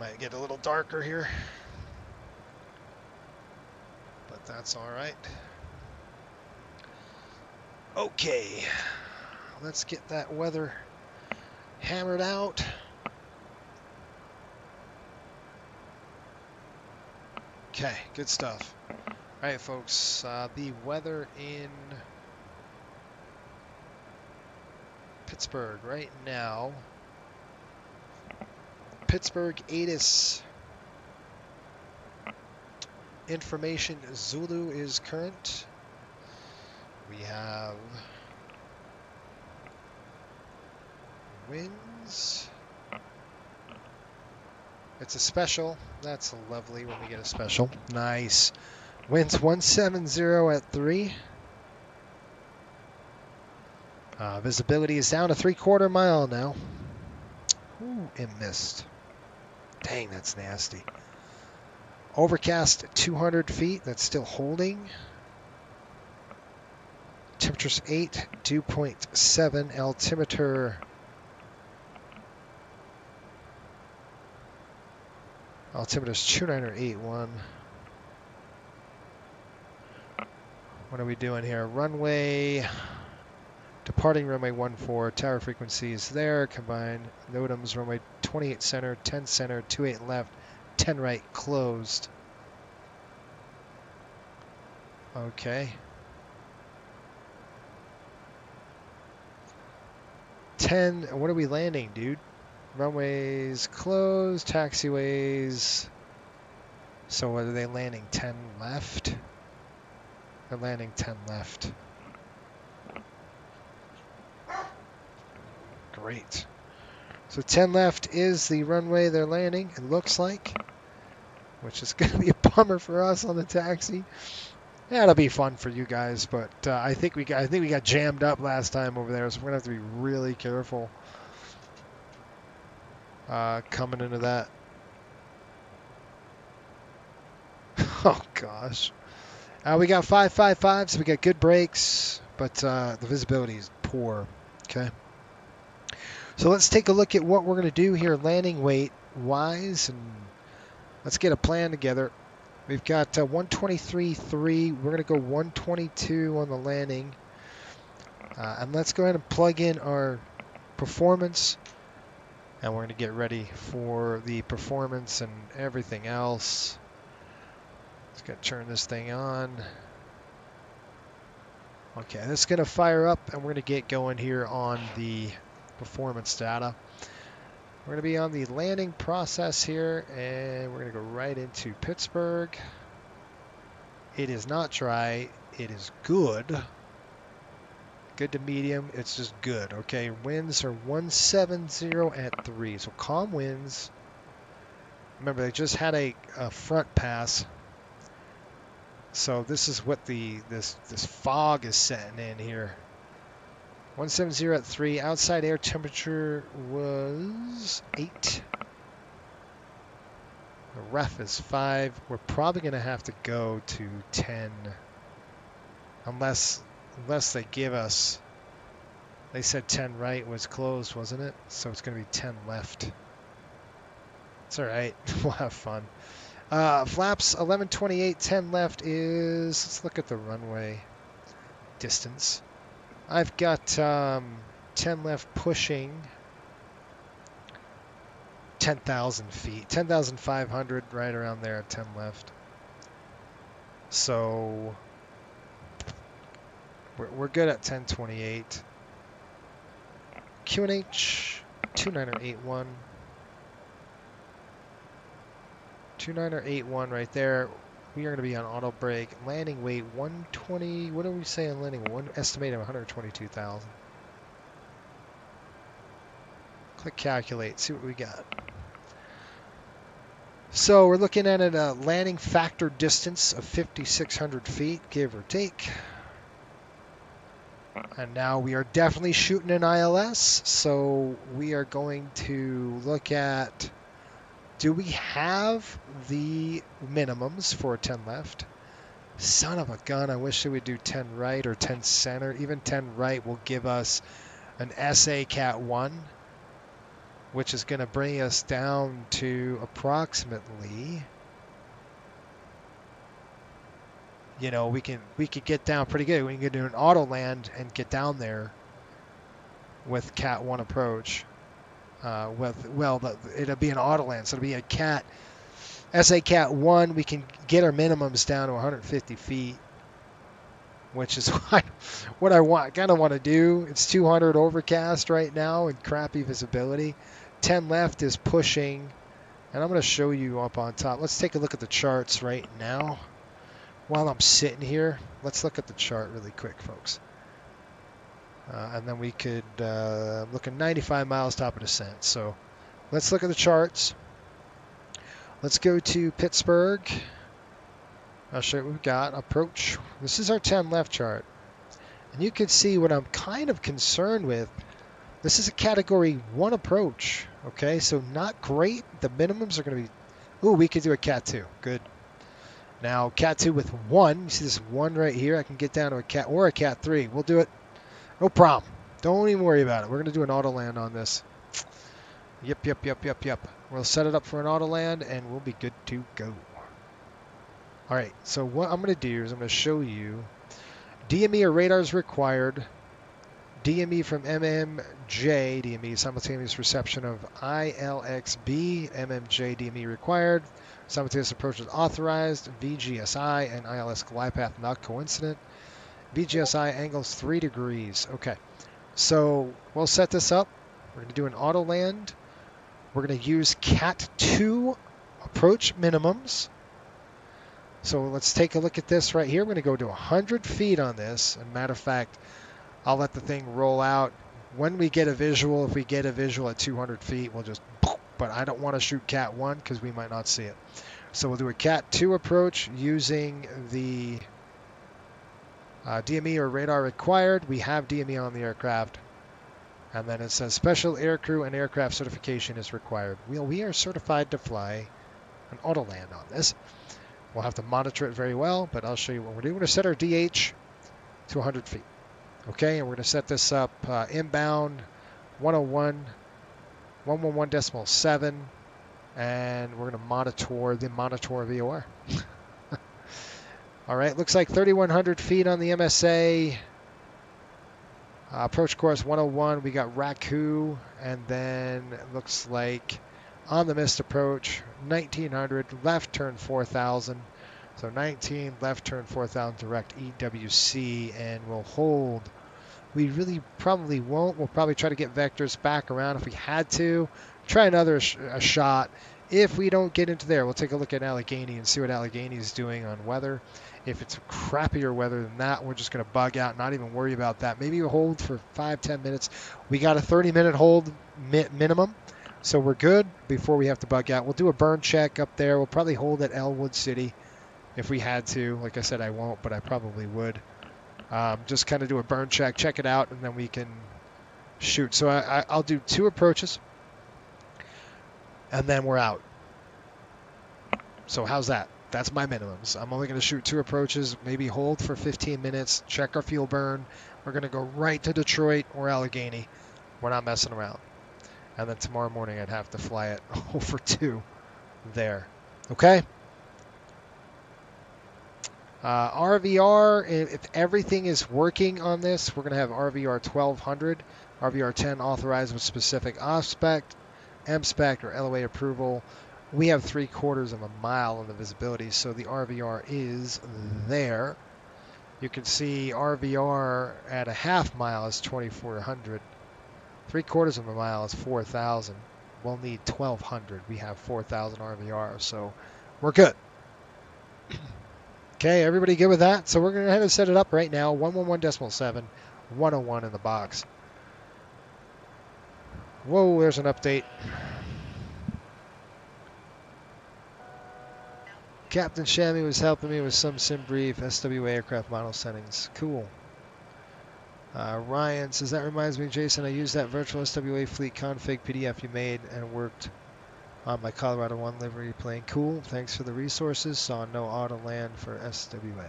Might get a little darker here, but that's all right. Okay, let's get that weather hammered out. Okay, good stuff. All right, folks, the weather in Pittsburgh right now. Pittsburgh ATIS information Zulu is current. We have winds. It's a special. That's lovely when we get a special. Nice. Winds 170 at 3. Visibility is down to 3/4 mile now. Ooh, it missed. Dang, that's nasty. Overcast 200 feet. That's still holding. Temperature's 8, dew point 7, altimeter. Altimeter's 29081. What are we doing here? Runway, departing runway 14, tower frequency is there, combined NOTAMs, runway 28 center, 10 center, 28 left, 10 right, closed. Okay. 10, what are we landing, dude? Runways closed, taxiways. So are they landing 10 left? They're landing 10 left. Great. So 10 left is the runway they're landing, it looks like. Which is going to be a bummer for us on the taxi. Yeah, it'll be fun for you guys, but I think we got jammed up last time over there, so we're going to have to be really careful coming into that. Oh, gosh. We got 555, so we got good brakes, but the visibility is poor. Okay. So let's take a look at what we're going to do here landing weight wise, and let's get a plan together. We've got 123.3. We're going to go 122 on the landing. And let's go ahead and plug in our performance. And we're going to get ready for the performance and everything else. Just got to turn this thing on. Okay, this is going to fire up, and we're going to get going here on the performance data. We're going to be on the landing process here, and we're going to go right into Pittsburgh. It is not dry. It is good. Good to medium. It's just good. Okay, winds are 170 at 3. So calm winds. Remember, they just had a front pass. So this is what this fog is setting in here. 170 at 3. Outside air temperature was 8. The ref is 5. We're probably going to have to go to 10. Unless they give us... They said 10 right was closed, wasn't it? So it's going to be 10 left. It's all right. We'll have fun. Flaps 1128, 10 left is... Let's look at the runway distance. I've got 10 left pushing 10,000 feet. 10,500 right around there at 10 left. So we're good at 1028. QNH 29081. 29081 right there. We are going to be on auto brake. Landing weight 120. What are we saying landing? One estimated 122,000. Click calculate. See what we got. So we're looking at a landing factor distance of 5,600 feet, give or take. And now we are definitely shooting an ILS. So we are going to look at, do we have the minimums for 10 left? Son of a gun, I wish it would do 10 right or 10 center. Even 10 right will give us an SA Cat 1, which is going to bring us down to approximately, you know, we could get down pretty good. We can do an auto land and get down there with Cat 1 approach. It'll be an auto land, so it'll be a Cat SA Cat 1. We can get our minimums down to 150 feet, which is what I kind of want to do. It's 200 overcast right now and crappy visibility. 10 left is pushing, and I'm going to show you up on top. Let's take a look at the charts right now. While I'm sitting here, let's look at the chart really quick, folks. And then we could look at 95 miles top of descent. So let's look at the charts. Let's go to Pittsburgh. I'll show you what we've got. Approach. This is our 10 left chart. And you can see what I'm kind of concerned with. This is a category 1 approach. Okay, so not great. The minimums are going to be... Ooh, we could do a Cat 2. Good. Now, Cat 2 with 1. You see this 1 right here? I can get down to a Cat or a Cat 3. We'll do it. No problem. Don't even worry about it. We're going to do an auto land on this. Yep. We'll set it up for an auto land, and we'll be good to go. All right, so what I'm going to do is I'm going to show you DME or radars required. DME from MMJ, DME, simultaneous reception of ILXB, MMJ, DME required. Simultaneous approach is authorized. VGSI and ILS glide path not coincident. VGSI angles 3 degrees. Okay, so we'll set this up. We're going to do an auto land. We're going to use Cat 2 approach minimums. So let's take a look at this right here. We're going to go to 100 feet on this. And matter of fact, I'll let the thing roll out. When we get a visual, if we get a visual at 200 feet, we'll just... But I don't want to shoot Cat 1 because we might not see it. So we'll do a Cat 2 approach using the DME or radar required. We have DME on the aircraft. And then it says special aircrew and aircraft certification is required. We are certified to fly an auto land on this. We'll have to monitor it very well, but I'll show you what we're doing. We're going to set our DH to 100 feet. Okay, and we're going to set this up inbound 101, 111.7, and we're going to monitor the monitor VOR. All right, looks like 3,100 feet on the MSA. Approach course 101, we got Raku, and then it looks like on the missed approach, 1,900, left turn 4,000. So 19, left turn 4,000, direct EWC, and we'll hold. We really probably won't. We'll probably try to get vectors back around if we had to. Try another shot. If we don't get into there, we'll take a look at Allegheny and see what Allegheny is doing on weather. If it's crappier weather than that, we're just going to bug out, not even worry about that. Maybe we'll hold for 5-10 minutes. We got a 30-minute hold minimum, so we're good before we have to bug out. We'll do a burn check up there. We'll probably hold at Elwood City if we had to. Like I said, I won't, but I probably would. Just kind of do a burn check, check it out, and then we can shoot. So I'll do 2 approaches, and then we're out. So how's that? That's my minimums. I'm only going to shoot 2 approaches, maybe hold for 15 minutes, check our fuel burn. We're going to go right to Detroit or Allegheny. We're not messing around. And then tomorrow morning I'd have to fly it over 2 there. Okay? RVR, if everything is working on this, we're going to have RVR 1200, RVR 10 authorized with specific off-spec, M-spec, or LOA approval. We have 3/4 of a mile on the visibility, so the RVR is there. You can see RVR at a half mile is 2,400. 3/4 of a mile is 4,000. We'll need 1,200. We have 4,000 RVR, so we're good. Okay, everybody good with that? So we're going to go ahead and set it up right now. 111.7, 101 in the box. Whoa, there's an update. Captain Shammy was helping me with some sim brief SWA aircraft model settings. Cool. Ryan says, that reminds me, Jason, I used that virtual SWA fleet config PDF you made and worked on my Colorado 1 livery plane. Cool. Thanks for the resources. Saw no auto land for SWA.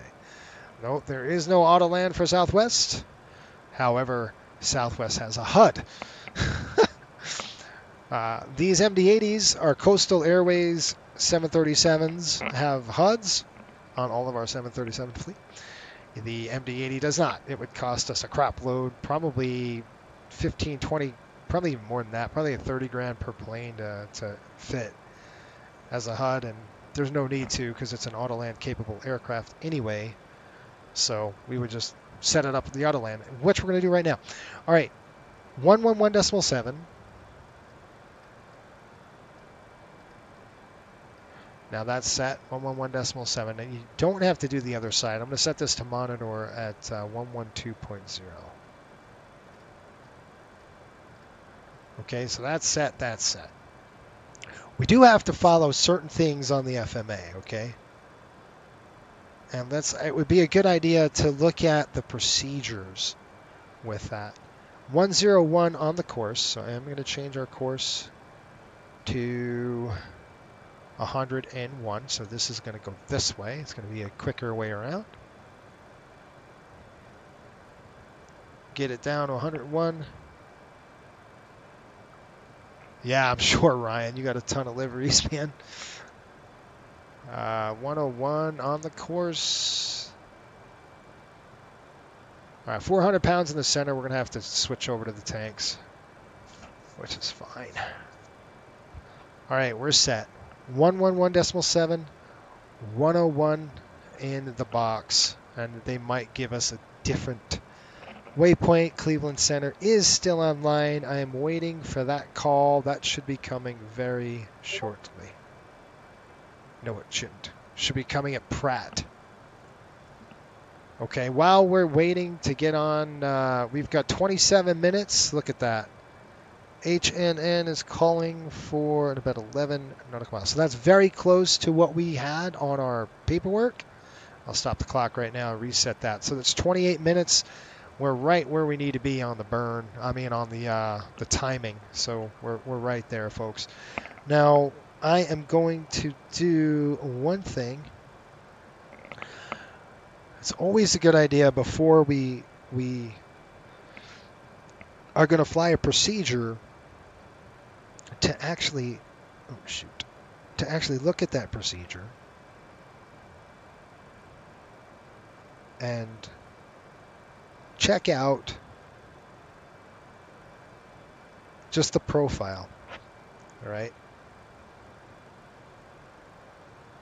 No, there is no Autoland for Southwest. However, Southwest has a HUD. These MD-80s are Coastal Airways 737s, have HUDs on all of our 737 fleet. The MD-80 does not. It would cost us a crap load, probably 15, 20, probably even more than that, probably 30 grand per plane to fit as a HUD, and there's no need to because it's an Autoland capable aircraft anyway. So we would just set it up with the Autoland, which we're going to do right now. All right, 111.7. Now that's set 111.7, and you don't have to do the other side. I'm going to set this to monitor at 112.0. Okay, so that's set, that's set. We do have to follow certain things on the FMA, okay? And it would be a good idea to look at the procedures with that. 101 on the course, so I'm going to change our course to 101, so this is going to go this way. It's going to be a quicker way around. Get it down to 101. Yeah, I'm sure, Ryan. You got a ton of liveries, man. 101 on the course. All right, 400 pounds in the center. We're going to have to switch over to the tanks, which is fine. All right, we're set. 111.7, 101 in the box, and they might give us a different waypoint. Cleveland Center is still online. I am waiting for that call. That should be coming very shortly. No, it shouldn't. Should be coming at Pratt. Okay, while we're waiting to get on, we've got 27 minutes. Look at that. HNN is calling for about 11 nautical miles. So that's very close to what we had on our paperwork. I'll stop the clock right now and reset that. So that's 28 minutes. We're right where we need to be on the burn. I mean, on the timing. So we're right there, folks. Now, I am going to do one thing. It's always a good idea before we are going to fly a procedure to actually, to actually look at that procedure and check out just the profile, all right?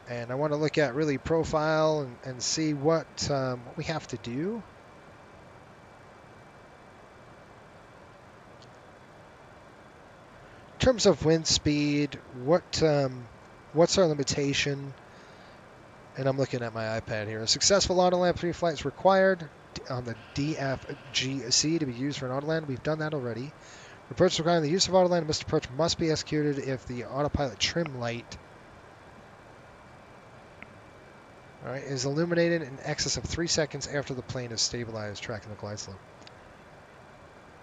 And I want to look at really profile and see what we have to do. In terms of wind speed, what's our limitation? And I'm looking at my iPad here. A successful Autoland pre-flight is required on the DFGC to be used for an Autoland. We've done that already. Reports requiring the use of Autoland missed approach must be executed if the autopilot trim light is illuminated in excess of 3 seconds after the plane is stabilized, tracking the glide slope.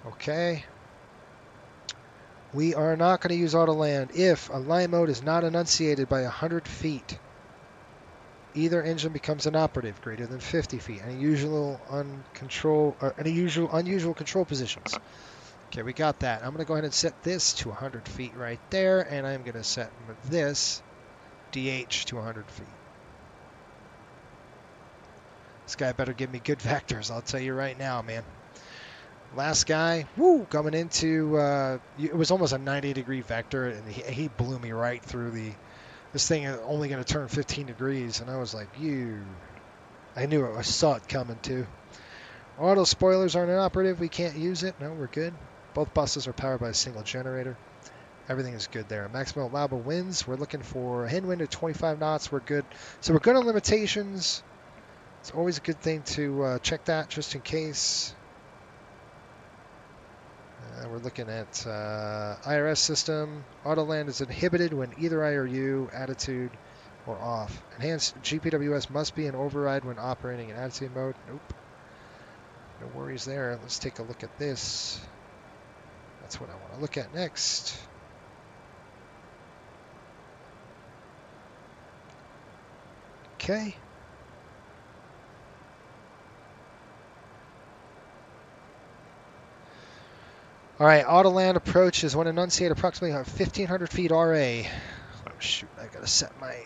Okay. We are not going to use Autoland if a line mode is not enunciated by 100 feet. Either engine becomes inoperative greater than 50 feet. Any unusual control positions. Okay, we got that. I'm going to go ahead and set this to 100 feet right there, and I'm going to set this DH to 100 feet. This guy better give me good vectors, I'll tell you right now, man. Last guy, coming into, it was almost a 90-degree vector, and he blew me right through this thing is only going to turn 15 degrees, and I was like, I knew it. I saw it coming, too. Auto spoilers aren't inoperative. We can't use it. No, we're good. Both buses are powered by a single generator. Everything is good there. Maximum allowable winds, we're looking for a headwind at 25 knots. We're good. So we're good on limitations. It's always a good thing to check that just in case. We're looking at IRS system. Autoland is inhibited when either I or U, attitude, or off. Enhanced GPWS must be an override when operating in attitude mode. Nope. No worries there. Let's take a look at this. That's what I want to look at next. Okay. All right, auto land approach is when enunciate approximately 1,500 feet RA. Oh, shoot, I gotta set my...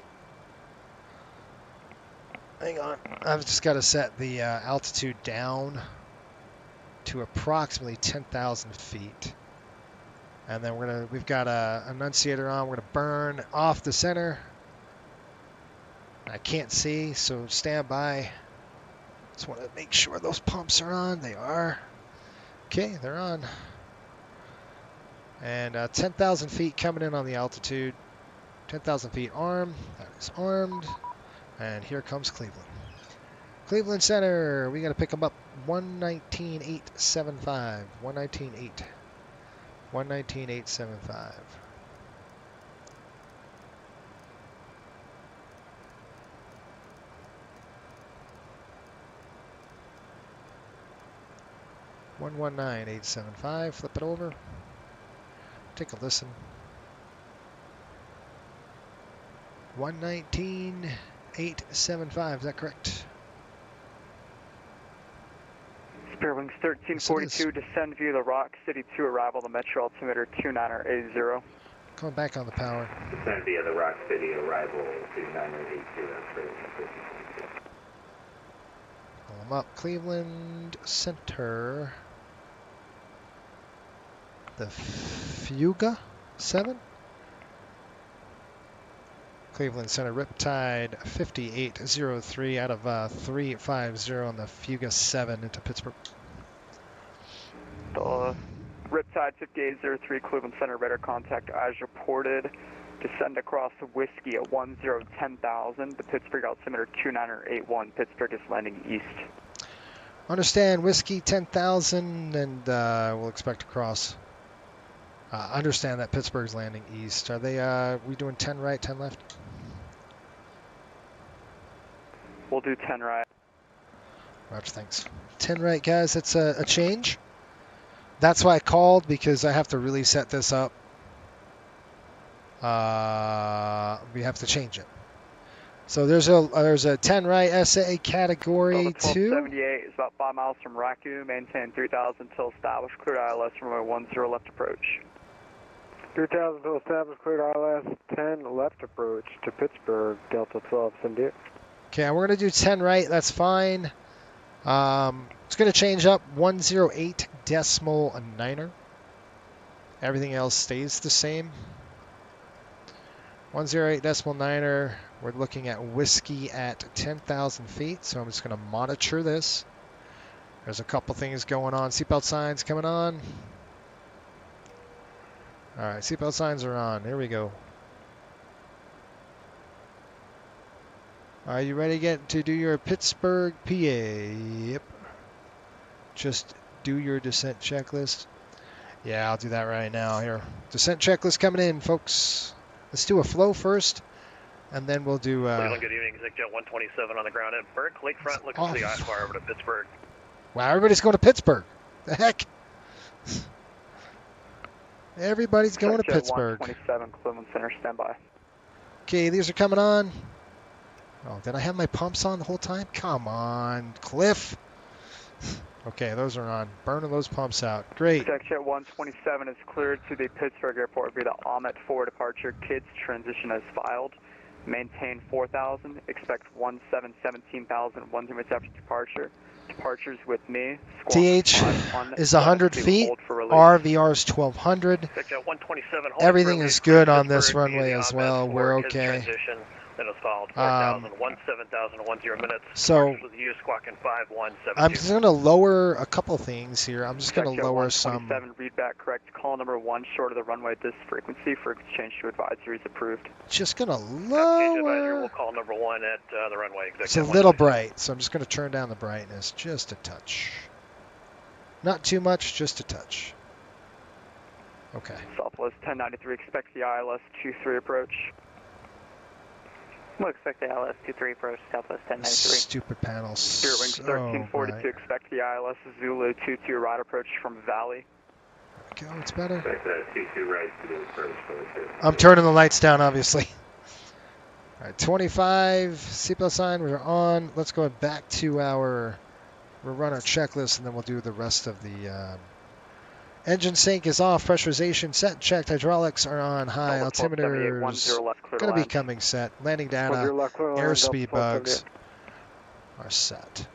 Hang on, I've just gotta set the altitude down to approximately 10,000 feet. And then we've got a enunciator on. We're gonna burn off the center. I can't see, so stand by. Just want to make sure those pumps are on. They are. Okay, they're on. And 10,000 feet coming in on the altitude. 10,000 feet arm. That is armed. And here comes Cleveland. Cleveland Center. We got to pick them up 119.875. 119.8. 119.875. $119.875. Flip it over. Take a listen. 119.875. Is that correct? Spirit Wings 1342, descend via the Rock City 2 arrival, the Metro altimeter 2980. Going back on the power. Descend via the Rock City arrival 2980. Pull them up. Cleveland Center. The Fuga 7. Cleveland Center Riptide 5803 out of 350 on the Fuga 7 into Pittsburgh. The Riptide 5803, Cleveland Center radar contact as reported. Descend across the Whiskey at 10,000. The Pittsburgh altimeter 2981. Pittsburgh is landing east. Understand Whiskey 10,000 and we'll expect to cross. Understand that Pittsburgh's landing east. Are they, we doing 10 right, 10 left? We'll do 10 right. Roger, thanks. 10 right, guys. That's a change. That's why I called, because I have to really set this up. We have to change it. So there's a 10 right SA category 2. 1278 is about 5 miles from Raku. Maintain 3,000 until established. Cleared ILS runway 10 left approach. 3,000 until established. Cleared ILS 10 left approach to Pittsburgh. Delta 12, send it. Okay, we're going to do 10 right. That's fine. It's going to change up 108.9er. Everything else stays the same. 108.9er. We're looking at Whiskey at 10,000 feet, so I'm just going to monitor this. There's a couple things going on. Seatbelt signs coming on. All right, seatbelt signs are on. Here we go. Are you ready to do your Pittsburgh, PA? Yep. Just do your descent checklist. Yeah, I'll do that right now. Here, descent checklist coming in, folks. Let's do a flow first, and then we'll do. Cleveland, good evening. Exec 127 on the ground at Burke Lakefront, looking for the I-Fire over to Pittsburgh. Wow, everybody's going to Pittsburgh. The heck? Everybody's going to Pittsburgh. 127, Cleveland Center, standby. Okay, these are coming on. Oh, did I have my pumps on the whole time? Come on, Cliff. Okay, those are on. Burning those pumps out. Great. Section 127 is cleared to the Pittsburgh Airport via the Ahmet 4 departure. Kids transition as filed. Maintain 4,000. Expect 17,000 1 minutes after departure. Departures with me. TH is 100 feet. RVR is 1,200. Everything is good on this runway as well. We're okay. Then it's followed 4,000, 7,010 minutes. So I'm just going to lower lower a couple things here. I'm just going to lower some. Read back correct. Call number 1 short of the runway at this frequency for exchange to advisories approved. Just going to Advisory, lower. we'll call number 1 at the runway. It's a little bright, so I'm just going to turn down the brightness just a touch. Not too much, just a touch. Okay. Southwest 1093, expect the ILS 23 approach. We'll expect the ILS 23 approach, Southwest 1093. Stupid panels. Spirit Wings 1342, expect the ILS Zulu 22 right approach from Valley. Go, it's better. Expect 22 right to the approach. I'm turning the lights down, obviously. All right, 25, seatbelt sign, we're on. Let's go back to we'll run our checklist, and then we'll do the rest of the Engine sync is off. Pressurization set. Checked. Hydraulics are on high. Delta 1278, Altimeters 10 left, clear to going to be land. coming set. Landing 10 data. left, clear to land, Delta Airspeed 1278. bugs are set.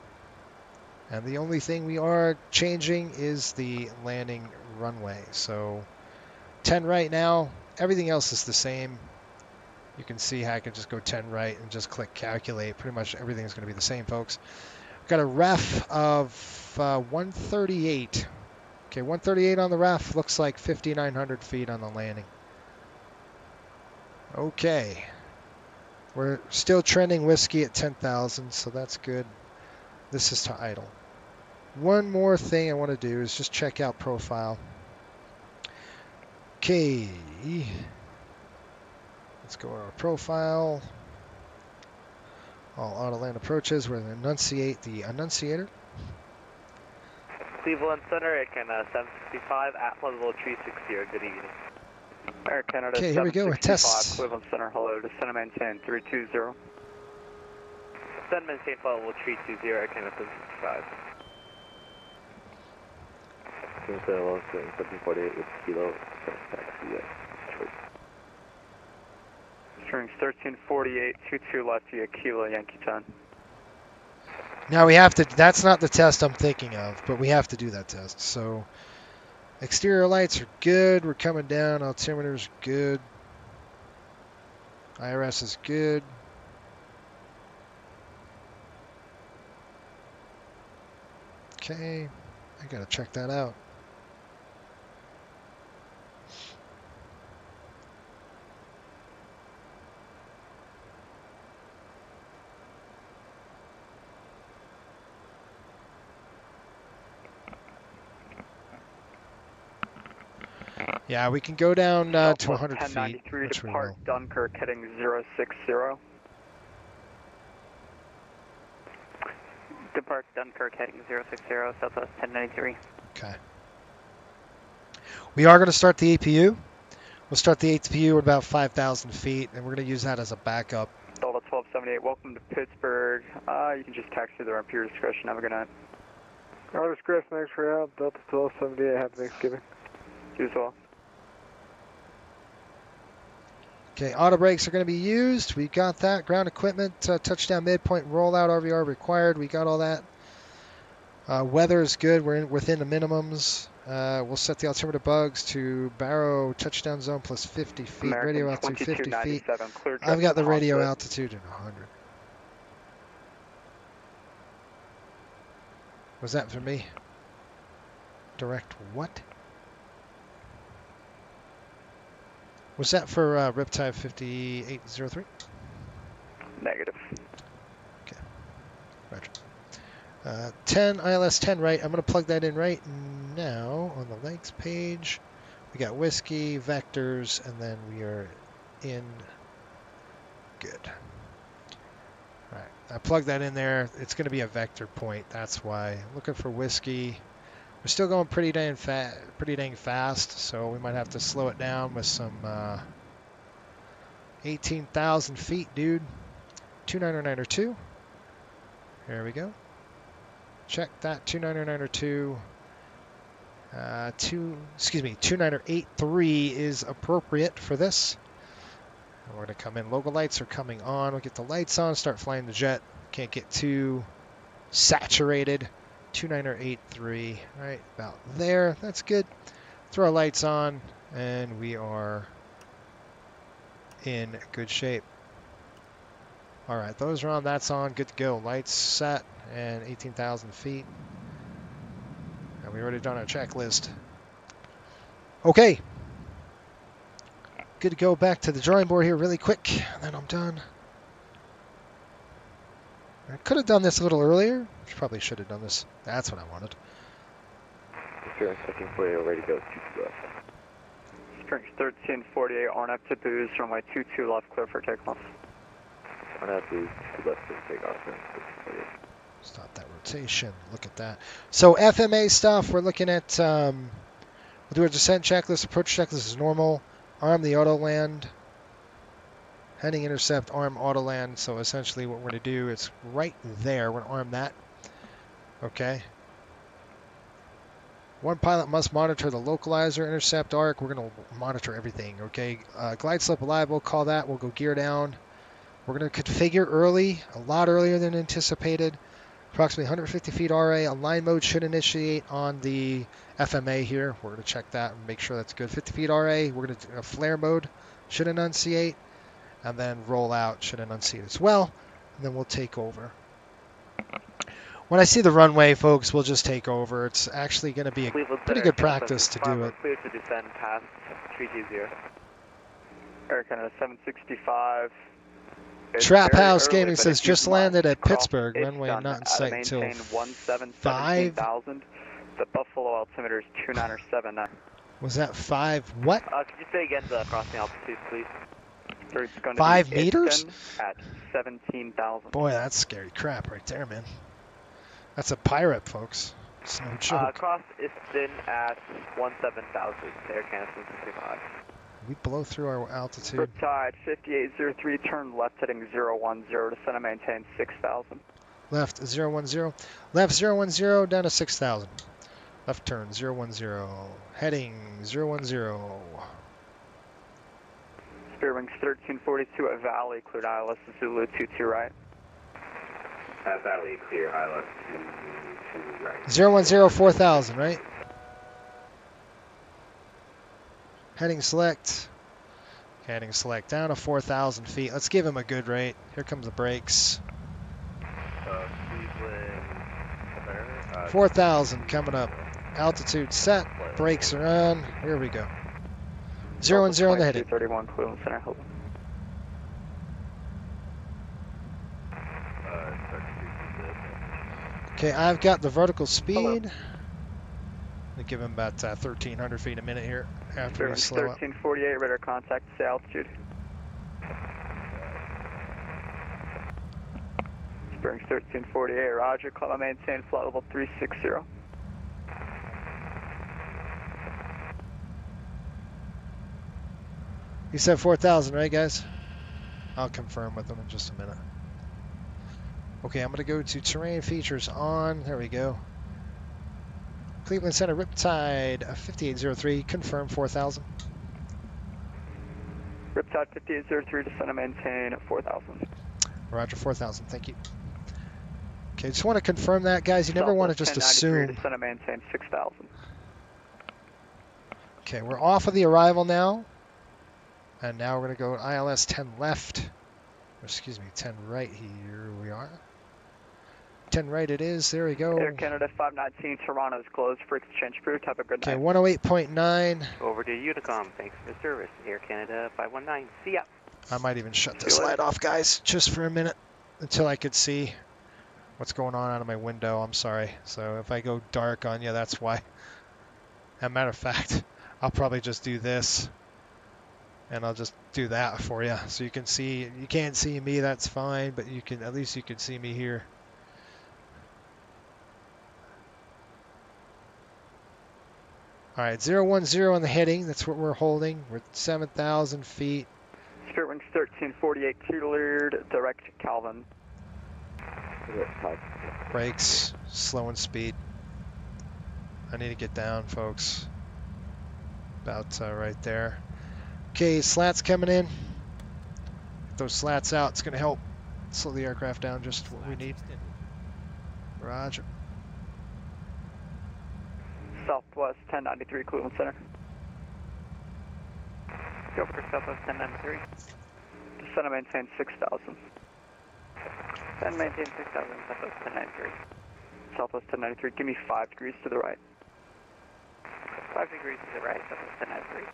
And the only thing we are changing is the landing runway. So 10 right now. Everything else is the same. You can see how I can just go 10 right and just click calculate. Pretty much everything is going to be the same, folks. Got a ref of 138. Okay, 138 on the ref. Looks like 5,900 feet on the landing. Okay. We're still trending whiskey at 10,000, so that's good. This is to idle. One more thing I want to do is just check out profile. Okay. Let's go to our profile. All auto land approaches. We're going to enunciate the enunciator. Cleveland Center, Air Canada 765 at level 360. Good evening. Air Canada Okay, here we go. 765, Test. Cleveland Center, hello, descend and maintain 320. Descend maintain flight level 320, Air Canada 765. Level 748 with kilo, taxi at Detroit. Strings 1348, 22 left via Kilo, Yankee 10. Now we have to, that's not the test I'm thinking of, but we have to do that test. So exterior lights are good. We're coming down. Altimeter's good. IRS is good. Okay, I gotta check that out. Yeah, we can go down to 100 feet, 1093, which we depart will. Dunkirk heading 060. Depart Dunkirk heading 060, Southwest 1093. Okay. We are going to start the APU. We'll start the APU at about 5,000 feet, and we're going to use that as a backup. Delta 1278, welcome to Pittsburgh. You can just taxi there at your discretion. Have a good night. Our discretion, thanks for your help. Delta 1278, happy Thanksgiving. You as well. Okay, auto brakes are going to be used. We got that. Ground equipment, touchdown midpoint, rollout, RVR required. We got all that. Weather is good. We're within the minimums. We'll set the altimeter bugs to Barrow touchdown zone plus 50 feet. American Radio altitude 50 feet. Clear I've got the radio Honda. altitude at 100. Was that for me? Direct what? Was that for Riptide 5803? Negative. Okay. Roger. 10 ILS 10 right. I'm going to plug that in right now on the legs page. We got whiskey, vectors, and then we are in good. All right. I plugged that in there. It's going to be a vector point. That's why. Looking for whiskey. We're still going pretty dang fast, so we might have to slow it down with some 18,000 feet, dude. 29902. There we go. Check that. 29902. 29983 is appropriate for this. And we're going to come in. Local lights are coming on. We'll get the lights on, start flying the jet. Can't get too saturated. 29983, right about there. That's good. Throw our lights on, and we are in good shape. All right, those are on. That's on. Good to go. Lights set and 18,000 feet. And we already done our checklist. Okay. Good to go back to the drawing board here really quick, and then I'm done. I could have done this a little earlier. Probably should have done this. That's what I wanted. Sure, checking for you, ready to go, 22 left. Strings 1348, RNF to boost, runway 22 left, clear for takeoff. RNF boost, 2 left for takeoff, 1348. Stop that rotation. Look at that. So FMA stuff, we're looking at, we'll do a descent checklist, approach checklist is normal. Arm the auto land. Heading intercept, arm auto land. So essentially what we're going to do is right there. We're going to arm that. Okay. One pilot must monitor the localizer, intercept arc. We're going to monitor everything, okay? Glide slope alive, we'll call that. We'll go gear down. We're going to configure early, a lot earlier than anticipated. Approximately 150 feet RA. Align mode should initiate on the FMA here. We're going to check that and make sure that's good. 50 feet RA. We're going to do a flare mode should enunciate. And then roll out should enunciate as well. And then we'll take over. When I see the runway, folks, we'll just take over. It's actually going to be a pretty good practice to do it. Clear to descend past 320. Air Canada 765. Trap House Gaming says just landed at Pittsburgh. Runway not in sight until 5. The Buffalo altimeter is 2979. Was that 5? What? Could you say again the crossing altitude, please? So it's going to 5 be meters? At 17,000. Boy, that's scary crap right there, man. That's a pirate, folks. It's no joke. Cross Iston at 17,000. Air Canada 765. We blow through our altitude. Riptide 5803, turn left heading 010, descend and maintain 6,000. Left 010. Left 010 down to 6,000. Left turn 010. Heading 010. Spirit wings 1342 at Valley, cleared ILS Zulu 22 right. At Valley, clear ILS 22 right. 010 4,000, right? Heading select. Heading select down to 4,000 feet. Let's give him a good rate. Here comes the brakes. 4,000 coming up. Altitude set. Brakes are on. Here we go. 010 on the heading. 31 Cleveland Center. Hello. Okay, I've got the vertical speed. We give him about 1,300 feet a minute here after we slow up. 1348, radar contact, say altitude. Springs 1348, roger, call and maintain flight level 360. You said 4,000, right, guys? I'll confirm with them in just a minute. Okay, I'm going to go to terrain features on. There we go. Cleveland Center Riptide 5803, confirm 4,000. Riptide 5803, descend and maintain 4,000. Roger, 4,000, thank you. Okay, just want to confirm that, guys. You never want to just assume. Descend and maintain 6,000. Okay, we're off of the arrival now. And now we're going to go ILS 10 left. Or excuse me, 10 right. Here we are. 10 right it is. There we go. Air Canada 519, Toronto is closed for exchange crew. Have a good night. Okay, 108.9. Over to Unicom. Thanks for the service. Air Canada 519. See ya. I might even shut this light off, guys, just for a minute until I could see what's going on out of my window. I'm sorry. So if I go dark on you, that's why. As a matter of fact, I'll probably just do this. And I'll just do that for you. So you can see, you can't see me, that's fine, but you can, at least you can see me here. All right, 010 on the heading. That's what we're holding. We're at 7,000 feet. Spirit wings 1348, cleared direct Calvin. Brakes, slowing speed. I need to get down, folks. About right there. Okay, slats coming in. Get those slats out. It's going to help slow the aircraft down just what we need. Roger. Southwest 1093, Cleveland Center. Go for Southwest 1093. Descend and maintain 6,000. Descend maintain 6,000, Southwest 1093. Southwest 1093, give me 5 degrees to the right. 5 degrees to the right, Southwest 1093.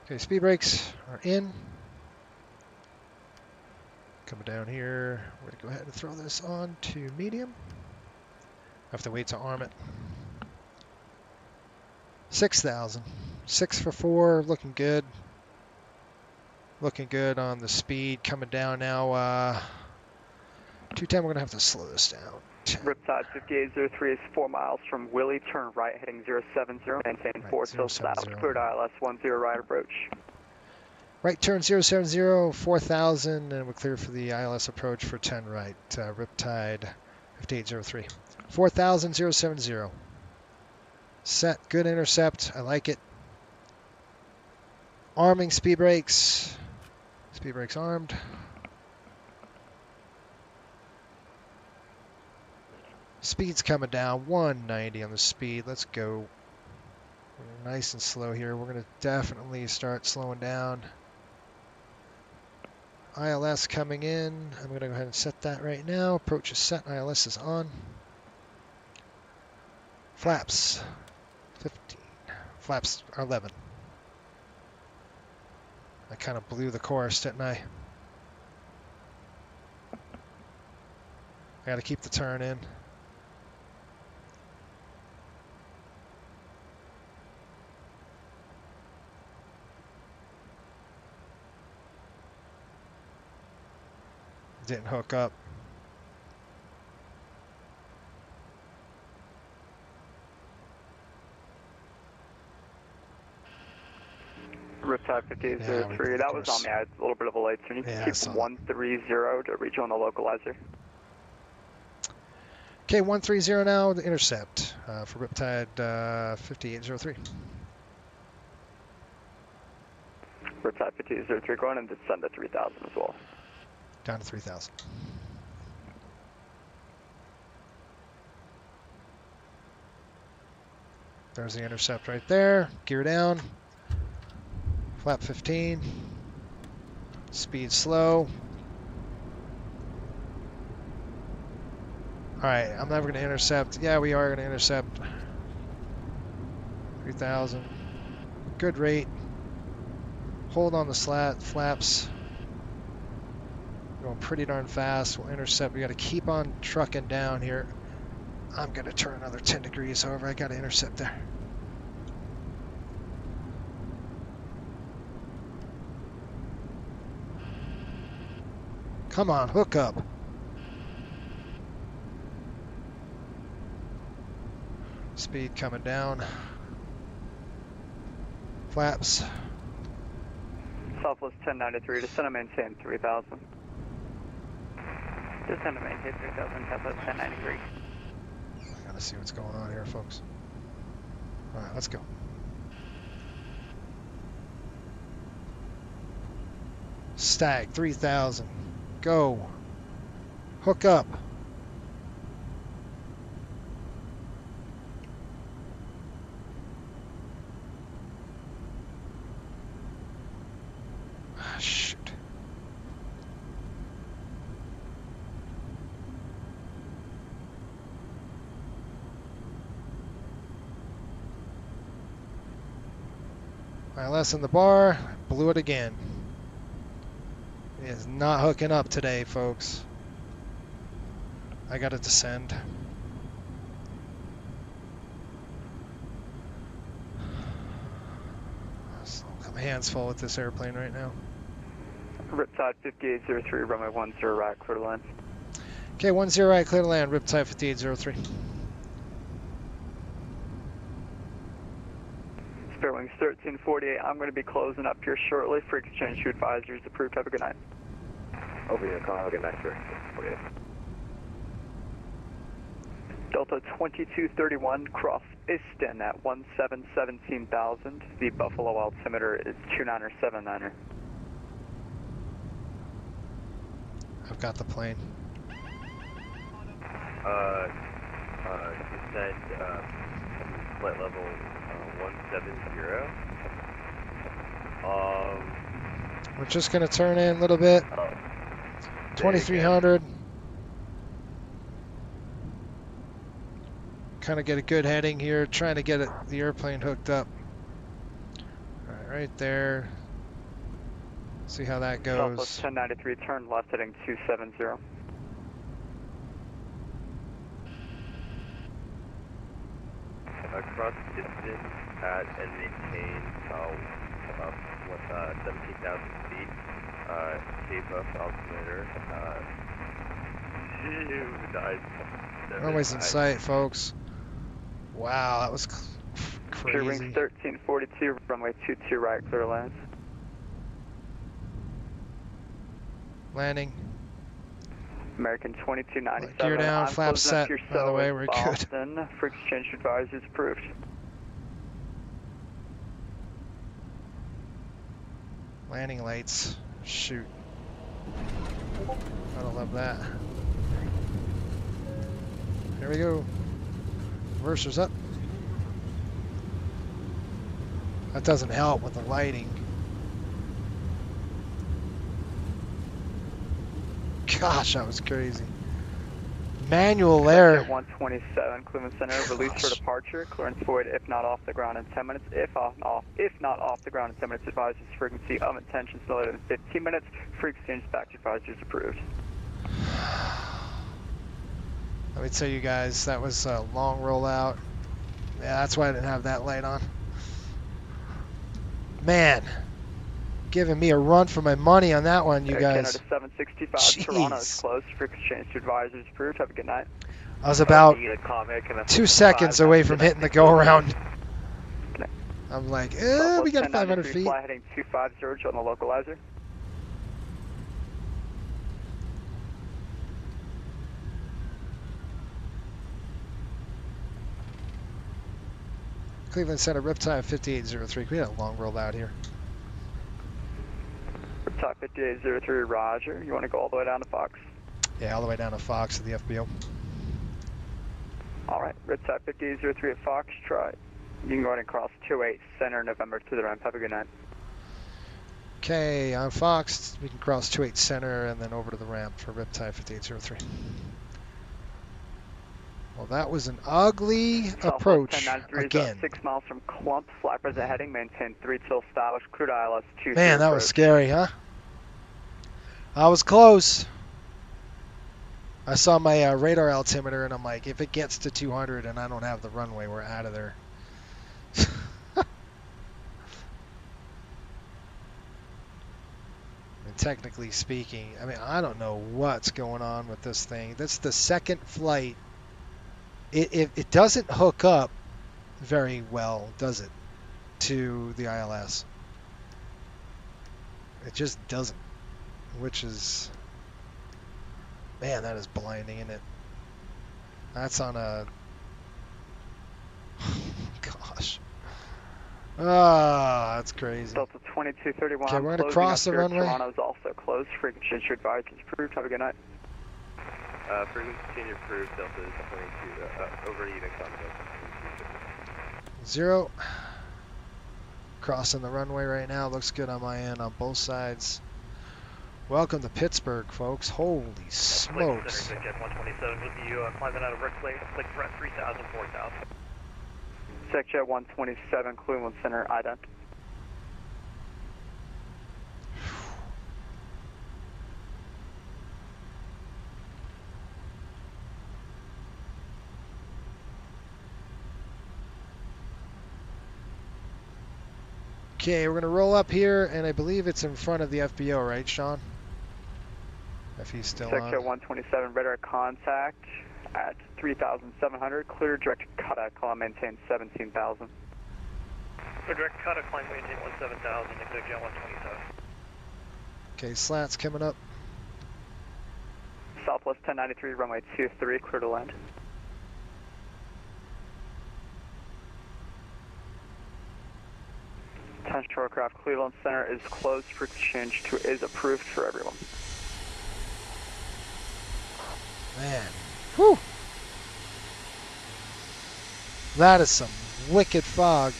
Okay, speed brakes are in. Coming down here. We're going to go ahead and throw this on to medium. I have to wait to arm it. 6,000. 6 for 4, looking good. Looking good on the speed. Coming down now. 210, we're going to have to slow this down. Riptide 5803 is 4 miles from Willie, turn right heading 070, maintain 4 till south, cleared ILS 10 right approach. Right turn 070, 4,000, and we're clear for the ILS approach for 10 right. Riptide 5803. 4,000, 070. Set, good intercept. I like it. Arming speed brakes. Speed brakes armed. Speed's coming down. 190 on the speed. Let's go. We're nice and slow here. We're going to definitely start slowing down. ILS coming in. I'm going to go ahead and set that right now. Approach is set. ILS is on. Flaps 15. Flaps are 11. I kind of blew the course, didn't I? I got to keep the turn in. Didn't hook up. Riptide 5803, that was on me. I had a little bit of a late turn. You can keep 130 to reach on the localizer. Okay, 130 now, the intercept for Riptide 5803. Riptide 5803, going and descend to 3,000 as well. Down to 3,000. There's the intercept right there. Gear down. Flap 15. Speed slow. Alright, I'm never going to intercept. Yeah, we are going to intercept. 3,000. Good rate. Hold on the flaps. Going pretty darn fast. We'll intercept. We got to keep on trucking down here. I'm going to turn another 10 degrees. However, I got to intercept there. Come on, hook up. Speed coming down. Flaps. Southwest 1093, descend and maintain 3,000. Descend and maintain 3,000, Southwest 1093. I gotta see what's going on here, folks. Alright, let's go. Stag, 3,000. Go. Hook up. Shoot. ILS in the bar, blew it again. It is not hooking up today, folks. I gotta descend. My hands full with this airplane right now. Riptide 5803, runway 10 right, clear to land. Okay, 10 right, clear to land, Riptide 5803. Spare wings 1348, I'm going to be closing up here shortly. Freak exchange to advisories approved. Have a good night. Over here, Connor. Have a good night, sir. Okay. Delta 2231, cross Iston at 17,000. The Buffalo altimeter is 29er 79er. I've got the plane. Descend, flight level 170. We're just gonna turn in a little bit. 2,300. Kind of get a good heading here, trying to get the airplane hooked up. All right there. See how that goes. Southwest 1093, turn left heading 270. Across distance at and maintain about 17,000 feet. Tape up altimeter. Runway's in sight, folks. Wow, that was crazy. Wings 1342, runway 22 right, clear land. Landing. American 2297. Gear down, I'm flaps closing up set. your By the SO way, in we're good. Boston. For exchange advisors approved. Landing lights. Shoot. I don't love that. Here we go. Reverser's up. That doesn't help with the lighting. Gosh, that was crazy. Manual there. 127, Cleveland Center, release for departure. Clearance void if not off the ground in 10 minutes. If not off the ground in 10 minutes, advisors frequency of intentions no later than 15 minutes. Free exchange back to advisors approved. Let me tell you guys, that was a long rollout. Yeah, that's why I didn't have that light on. Man, giving me a run for my money on that one, you guys. Canada 765, Toronto is closed. Free exchange to advisors approved. Have a good night. I was about 2 seconds away from hitting the go-around. I'm like, we got 500 feet. Fly heading 250 on the localizer. Cleveland Center, Riptide 5803. We had a long rollout here. Riptide 5803, roger. You want to go all the way down to Fox? Yeah, all the way down to Fox to the FBO. All right, Riptide 5803 at Fox, try. You can go ahead and cross 28 Center, November to the ramp. Have a good night. Okay, on Fox, we can cross 28 Center and then over to the ramp for Riptide 5803. Well, that was an ugly approach again. 6 miles from Clump, fly present heading, maintain 3 till established, crude ILS 2. Man, that was scary, huh? I was close. I saw my radar altimeter and I'm like, if it gets to 200 and I don't have the runway, we're out of there. And technically speaking, I mean, I don't know what's going on with this thing. That's the second flight. It doesn't hook up very well, does it, to the ILS? It just doesn't, which is, man, that is blinding, isn't it? That's on a, gosh. Ah, that's crazy. Delta 2231. Okay, we're going to cross the runway. Toronto is also closed. Frequency to advise is approved. Have a good night. Frequency approved. Delta is 22. Over to you next time. 0. Crossing the runway right now. Looks good on my end on both sides. Welcome to Pittsburgh, folks. Holy smokes. Center, Jet 127 with you. Climbing out of Brickley. Click front 3000, 4000. SecJet 127, Cleveland Center, ident. Okay, we're going to roll up here, and I believe it's in front of the FBO, right, Sean? If he's still on. SecJet 127, radar contact at 3,700. Clear direct cutout, climb maintain 17,000. Clear direct cutout, climb maintain 17,000. SecJet 127. Okay, slats coming up. Southwest 1093, runway 23, clear to land. Attention aircraft, Cleveland Center is closed for exchange to is approved for everyone. Man. Whew. That is some wicked fog.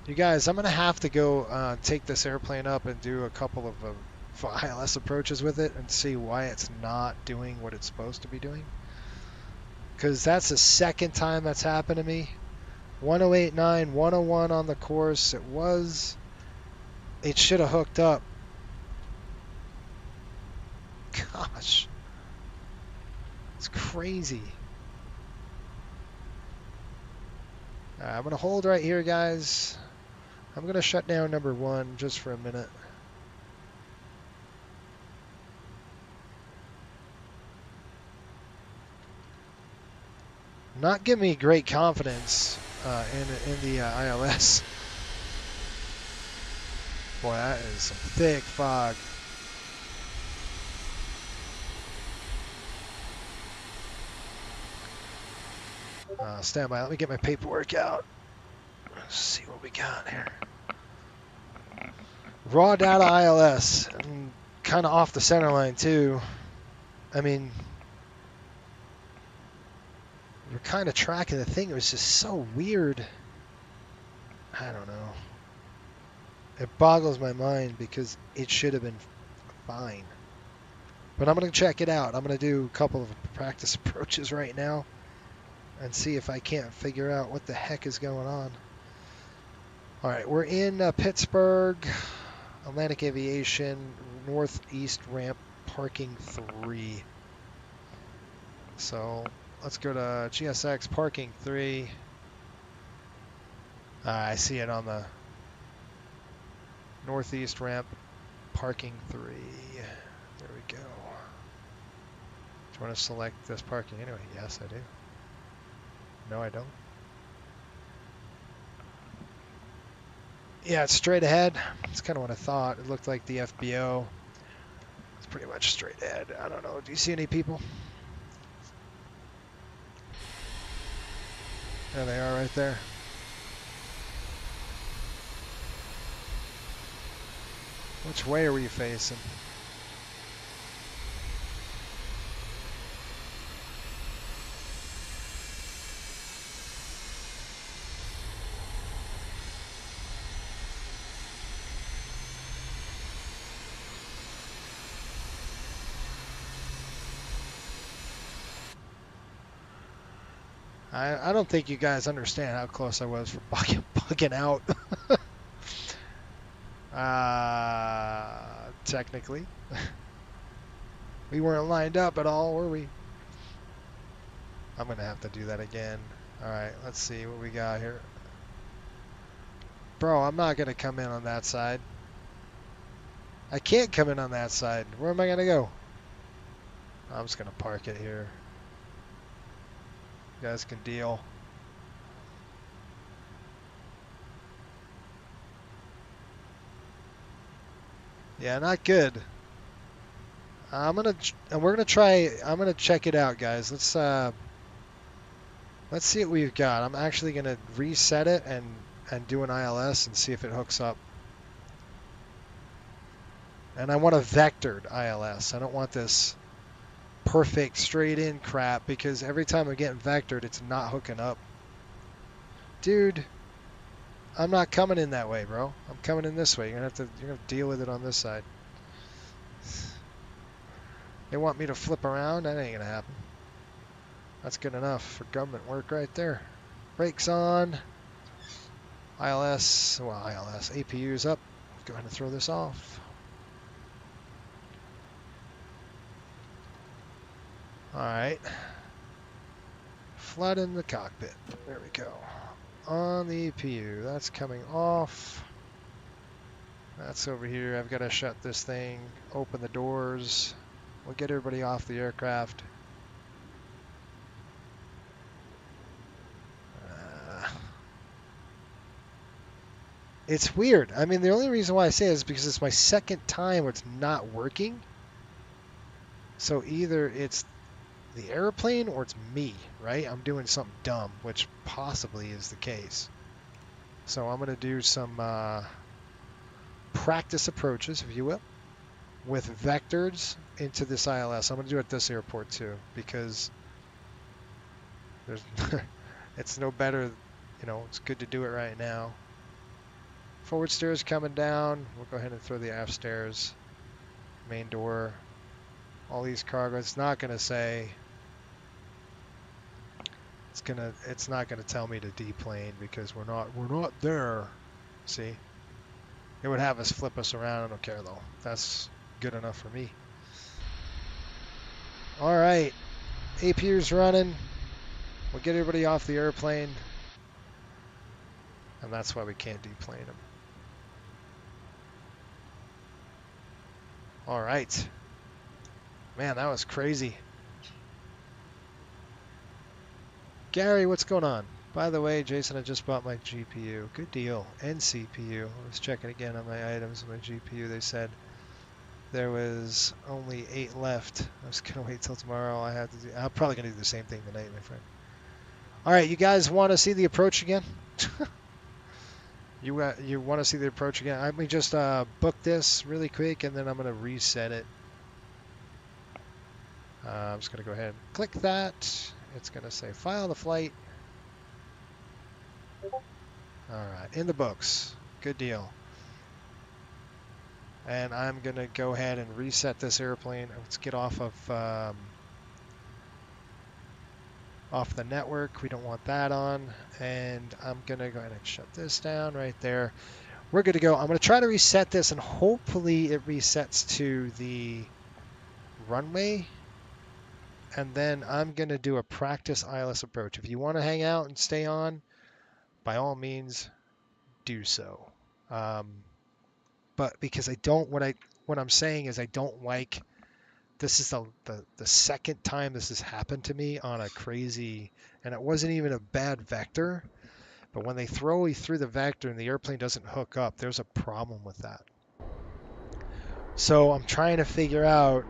You guys, I'm going to have to go take this airplane up and do a couple of ILS approaches with it and see why it's not doing what it's supposed to be doing. Because that's the second time that's happened to me. 1089, 101 on the course. It should have hooked up. Gosh. It's crazy. I'm going to hold right here, guys. I'm going to shut down number 1 just for a minute. Not giving me great confidence in the ILS. Boy, that is some thick fog. Stand by. Let me get my paperwork out. Let's see what we got here. Raw data ILS. Kind of off the center line, too. I mean, we're kind of tracking the thing. It was just so weird. I don't know. It boggles my mind because it should have been fine. But I'm going to check it out. I'm going to do a couple of practice approaches right now and see if I can't figure out what the heck is going on. All right, we're in Pittsburgh, Atlantic Aviation, northeast ramp, parking 3. So let's go to GSX parking 3. I see it on the northeast ramp, parking 3. There we go. Do you want to select this parking anyway? Yes, I do. No, I don't. Yeah, it's straight ahead. That's kind of what I thought. It looked like the FBO. It's pretty much straight ahead. I don't know. Do you see any people? There they are right there. Which way are we facing? I don't think you guys understand how close I was for bugging out. Technically. We weren't lined up at all, were we? I'm going to have to do that again. Alright, let's see what we got here. Bro, I'm not going to come in on that side. I can't come in on that side. Where am I going to go? I'm just going to park it here. You guys can deal. Yeah, not good. We're gonna try. I'm gonna check it out, guys. Let's see what we've got. I'm actually gonna reset it and do an ILS and see if it hooks up. And I want a vectored ILS. I don't want this perfect straight in crap because every time I'm getting vectored, it's not hooking up. Dude, I'm not coming in that way, bro. I'm coming in this way. You're gonna deal with it on this side. They want me to flip around? That ain't gonna happen. That's good enough for government work right there. Brakes on. ILS, APU's up. Go ahead and throw this off. Alright. Flood in the cockpit. There we go. On the EPU. That's coming off. That's over here. I've got to shut this thing. Open the doors. We'll get everybody off the aircraft. It's weird. I mean, the only reason why I say it is because it's my second time where it's not working. So either it's the airplane or it's me, right? I'm doing something dumb, which possibly is the case. So I'm going to do some practice approaches, if you will, with vectors into this ILS. I'm going to do it at this airport too, because there's it's no better, you know, it's good to do it right now. Forward stairs coming down. We'll go ahead and throw the aft stairs, main door, all these cargo. It's not going to say, it's not going to tell me to deplane because we're not there. See? It would have us flip us around. I don't care though. That's good enough for me. All right. APU's running. We'll get everybody off the airplane. And that's why we can't deplane them. All right. Man, that was crazy. Gary, what's going on? By the way, Jason, I just bought my GPU. Good deal. And CPU. I was checking again on my items and my GPU. They said there was only 8 left. I was going to wait till tomorrow. I'm probably going to do the same thing tonight, my friend. All right, you guys want to see the approach again? You want to see the approach again? Let me just book this really quick, and then I'm going to reset it. I'm just going to go ahead and click that. It's going to say file the flight. All right, in the books. Good deal. And I'm going to go ahead and reset this airplane. Let's get off of the network. We don't want that on. And I'm going to go ahead and shut this down right there. We're good to go. I'm going to try to reset this, and hopefully it resets to the runway. And then I'm going to do a practice ILS approach. If you want to hang out and stay on, by all means, do so. But because I don't, what I'm saying is I don't like, this is the second time this has happened to me on a crazy, and it wasn't even a bad vector, but when they throw you through the vector and the airplane doesn't hook up, there's a problem with that. So I'm trying to figure out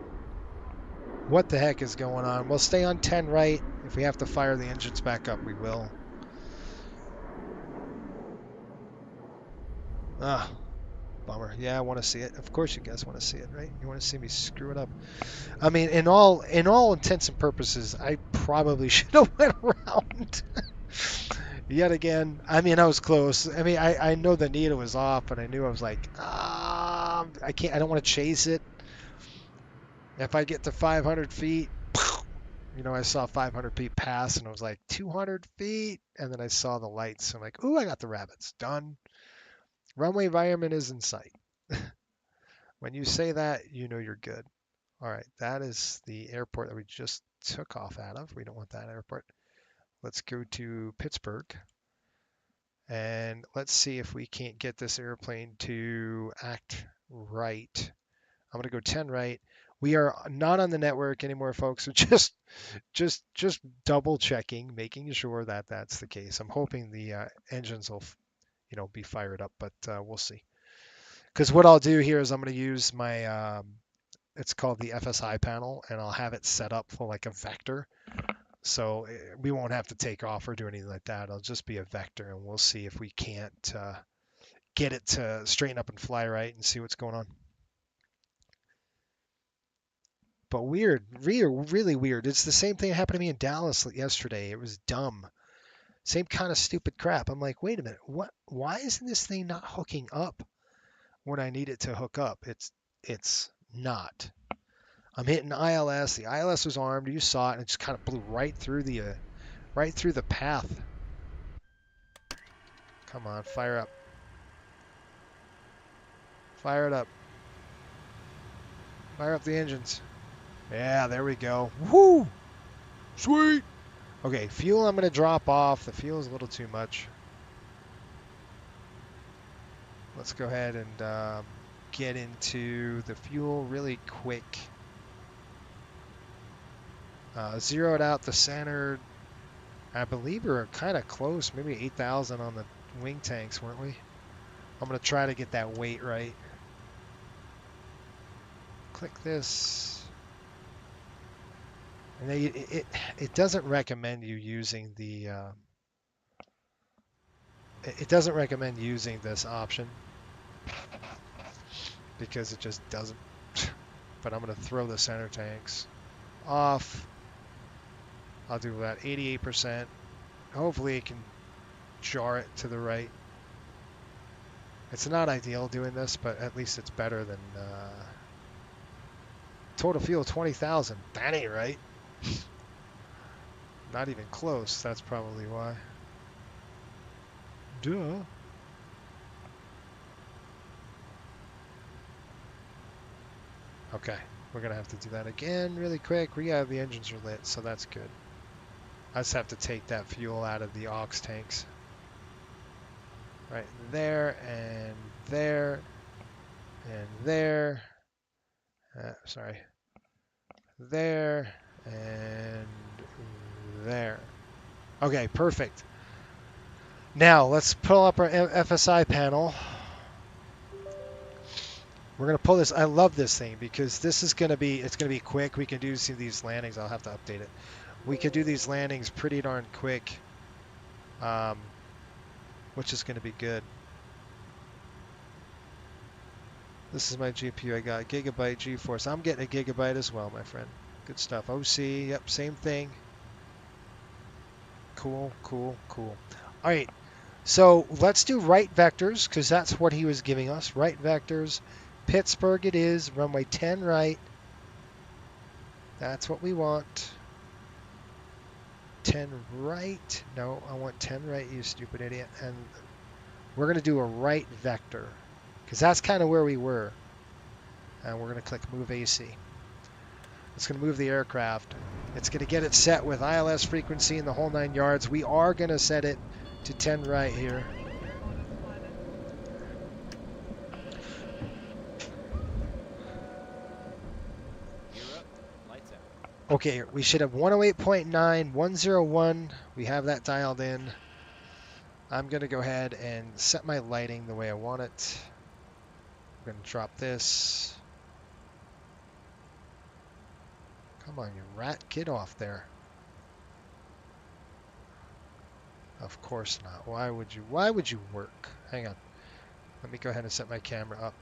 what the heck is going on. We'll stay on 10 right. If we have to fire the engines back up, we will. Ah, bummer. Yeah, I want to see it. Of course you guys want to see it, right? You want to see me screw it up. I mean, in all intents and purposes, I probably should have went around. Yet again, I mean, I was close. I mean, I know the needle was off, but I knew I was like, I don't want to chase it. If I get to 500 feet, you know, I saw 500 feet pass, and I was like, 200 feet, and then I saw the lights. I'm like, ooh, I got the rabbits. Done. Runway environment is in sight. When you say that, you know you're good. All right, that is the airport that we just took off out of. We don't want that airport. Let's go to Pittsburgh, and let's see if we can't get this airplane to act right. I'm going to go 10 right. We are not on the network anymore, folks. So just double checking, making sure that that's the case. I'm hoping the engines will, be fired up, but we'll see. Because what I'll do here is I'm going to use my, it's called the FSI panel, and I'll have it set up for like a vector. So we won't have to take off or do anything like that. It'll just be a vector, and we'll see if we can't get it to straighten up and fly right and see what's going on. But weird, really weird. It's the same thing that happened to me in Dallas yesterday. It was dumb. Same kind of stupid crap. I'm like, wait a minute, what? Why isn't this thing not hooking up when I need it to hook up? It's not. I'm hitting ILS. The ILS was armed. You saw it, and it just kind of blew right through the path. Come on, fire up. Fire it up. Fire up the engines. Yeah, there we go. Woo! Sweet! Okay, fuel I'm going to drop off. The fuel is a little too much. Let's go ahead and get into the fuel really quick. Zeroed out the center. I believe we were kind of close, maybe 8,000 on the wing tanks, weren't we? I'm going to try to get that weight right. Click this. And it doesn't recommend you using the it doesn't recommend using this option because it just doesn't. But I'm going to throw the center tanks off. I'll do about 88%. Hopefully it can jar it to the right. It's not ideal doing this, but at least it's better than total fuel 20,000. That ain't right. Not even close. That's probably why. Duh. Okay, we're gonna have to do that again really quick. We have the engines are lit, so that's good. I just have to take that fuel out of the aux tanks. Right there and there and there. Sorry. There and there. Okay, perfect. Now let's pull up our FSI panel. We're going to pull this. I love this thing because this is going to be, it's going to be quick. We can do see these landings. I'll have to update it. We can do these landings pretty darn quick, which is going to be good. This is my GPU. I got Gigabyte GeForce. I'm getting a Gigabyte as well, my friend. Good stuff. OC, yep, same thing. Cool, cool, cool. All right, so let's do right vectors because that's what he was giving us. Right vectors. Pittsburgh it is. Runway 10 right. That's what we want. 10 right. No, I want 10 right, you stupid idiot. And we're going to do a right vector because that's kind of where we were. And we're going to click Move AC. It's going to move the aircraft. It's going to get it set with ILS frequency and the whole 9 yards. We are going to set it to 10 right here. Okay, we should have 108.9, 101. We have that dialed in. I'm going to go ahead and set my lighting the way I want it. I'm going to drop this. Come on, you rat. Get off there. Of course not. Why would you work? Hang on. Let me go ahead and set my camera up.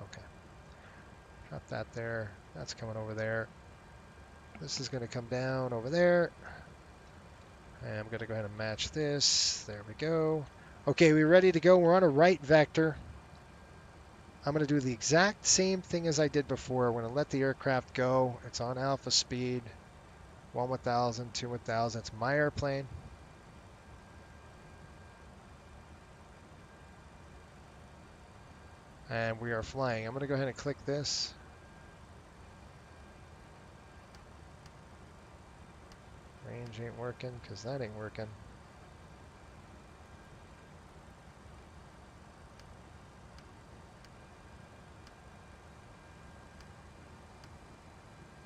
Okay. Drop that there. That's coming over there. This is going to come down over there. And I'm going to go ahead and match this. There we go. Okay, we're ready to go. We're on a right vector. I'm going to do the exact same thing as I did before. We're going to let the aircraft go. It's on alpha speed. 1 1000, 2 1000. It's my airplane. And we are flying. I'm going to go ahead and click this. Range ain't working because that ain't working.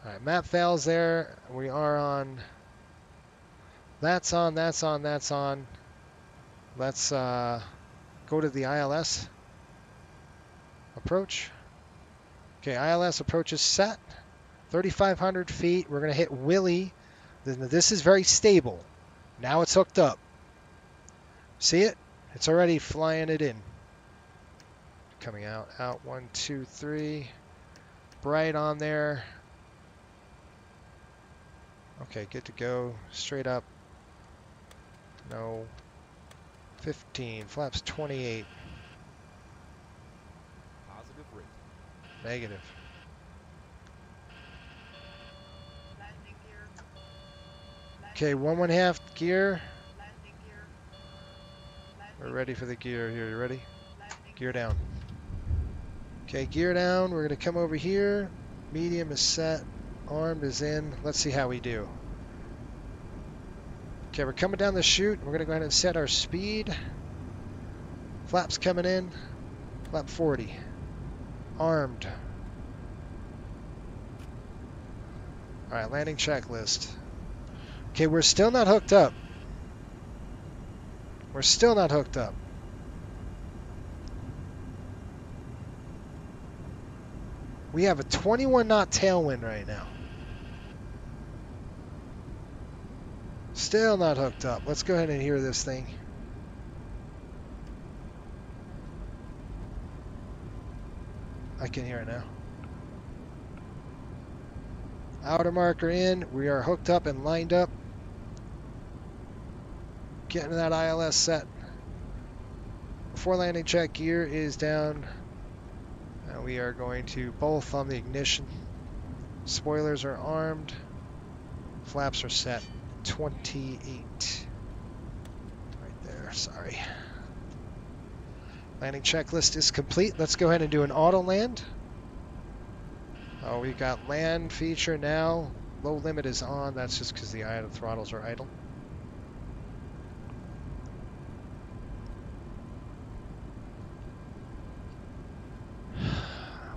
All right, map fails there. We are on. That's on, that's on, that's on. Let's go to the ILS approach. Okay, ILS approach is set. 3,500 feet. We're going to hit Willie. This is very stable. Now it's hooked up. See it? It's already flying it in. Coming out. Out. 1, 2, 3. Bright on there. Okay, good to go. Straight up. No. 15. Flaps 28. Positive rate. Negative. Okay, 1 1/2 gear. We're ready for the gear here. You ready? Gear down. Okay, gear down. We're going to come over here. Medium is set. Armed is in. Let's see how we do. Okay, we're coming down the chute. We're going to go ahead and set our speed. Flaps coming in. Flap 40. Armed. All right, landing checklist. Okay, we're still not hooked up. We're still not hooked up. We have a 21 knot tailwind right now. Still not hooked up. Let's go ahead and hear this thing. I can hear it now. Outer marker in. We are hooked up and lined up. Getting that ILS set. Before landing check, gear is down. And we are going to both on the ignition. Spoilers are armed. Flaps are set. 28. Right there, sorry. Landing checklist is complete. Let's go ahead and do an auto land. Oh, we've got land feature now. Low limit is on. That's just because the idle throttles are idle.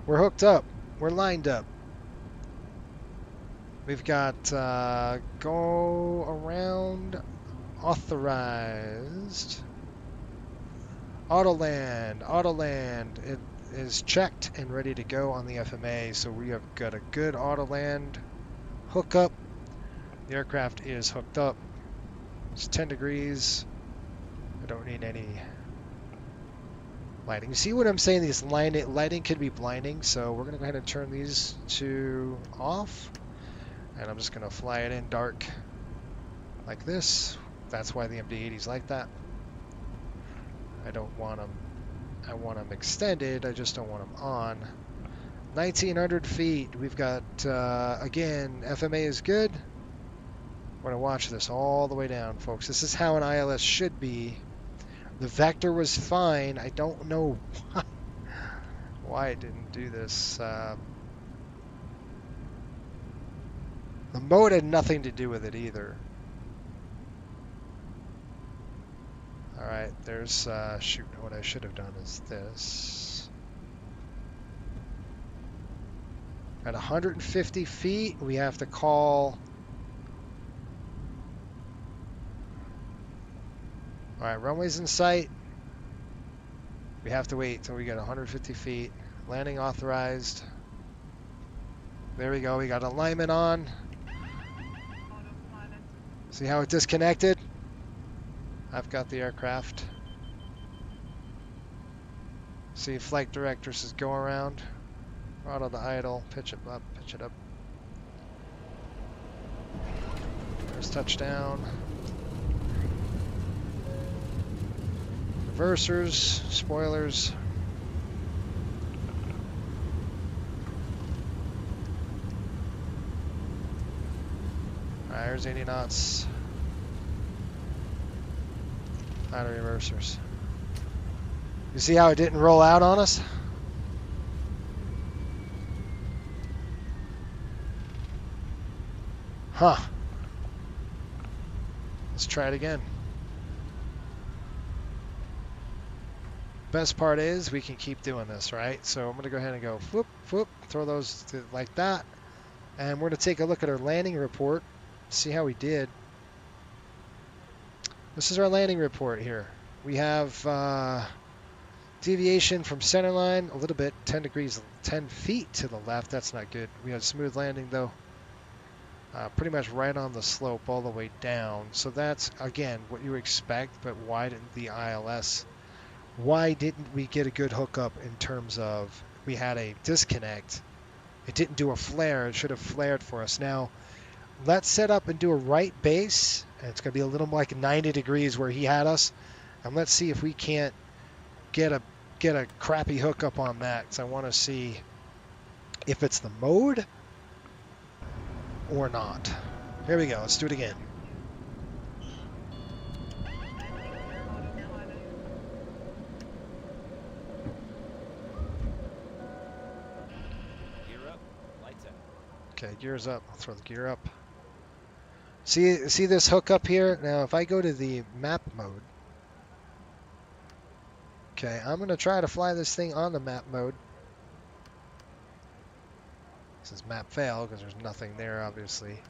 We're hooked up. We're lined up. We've got go around authorized. Autoland. It is checked and ready to go on the FMA, so we have got a good Autoland hookup. The aircraft is hooked up. It's 10 degrees. I don't need any lighting. You see what I'm saying? These lighting could be blinding, so we're going to go ahead and turn these to off. And I'm just going to fly it in dark like this. That's why the MD-80 is like that. I don't want them. I want them extended. I just don't want them on. 1,900 feet. We've got, again, FMA is good. We're going to watch this all the way down, folks. This is how an ILS should be. The vector was fine. I don't know why it didn't do this. The mode had nothing to do with it either. All right, there's, shoot, what I should have done is this. At 150 feet, we have to call. All right, runway's in sight. We have to wait till we get 150 feet. Landing authorized. There we go, we got alignment on. See how it disconnected? I've got the aircraft. See, flight director says go around. Throttle to idle, pitch it up, pitch it up. There's touchdown. Reversers, spoilers. Alright, there's 80 knots. Out of reversers. You see how it didn't roll out on us? Huh. Let's try it again. Best part is we can keep doing this, right? So I'm going to go ahead and go whoop, whoop, throw those to, like that. And we're going to take a look at our landing report, see how we did. This is our landing report here. We have deviation from center line a little bit, 10 degrees, 10 feet to the left. That's not good. We had smooth landing though. Pretty much right on the slope all the way down. So that's, again, what you expect, but why didn't the ILS, why didn't we get a good hookup in terms of we had a disconnect? It didn't do a flare. It should have flared for us. Now, let's set up and do a right base. And it's going to be a little like 90 degrees where he had us. And let's see if we can't get a crappy hookup on that. Because I want to see if it's the mode or not. Here we go. Let's do it again. Gear up. Lights out. Okay, gears up. I'll throw the gear up. See this hook up here? Now, if I go to the map mode, okay, I'm going to try to fly this thing on the map mode. This is map fail because there's nothing there, obviously.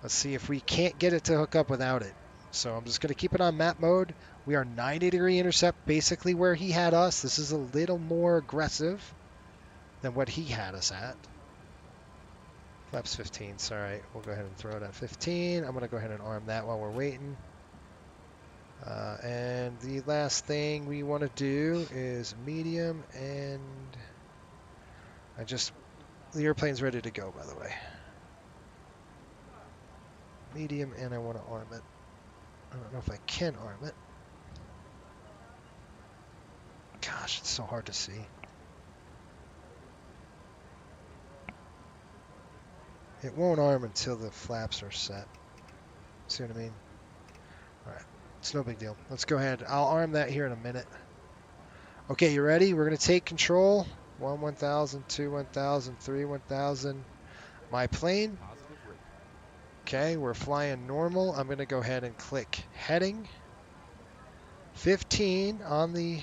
Let's see if we can't get it to hook up without it. So I'm just going to keep it on map mode. We are 90-degree intercept, basically where he had us. This is a little more aggressive than what he had us at. Flaps 15, it's all right. We'll go ahead and throw it at 15. I'm going to go ahead and arm that while we're waiting. And the last thing we want to do is medium, and the airplane's ready to go, by the way. Medium, and I want to arm it. I don't know if I can arm it. Gosh, it's so hard to see. It won't arm until the flaps are set. See what I mean? All right, it's no big deal. Let's go ahead. I'll arm that here in a minute. Okay, you ready? We're going to take control. 1, 1,000, 2, 1,000, 3, 1,000. My plane. Okay, we're flying normal. I'm going to go ahead and click heading. 15 on the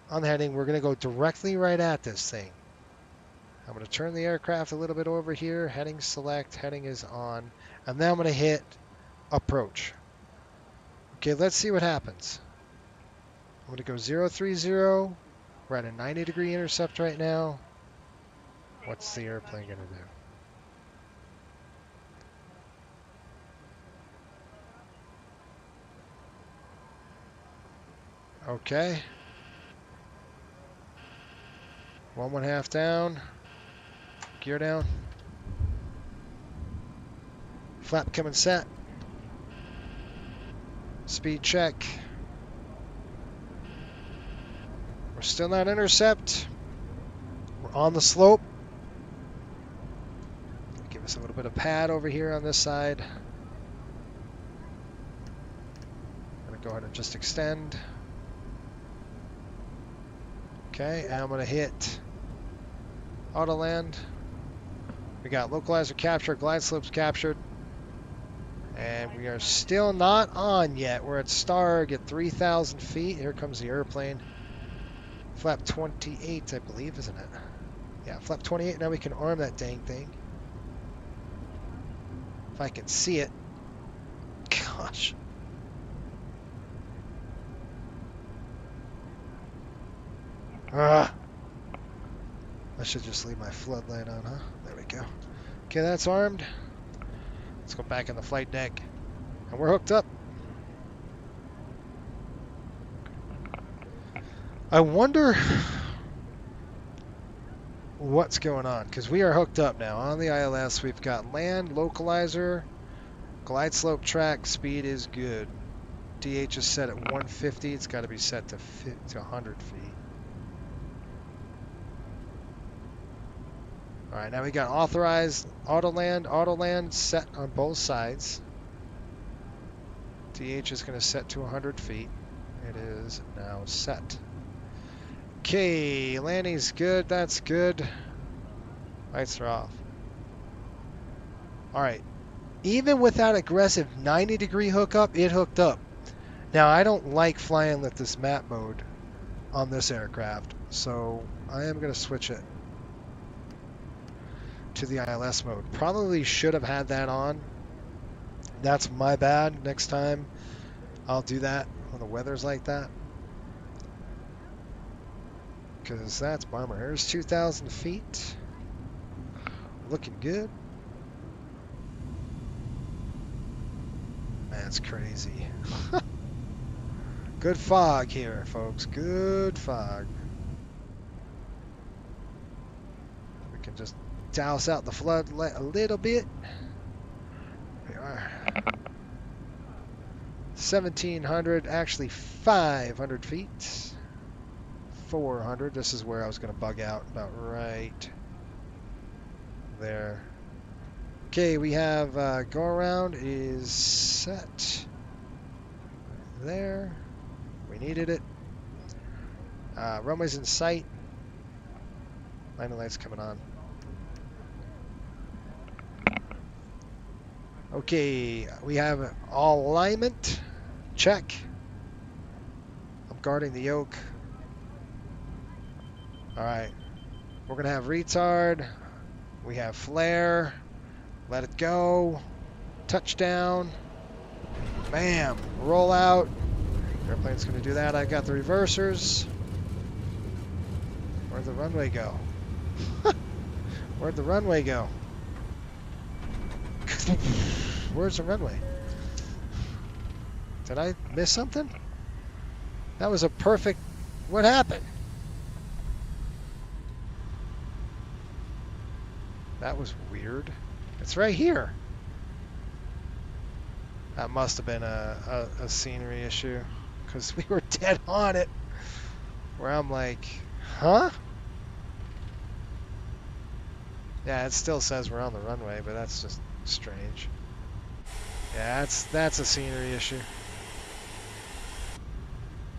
heading. We're going to go directly right at this thing. I'm going to turn the aircraft a little bit over here. Heading select. Heading is on. And then I'm going to hit approach. Okay, let's see what happens. I'm going to go 030. We're at a 90-degree intercept right now. What's the airplane going to do? Okay. 1/2 down. Gear down. Flap coming set. Speed check. We're still not intercept. We're on the slope. Give us a little bit of pad over here on this side. I'm going to go ahead and just extend. Okay, and I'm going to hit auto land. We got localizer captured, glide slopes captured. And we are still not on yet. We're at Starg at 3,000 feet. Here comes the airplane. Flap 28, I believe, isn't it? Yeah, flap 28. Now we can arm that dang thing. If I can see it. Gosh. I should just leave my floodlight on, huh? There we go. Okay, that's armed. Let's go back in the flight deck. And we're hooked up. I wonder what's going on, because we are hooked up now. On the ILS, we've got land, localizer, glide slope track, speed is good. DH is set at 150. It's got to be set to 100 feet. All right, now we got authorized auto land set on both sides. DH is going to set to 100 feet. It is now set. Okay, landing's good. That's good. Lights are off. All right, even with that aggressive 90-degree hookup, it hooked up. Now, I don't like flying with this map mode on this aircraft, so I am going to switch it to the ILS mode. Probably should have had that on. That's my bad. Next time I'll do that when the weather's like that. Because that's bummer. Here's 2,000 feet. Looking good. That's crazy. Good fog here, folks. Good fog. We can just douse out the flood a little bit. We are 1,700, actually 500 feet. 400. This is where I was going to bug out, about right there. Okay, we have go around is set there. We needed it. Runway's in sight. Landing lights coming on. Okay, we have all alignment. Check. I'm guarding the yoke. Alright. We're going to have retard. We have flare. Let it go. Touchdown. Bam. Roll out. Airplane's going to do that. I got the reversers. Where'd the runway go? Where'd the runway go? Where's the runway? Did I miss something? That was a perfect... What happened? That was weird. It's right here. That must have been a scenery issue, because we were dead on it. Where I'm like, huh? Yeah, it still says we're on the runway, but that's just strange. Yeah, that's a scenery issue.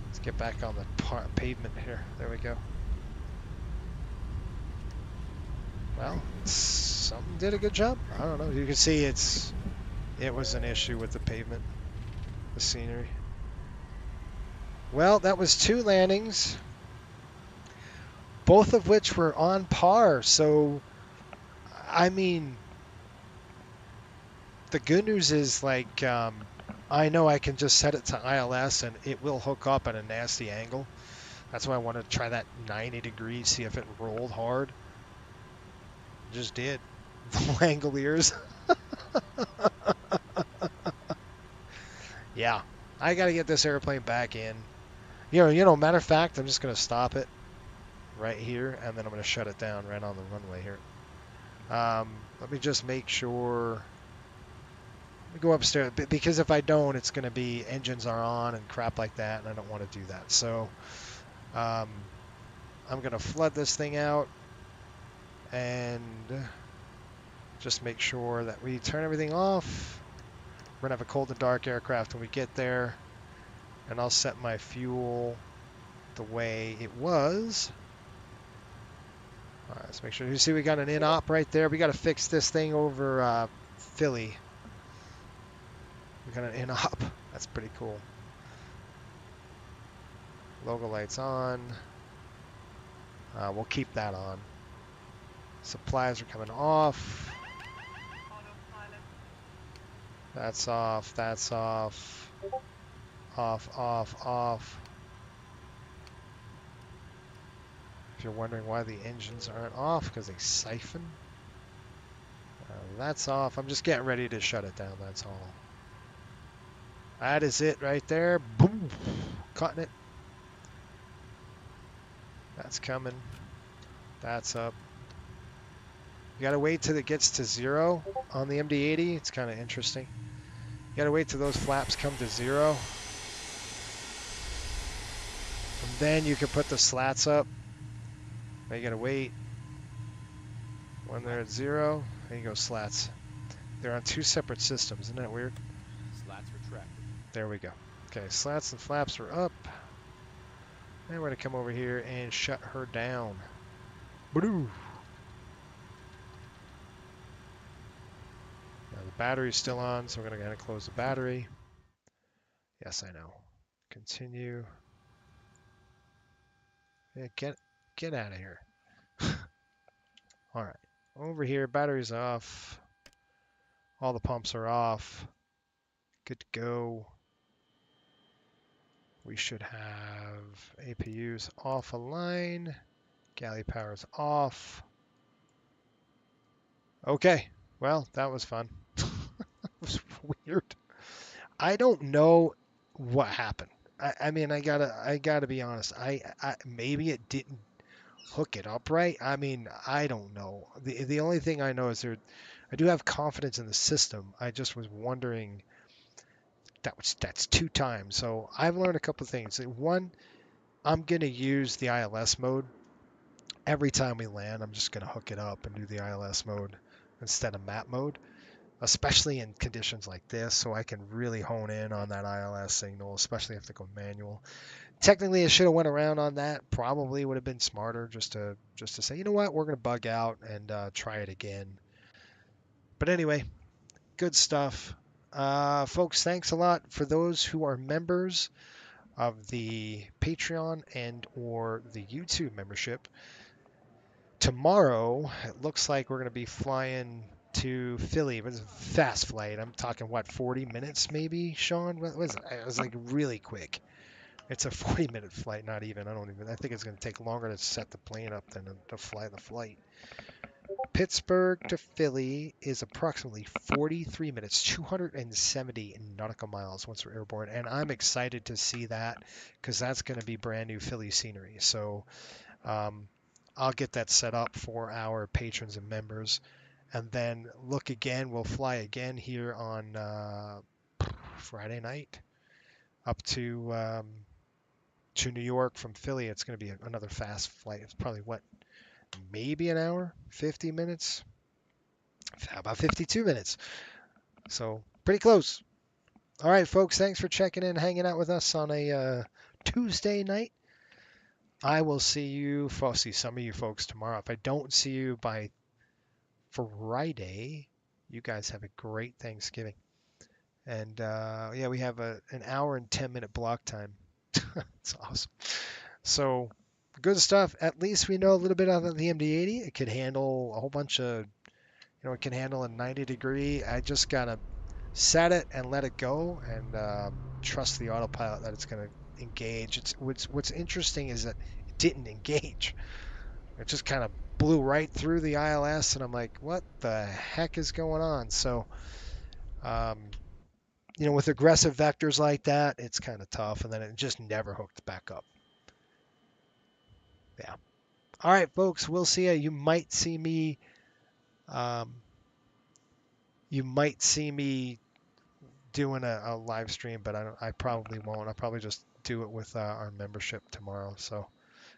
Let's get back on the pavement here. There we go. Well, something did a good job. I don't know. You can see it was an issue with the pavement, the scenery. Well, that was 2 landings. both of which were on par. So, I mean, the good news is like I know I can just set it to ILS and it will hook up at a nasty angle. That's why I wanted to try that 90 degrees, see if it rolled hard. Just did. The Langoliers. Yeah, I got to get this airplane back in. Matter of fact, I'm just going to stop it right here, and then I'm going to shut it down right on the runway here. Let me just make sure. Let me go upstairs, because if I don't, it's going to be engines are on and crap like that, and I don't want to do that. So I'm going to flood this thing out and just make sure that we turn everything off. We're going to have a cold and dark aircraft when we get there. And I'll set my fuel the way it was. All right, let's make sure. You see we got an in-op right there. We got to fix this thing over Philly. We got an in-op. That's pretty cool. Logo lights on. We'll keep that on. Supplies are coming off. That's off. That's off. Off, off, off. If you're wondering why the engines aren't off, because they siphon. That's off. I'm just getting ready to shut it down, that's all. That is it right there. Boom. Cutting it. That's coming. That's up. You gotta wait till it gets to 0 on the MD-80. It's kind of interesting. You gotta wait till those flaps come to 0. And then you can put the slats up. Now you gotta wait. When they're at 0, there you go, slats. They're on 2 separate systems, isn't that weird? Slats retracted. There we go. Okay, slats and flaps are up. And we're gonna come over here and shut her down. Boo! Now the battery's still on, so we're gonna go ahead and close the battery. Yes, I know. Continue. Yeah, get out of here. All right, over here, battery's off. All the pumps are off. Good to go. We should have APUs off a line. Galley power's off. Okay, well, that was fun. It was weird. I don't know what happened. I mean, I gotta be honest. I maybe it didn't hook it up right. I mean, I don't know. The only thing I know is I do have confidence in the system. I just was wondering. That's 2 times. So I've learned a couple of things. One, I'm gonna use the ILS mode every time we land. I'm just gonna hook it up and do the ILS mode instead of map mode, especially in conditions like this, so I can really hone in on that ILS signal, especially if they go manual. Technically, I should have went around on that. Probably would have been smarter just to say, you know what, we're gonna bug out and try it again. But anyway, good stuff. Folks, thanks a lot for those who are members of the Patreon and or the YouTube membership. Tomorrow, it looks like we're going to be flying to Philly. But it's a fast flight. I'm talking, what, 40 minutes maybe, Sean? What was it? It was like really quick. It's a 40-minute flight, not even. I think it's going to take longer to set the plane up than to fly the flight. Pittsburgh to Philly is approximately 43 minutes, 270 nautical miles once we're airborne. And I'm excited to see that because that's going to be brand new Philly scenery. So I'll get that set up for our patrons and members. And then look again, we'll fly again here on Friday night up to New York from Philly. It's going to be another fast flight. It's probably maybe an hour, 50 minutes, how about 52 minutes? So pretty close. All right, folks, thanks for checking in, hanging out with us on a Tuesday night. I will see some of you folks tomorrow. If I don't see you by Friday, you guys have a great Thanksgiving. And yeah, we have an hour and 10-minute block time. It's awesome. So good stuff. At least we know a little bit about the MD-80. It could handle a whole bunch of, it can handle a 90-degree. I just got to set it and let it go and trust the autopilot that it's going to engage. What's interesting is that it didn't engage. It just kind of blew right through the ILS, and I'm like, what the heck is going on? So, with aggressive vectors like that, it's kind of tough, and then it just never hooked back up. Yeah. All right, folks, we'll see you. You might see me. Doing a live stream, but I probably won't. I'll probably just do it with our membership tomorrow. So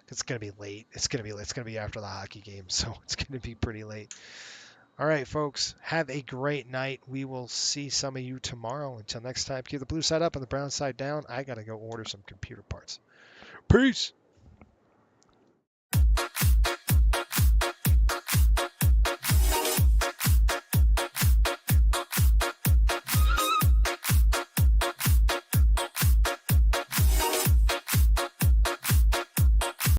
it's gonna be late. It's gonna be after the hockey game, so it's gonna be pretty late. All right, folks, have a great night. We will see some of you tomorrow. Until next time, keep the blue side up and the brown side down. I gotta go order some computer parts. Peace.